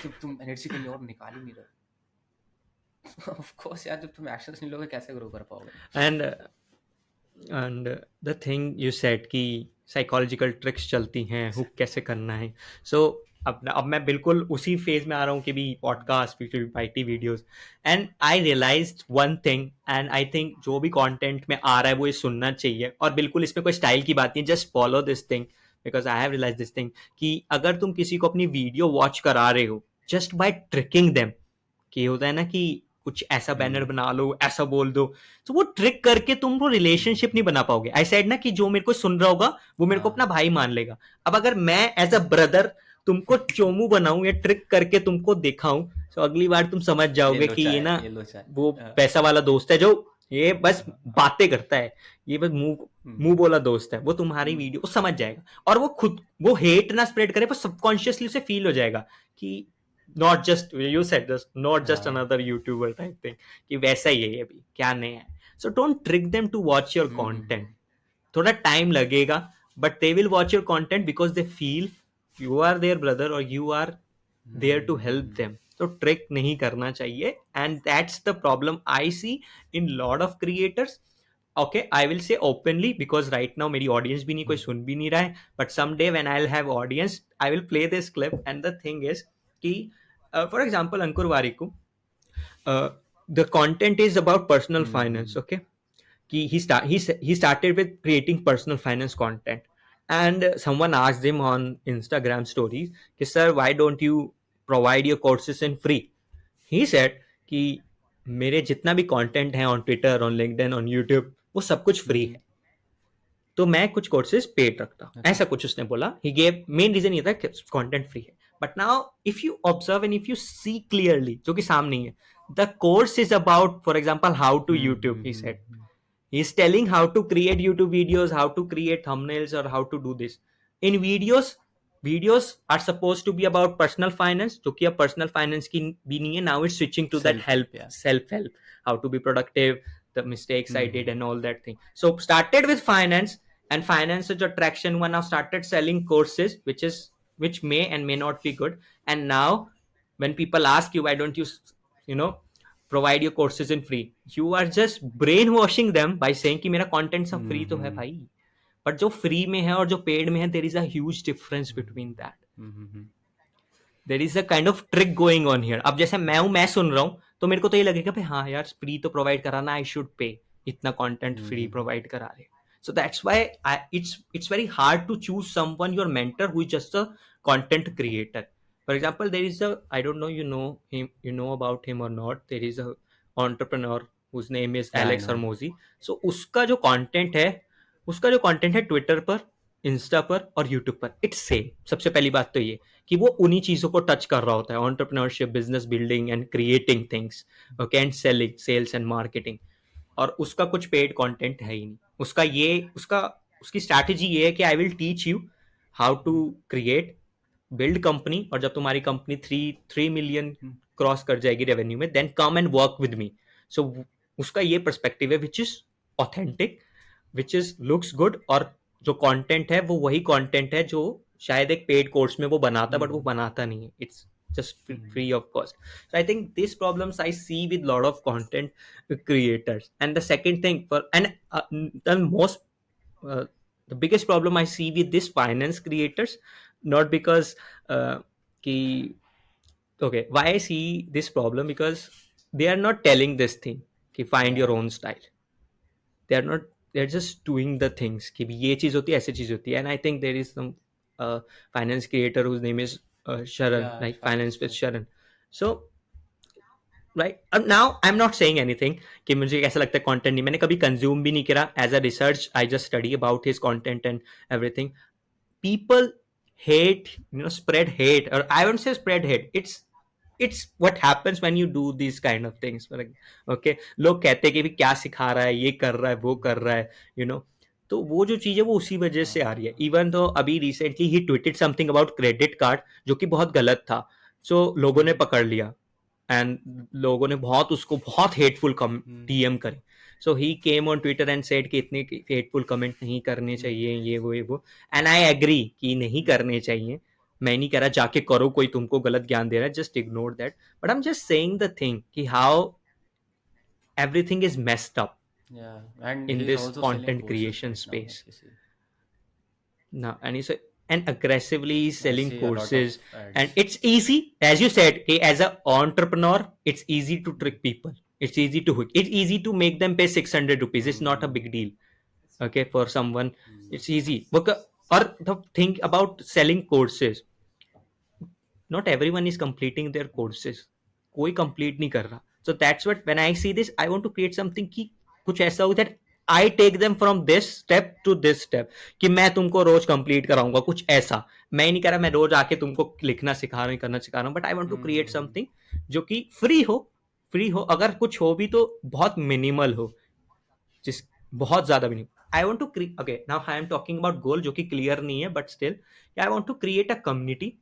जब तुम एनर्जी कहीं और निकाल ही नहीं रहे। ऑफ कोर्स यार, जब तुम एक्शंस नहीं लोगे कैसे ग्रो कर पाओगे? And the thing you said कि साइकोलॉजिकल ट्रिक्स चलती हैं हुक कैसे करना है। सो अब मैं बिल्कुल उसी फेज में आ रहा हूँ कि भी podcast IT videos, and I realised one thing, and I think जो भी कंटेंट में आ रहा है वो ये सुनना चाहिए, और बिल्कुल इसमें कोई स्टाइल की बात नहीं, just follow this thing, because I have realise this thing कि अगर तुम किसी को अपनी वीडियो वॉच करा रहे हो जस्ट बाय ट्रिकिंग देम, कि होता है ना कि कुछ ऐसा बैनर हम्म बना लो, ऐसा बोल दो, तो वो ट्रिक करके तुम वो हम्म, रिलेशनशिप नहीं बना पाओगे। आई सेड ना कि जो मेरे को सुन रहा होगा वो मेरे को अपना हाँ। भाई मान लेगा। अब अगर मैं एज अ ब्रदर तुमको चोमू बनाऊं या ट्रिक करके तुमको दिखाऊं, तो अगली बार तुम समझ ये जाओगे लो कि ये चाय, ना ये लो चाय। वो हाँ, पैसा वाला दोस्त है जो ये बस हाँ, हाँ, बातें करता है, ये बस मुंह मुंह हम्म बोला दोस्त है। वो तुम्हारी हम्म वीडियो वो समझ जाएगा, और वो खुद वो हेट ना स्प्रेड करे, पर सबकॉन्शियसली उसे फील हो जाएगा कि not just you said this, not just हाँ, अनदर यूट्यूबर टाइप थिंग, कि वैसा ही है ये भी, क्या नया है। So don't trick them to watch your content. Hmm थोड़ा टाइम लगेगा, but they will watch your content because they feel you are there brother और you are there to help hmm them. तो ट्रिक नहीं करना चाहिए, and that's the problem I see in lot of creators. Okay, I will say openly, because right now मेरी audience भी नहीं, कोई सुन भी नहीं रहा है, but someday when I will have audience I will play this clip, and the thing is कि for example Ankur Warikoo, the content is about personal finance, hmm okay, he started with creating personal finance content, and someone asked him on Instagram stories कि sir why don't you provide your courses in free. He said कि मेरे जितना भी content है on Twitter, on LinkedIn, on YouTube, वो सब कुछ free हम्म, है, तो मैं कुछ कोर्सेज पेड रखता हूँ, अच्छा। ऐसा कुछ उसने बोला। ही गेव मेन रीजन ये था कि कंटेंट फ्री है। But now if you observe and if you see clearly, जो कि सामने ही है, the course is about for example how to YouTube, he said, he's telling how to create YouTube videos, how to create thumbnails, or how to do this in videos are supposed to be about personal finance, जो कि अब personal finance की भी नहीं है, now it's switching to that self help, help या। self help, how to be productive, the mistakes I did hmm and all that thing. So started with finance, and finance is attraction one, now started selling courses which may and may not be good. And now when people ask you why don't you know provide your courses in free, you are just brainwashing them by saying कि मेरा content सब free तो है हम्म भाई, but जो free में है और जो पेड में है, देर is a huge difference between that. Hmm there is a kind of trick going on here. अब जैसे मैं सुन रहा हूँ, तो मेरे को तो ये लगेगा भाई हाँ यार फ्री तो प्रोवाइड कराना, आई शुड पे, इतना कंटेंट फ्री हम्म प्रोवाइड करा रहे। So that's why it's very hard to choose someone your mentor who is just a content creator. For example, there is a, I don't know, you know about him or not, there is a entrepreneur whose name is या, I Alex know I know. Hormozy. So उसका जो content है Twitter पर, Insta पर और YouTube पर, it's same. सबसे पहली बात तो ये कि वो उन्हीं चीजों को टच कर रहा होता है, entrepreneurship, business building and creating things, okay, and selling, sales and marketing. और उसका कुछ पेड कंटेंट है ही नहीं। उसका उसकी स्ट्रैटेजी ये है कि I will teach you how to create, build company, और जब तुम्हारी कंपनी 3 मिलियन क्रॉस कर जाएगी रेवेन्यू में, then come and work with me. So उसका ये परस्पेक्टिव है which is authentic, which is looks good, और जो कंटेंट है वो वही कंटेंट है जो शायद एक पेड कोर्स में वो बनाता, बट वो बनाता नहीं है, it's just free of cost. So I think these problems I see with lot of content creators. And the second thing for, and the most uh, the biggest problem I see with this finance creators, not because ki, okay, why I see this problem, because they are not telling this thing कि find your या own style. They are not, they're just doing the things कि भी ये चीज होती है, ऐसी चीज होती है। And I think there is some finance creator whose name is या Sharan, like finance finance with पे। Sharan. So right now I'm not saying anything कि मुझे कैसा लगता है कंटेंट, नहीं, मैंने कभी कंज्यूम भी नहीं करा as a research, I just study about his content and everything. People hate, spread hate, or I won't say spread hate, it's it's what happens when you do these kind of things. Like, okay, लोग कहते हैं कि भी क्या सिखा रहा है, ये कर रहा है, वो कर रहा है, you know. तो वो जो चीज है वो उसी वजह से आ रही है. हाँ। इवन तो अभी recently he tweeted something about credit card जो कि बहुत गलत था. सो लोगों ने हम्म। पकड़ लिया एंड लोगों ने बहुत उसको बहुत हेटफुल कम हम्म। डीएम करे. So he came on Twitter and said कि इतने हेटफुल कमेंट नहीं करने हम्म। चाहिए, ये वो. एंड आई एग्री कि नहीं हम्म। करने चाहिए. मैं नहीं कह रहा जाके करो, कोई तुमको गलत ज्ञान दे रहा है, just ignore that. But I am just saying the thing कि how everything is messed up Yeah, and in he's this also selling content courses creation right now, if space you see. now. And aggressively I selling see a lot of courses. And ads. it's easy, as you said, okay, as an entrepreneur it's easy to trick people, it's easy to hook, it's easy to make them pay 600 rupees, it's not a Hmm. big deal. Okay, for someone Hmm. it's easy because, or the thing about selling courses, not everyone is completing their courses, कोई complete नहीं कर रहा. So that's what, when I see this I want to create something कि कुछ ऐसा हो that I take them from this step to this step, कि मैं तुमको रोज कंप्लीट कराऊंगा कुछ ऐसा. मैं नहीं कह रहा मैं रोज आके तुमको लिखना सिखा रहा हूँ, करना सिखा रहा हूँ, but I want to create Hmm. Something जो कि फ्री हो. फ्री हो, अगर कुछ हो भी तो बहुत मिनिमल हो, जिस बहुत ज्यादा भी नहीं. I want to create, okay now I am talking about goal जो कि क्लियर नहीं है, but still I want to create a community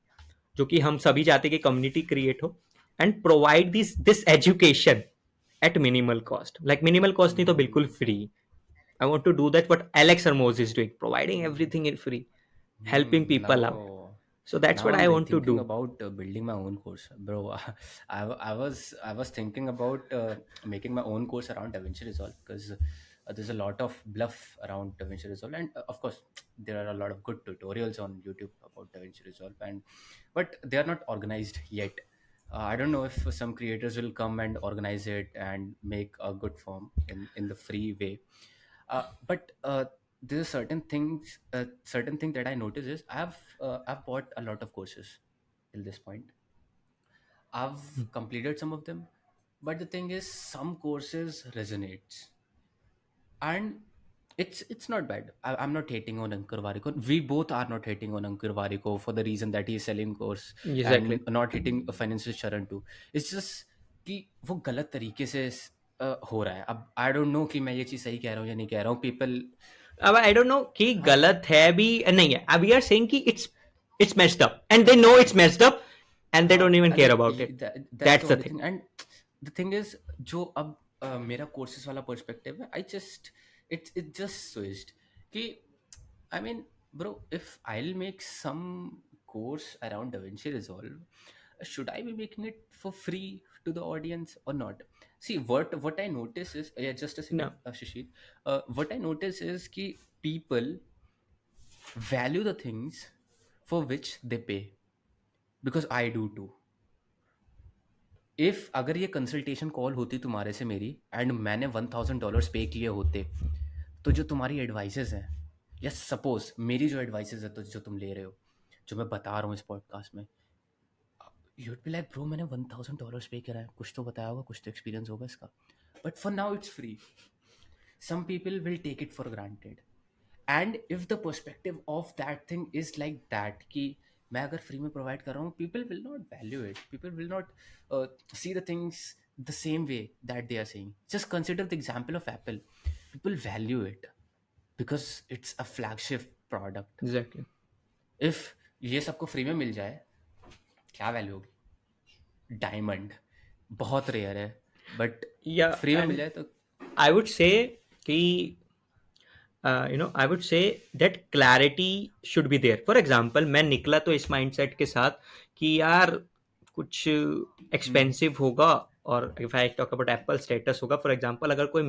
जो कि हम सभी चाहते हैं कि कम्युनिटी क्रिएट हो and provide this education at minimal cost. Like minimal cost नहीं तो Hmm. बिल्कुल free. I want to do that what Alex Hormozi is doing, providing Hmm. Everything in free, helping Hmm. people out. Now, So that's now what I'm I like want to thinking do. about building my own course, bro. I was thinking about making my own course around DaVinci Resolve, because there's a lot of bluff around DaVinci Resolve, and of course there are a lot of good tutorials on YouTube about DaVinci Resolve, and but they are not organized yet. I don't know if some creators will come and organize it and make a good form in the free way. But there's certain thing that I notice is I've bought a lot of courses till this point. I've completed some of them, but the thing is, some courses resonates, and it's not bad. I'm not hating on Ankur Wariko. We both are not hating on Ankur Wariko for the reason that he is selling course, and Exactly. not hitting a financial Sharan too. It's just कि वो गलत तरीके से हो रहा है. अब आई don't know कि मैं ये चीज़ सही कह रहा हूँ या नहीं कह रहा हूँ. पीपल. अब आई डोंट नो कि हाँ. गलत है भी नहीं है. अब वी आर सेइंग कि it's messed up and they know it's messed up and they don't हाँ, even care अरे about it. That's the That's the only thing. Thing. And the thing is, जो अब मेरा कोर्सेज वाला perspective है, I just it just switched कि I mean bro, if I will make some course around DaVinci Resolve, should I be making it for free to the audience or not? See, what I notice is, yeah, just a No. second, Shishir. What I notice is कि people value the things for which they pay, because I do too. If अगर ये consultation call होती तुम्हारे से मेरी, and मैंने $1,000 पे किए होते, तो जो तुम्हारी एडवाइसेस हैं, या सपोज मेरी जो एडवाइसेस है तो जो तुम ले रहे हो, जो मैं बता रहा हूँ इस पॉडकास्ट में, यूड बी लाइक ब्रो मैंने $1,000 पे करा है, कुछ तो बताया होगा, कुछ तो एक्सपीरियंस होगा इसका. But for now it's free. Some people will take it for granted, and if the perspective of that thing is like that कि मैं अगर फ्री में प्रोवाइड कर रहा हूँ, people will not value it, people will not see the things the same way that they are saying. Just consider the example of Apple. People value it because it's a flagship product. Exactly. if ये सबको free में मिल जाए, क्या value होगी? Diamond बहुत rare है, but Yeah, free में मिल and जाए तो. I would say कि I would say that clarity should be there. For example, मैं निकला तो इस mindset के साथ कि यार कुछ हम्म. एक्सपेंसिव होगा, और if I talk about Apple status होगा. फॉर एग्जांपल अगर कोई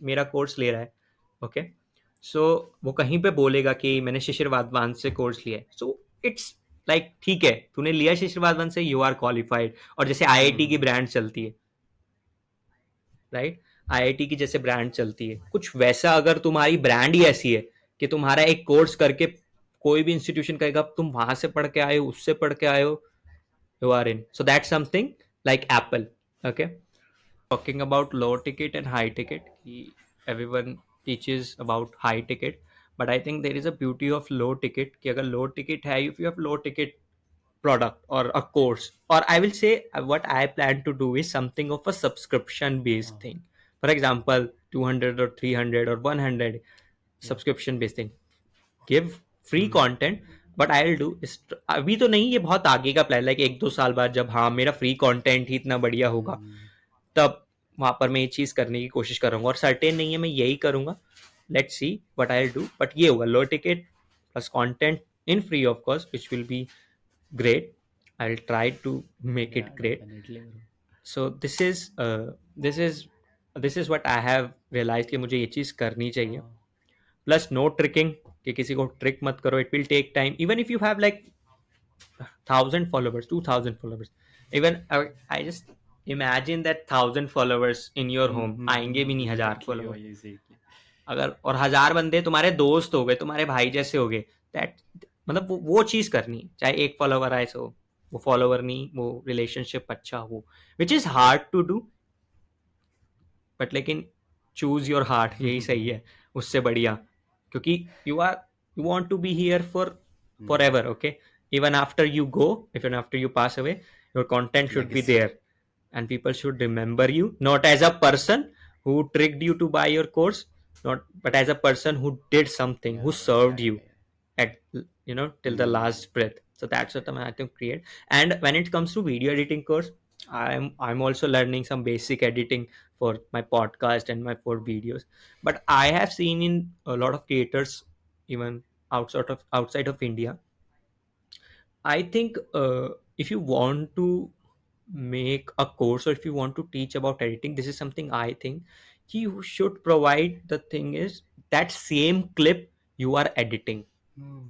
मेरा कोर्स ले रहा है, ओके, सो वो कहीं पे बोलेगा कि मैंने शिशिर वाधवान से कोर्स लिया है, सो इट्स लाइक ठीक है, तूने लिया शिशिर वाधवान से, यू आर क्वालिफाइड. और जैसे आईआईटी की हम्म. ब्रांड चलती है, राइट, आईआईटी की जैसे ब्रांड चलती है, कुछ वैसा अगर तुम्हारी ब्रांड ही ऐसी है कि तुम्हारा एक कोर्स करके कोई भी इंस्टीट्यूशन कहेगा तुम वहां से पढ़ के आए हो, उससे पढ़ के आए हो, you are in. So that's something like Apple. Okay. Talking about low ticket and high ticket, everyone teaches about high ticket, but I think there is a beauty of low ticket. कि अगर low ticket है, if you have low ticket, product or a course, or I will say what I plan to do is something of a subscription based Oh, thing. For example, 200 or 300 or 100 yeah. subscription based thing. Give free Hmm. content, but I will do इस अभी तो नहीं, ये बहुत आगे का plan, like 1-2 साल बाद जब हाँ मेरा फ्री कंटेंट ही इतना बढ़िया होगा, Hmm. तब वहां पर मैं ये चीज करने की कोशिश करूंगा, और सर्टेन नहीं है मैं यही करूंगा. Let's see what I will do, but ये होगा low ticket plus content in free of cost which will be great. I'll try to make it Yeah, great. definitely, bro. So this is this is what I have realized कि मुझे ये चीज़ करनी चाहिए. Oh. Plus no tricking, कि किसी को trick मत करो. It will take time even if you have like 1,000 followers, 2,000 followers. Even I just imagine that 1,000 followers in your home आएंगे भी नहीं, हजार Exactly, oh, फॉलोवर exactly. अगर, और 1,000 बंदे तुम्हारे दोस्त हो गए, तुम्हारे भाई जैसे हो गए, दैट मतलब वो चीज करनी है. चाहे एक फॉलोवर आए सो, वो फॉलोवर नहीं, वो रिलेशनशिप अच्छा हो, which is hard to do, but लेकिन चूज योर हार्ट यही सही है, उससे बढ़िया. क्योंकि you want to be here for Hmm. Ever. Okay, even after you go, even after you pass away, your content should be Legacy. There, and people should remember you not as a person who tricked you to buy your course, not but as a person who did something, who Yeah, bro. Yeah, served you yeah, yeah. at, till the Hmm. last breath. So that's what I'm going to create. And when it comes to video editing course, I'm also learning some basic editing for my podcast and my for videos. But I have seen in a lot of creators, even outside of India, I think if you want to make a course or if you want to teach about editing, this is something I think you should provide. The thing is that same clip you are editing, Hmm.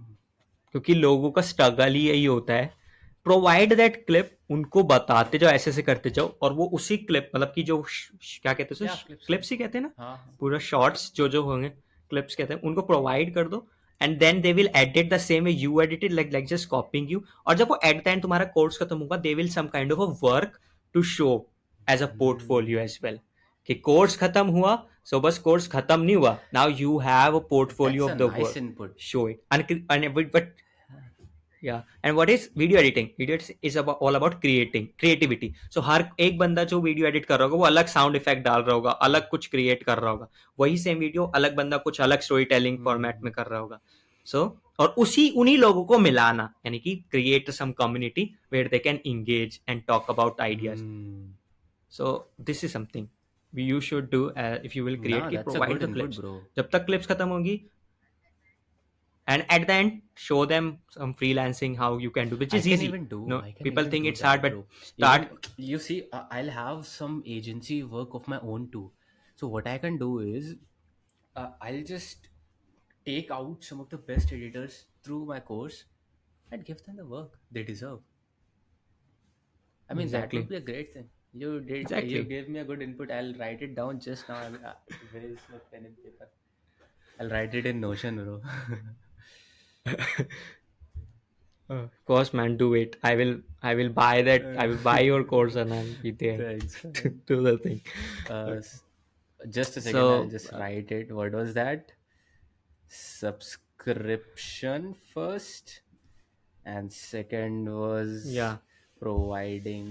क्योंकि लोगों का struggle ही यही होता है. Provide that clip, उनको बताते जाओ, ऐसे ऐसे करते जाओ, और वो उसी क्लिप, मतलब कि जो क्या कहते हैं Yeah, उसे, clips, क्लिप्स clips. ही कहते हैं ना, हाँ, हाँ. पूरा शॉर्ट्स जो जो होंगे, क्लिप्स कहते हैं, उनको प्रोवाइड कर दो. And then they will edit the same way you edited, like just copying you. और जब वो एट द एंड तुम्हारा कोर्स खत्म होगा, they will some kind of a work to show as a Hmm. Portfolio as well, कि course खत्म हुआ, so बस कोर्स खत्म नहीं हुआ, now you have a portfolio That's of a the nice work. input. Show it. But या and what is video editing, video is all about creativity. So हर एक बंदा जो वीडियो एडिट कर रहा होगा, वो अलग साउंड इफेक्ट डाल रहा होगा, अलग कुछ क्रिएट कर रहा होगा. वही सेम वीडियो अलग बंदा कुछ अलग स्टोरी टेलिंग फॉर्मेट Hmm. में कर रहा होगा. सो और उसी उन्हीं लोगों को मिलाना, यानी कि create some community where they can engage and talk about ideas. Hmm. So this is something you should do if you will create, Nah, की that's a provide good the input, clips. bro. जब तक clips खत्म होगी, and at the end show them some freelancing how you can do, which is easy. No, I can people even think do it's hard, that, but bro. start. Even you see, I'll have some agency work of my own too. So what I can do is, I'll just take out some of the best editors through my course and give them the work they deserve. I mean, that would Exactly. be a great thing. You Exactly. gave me a good input. I'll write it down just now. Where is my pen and paper? I'll write it in Notion, bro. Of course, man, do it. I will buy that. I will buy your course and I'll be there Thanks, to man. do the thing. Uh, Okay. s- just a second, I'll So just write it. What was that? Subscription first, and second was yeah, providing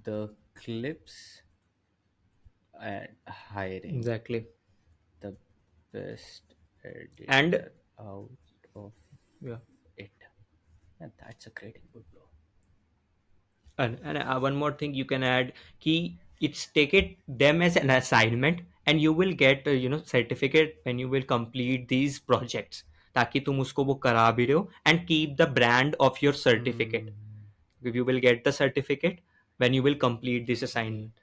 the clips and hiring exactly. the best And editor out of yeah, it. And that's a great input, bro. and one more thing you can add, key, it's take it them as an assignment, and you will get certificate when you will complete these projects, ताकि तुम उसको वो करा भी रहे हो, and keep the brand of your certificate. Hmm. You will get the certificate when you will complete this Okay. assignment.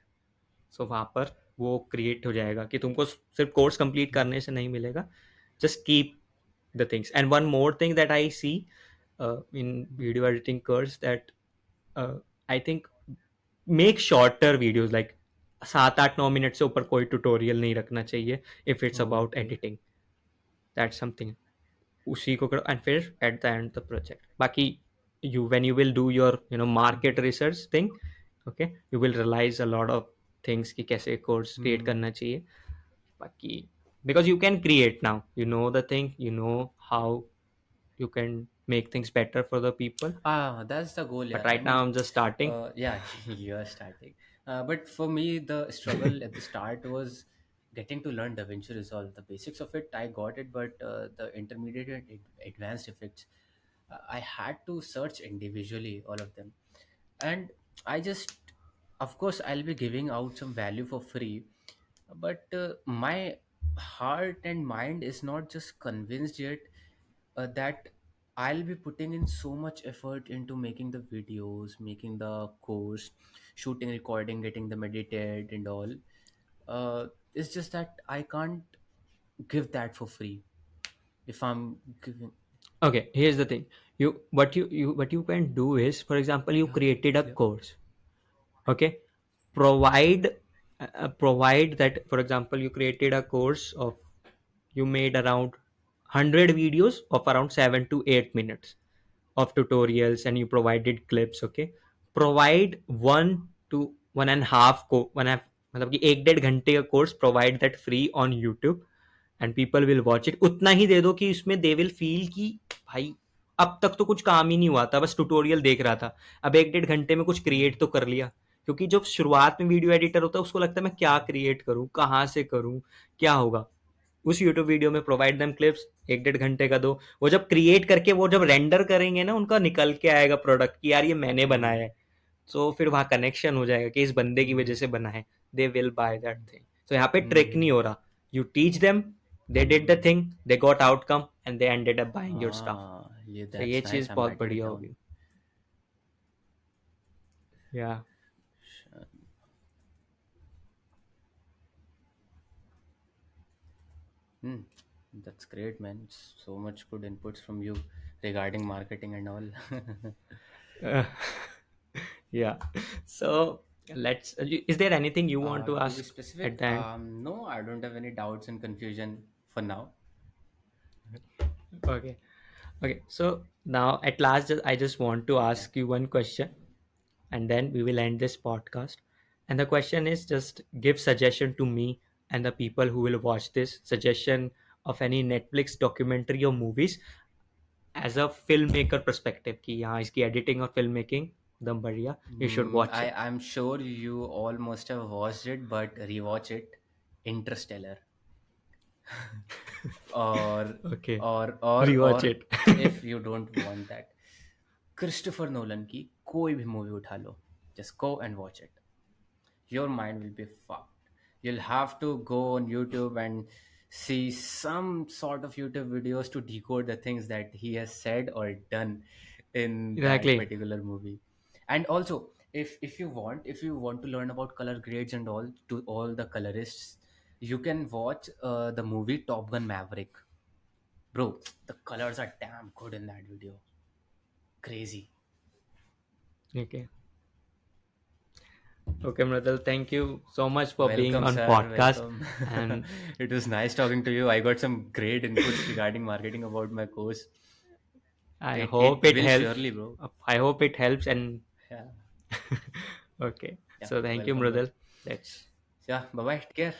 So वहां पर वो क्रिएट हो जाएगा कि तुमको सिर्फ कोर्स कंप्लीट Hmm. करने से नहीं मिलेगा. Just keep the things. And one more thing that I see in video editing course, that I think make shorter videos, like 7-8-9 minute से ऊपर कोई ट्यूटोरियल नहीं रखना चाहिए if it's about Okay. Editing. That's something, उसी को करो and फिर eight the and the project. बाकी you when you will do your market Mhm. research thing, okay, you will realize a lot of things कि कैसे course create Hmm. करना चाहिए. बाकी because you can create now, you know the thing, you know how you can make things better for the people. Ah, that's the goal, But yeah. I right now mean, I'm just starting. yeah, you're starting. But for me, the struggle at the start was getting to learn DaVinci Resolve. The basics of it, I got it, but the intermediate and advanced effects, I had to search individually all of them. And I just, of course, I'll be giving out some value for free, but my heart and mind is not just convinced yet that I'll be putting in so much effort into making the videos, making the course, shooting, recording, getting them edited, and all. It's just that I can't give that for free. If I'm giving, Okay, here's the thing. You can do is, for example, you yeah, created a clear. course. Okay, provide provide that, for example, you created a course of, you made around 100 videos of around 7 to 8 minutes of tutorials, and you provided clips. Okay, provide 1 to 1.5 मतलब कि 1 1.5 घंटे का course, provide that free on YouTube, and people will watch it. उतना ही दे दो कि उसमें they will feel कि भाई अब तक तो कुछ काम ही नहीं हुआ था, बस ट्यूटोरियल देख रहा था, अब 1 1.5 घंटे में कुछ क्रिएट तो कर लिया। क्योंकि जब शुरुआत में वीडियो एडिटर होता है उसको लगता है मैं क्या क्रिएट करूं, कहाँ से करूं, क्या होगा। उस यूट्यूब वीडियो में प्रोवाइड देम क्लिप्स, 1 1.5 घंटे का दो। वो जब क्रिएट करके वो जब रेंडर करेंगे ना, उनका निकल के आएगा प्रोडक्ट कि यार ये मैंने बनाया Hmm. है। तो फिर वहां कनेक्शन हो जाएगा कि इस बंदे की वजह Hmm. से बना है, they will by that thing. तो यहाँ पे ट्रिक नहीं Hmm. हो रहा, you teach them, they did the Hmm. Thing, they got outcome, and they ended up buying your stuff. Ah, yeah, तो ये that's nice. चीज I'm बहुत writing it बढ़िया down. होगी। या Hmm. That's great, man. So much good inputs from you regarding marketing and all. yeah, so let's, is there anything you want to To be ask at specific, the end? no, I don't have any doubts and confusion for now. Okay. Okay, so now at last, I just want to Yeah. ask you one question, and then we will end this podcast. And the question is, just give suggestion to me and the people who will watch this, suggestion of any Netflix documentary or movies as a filmmaker perspective कि हाँ इसकी editing और filmmaking दम बढ़िया, you should watch it. I'm sure you all must have watched it, but rewatch it. Interstellar. or Okay, or rewatch it. if you don't want that, Christopher Nolan की कोई भी movie उठा लो, just go and watch it. Your mind will be fucked. You'll have to go on YouTube and see some sort of YouTube videos to decode the things that he has said or done in that Exactly. particular movie. And also, if you want to learn about color grades and all, to all the colorists, you can watch the movie Top Gun Maverick. Bro, the colors are damn good in that video. Crazy. Okay. Okay, Mradul, thank you so much for being Welcome, on sir. podcast, Welcome. and It was nice talking to you. I got some great inputs regarding marketing about my course. I It hope it will helps. surely, bro. I hope it helps. And Yeah. okay, Yeah. so thank you, Welcome, bro. Mradul. Let's Yeah. Bye bye. Take care.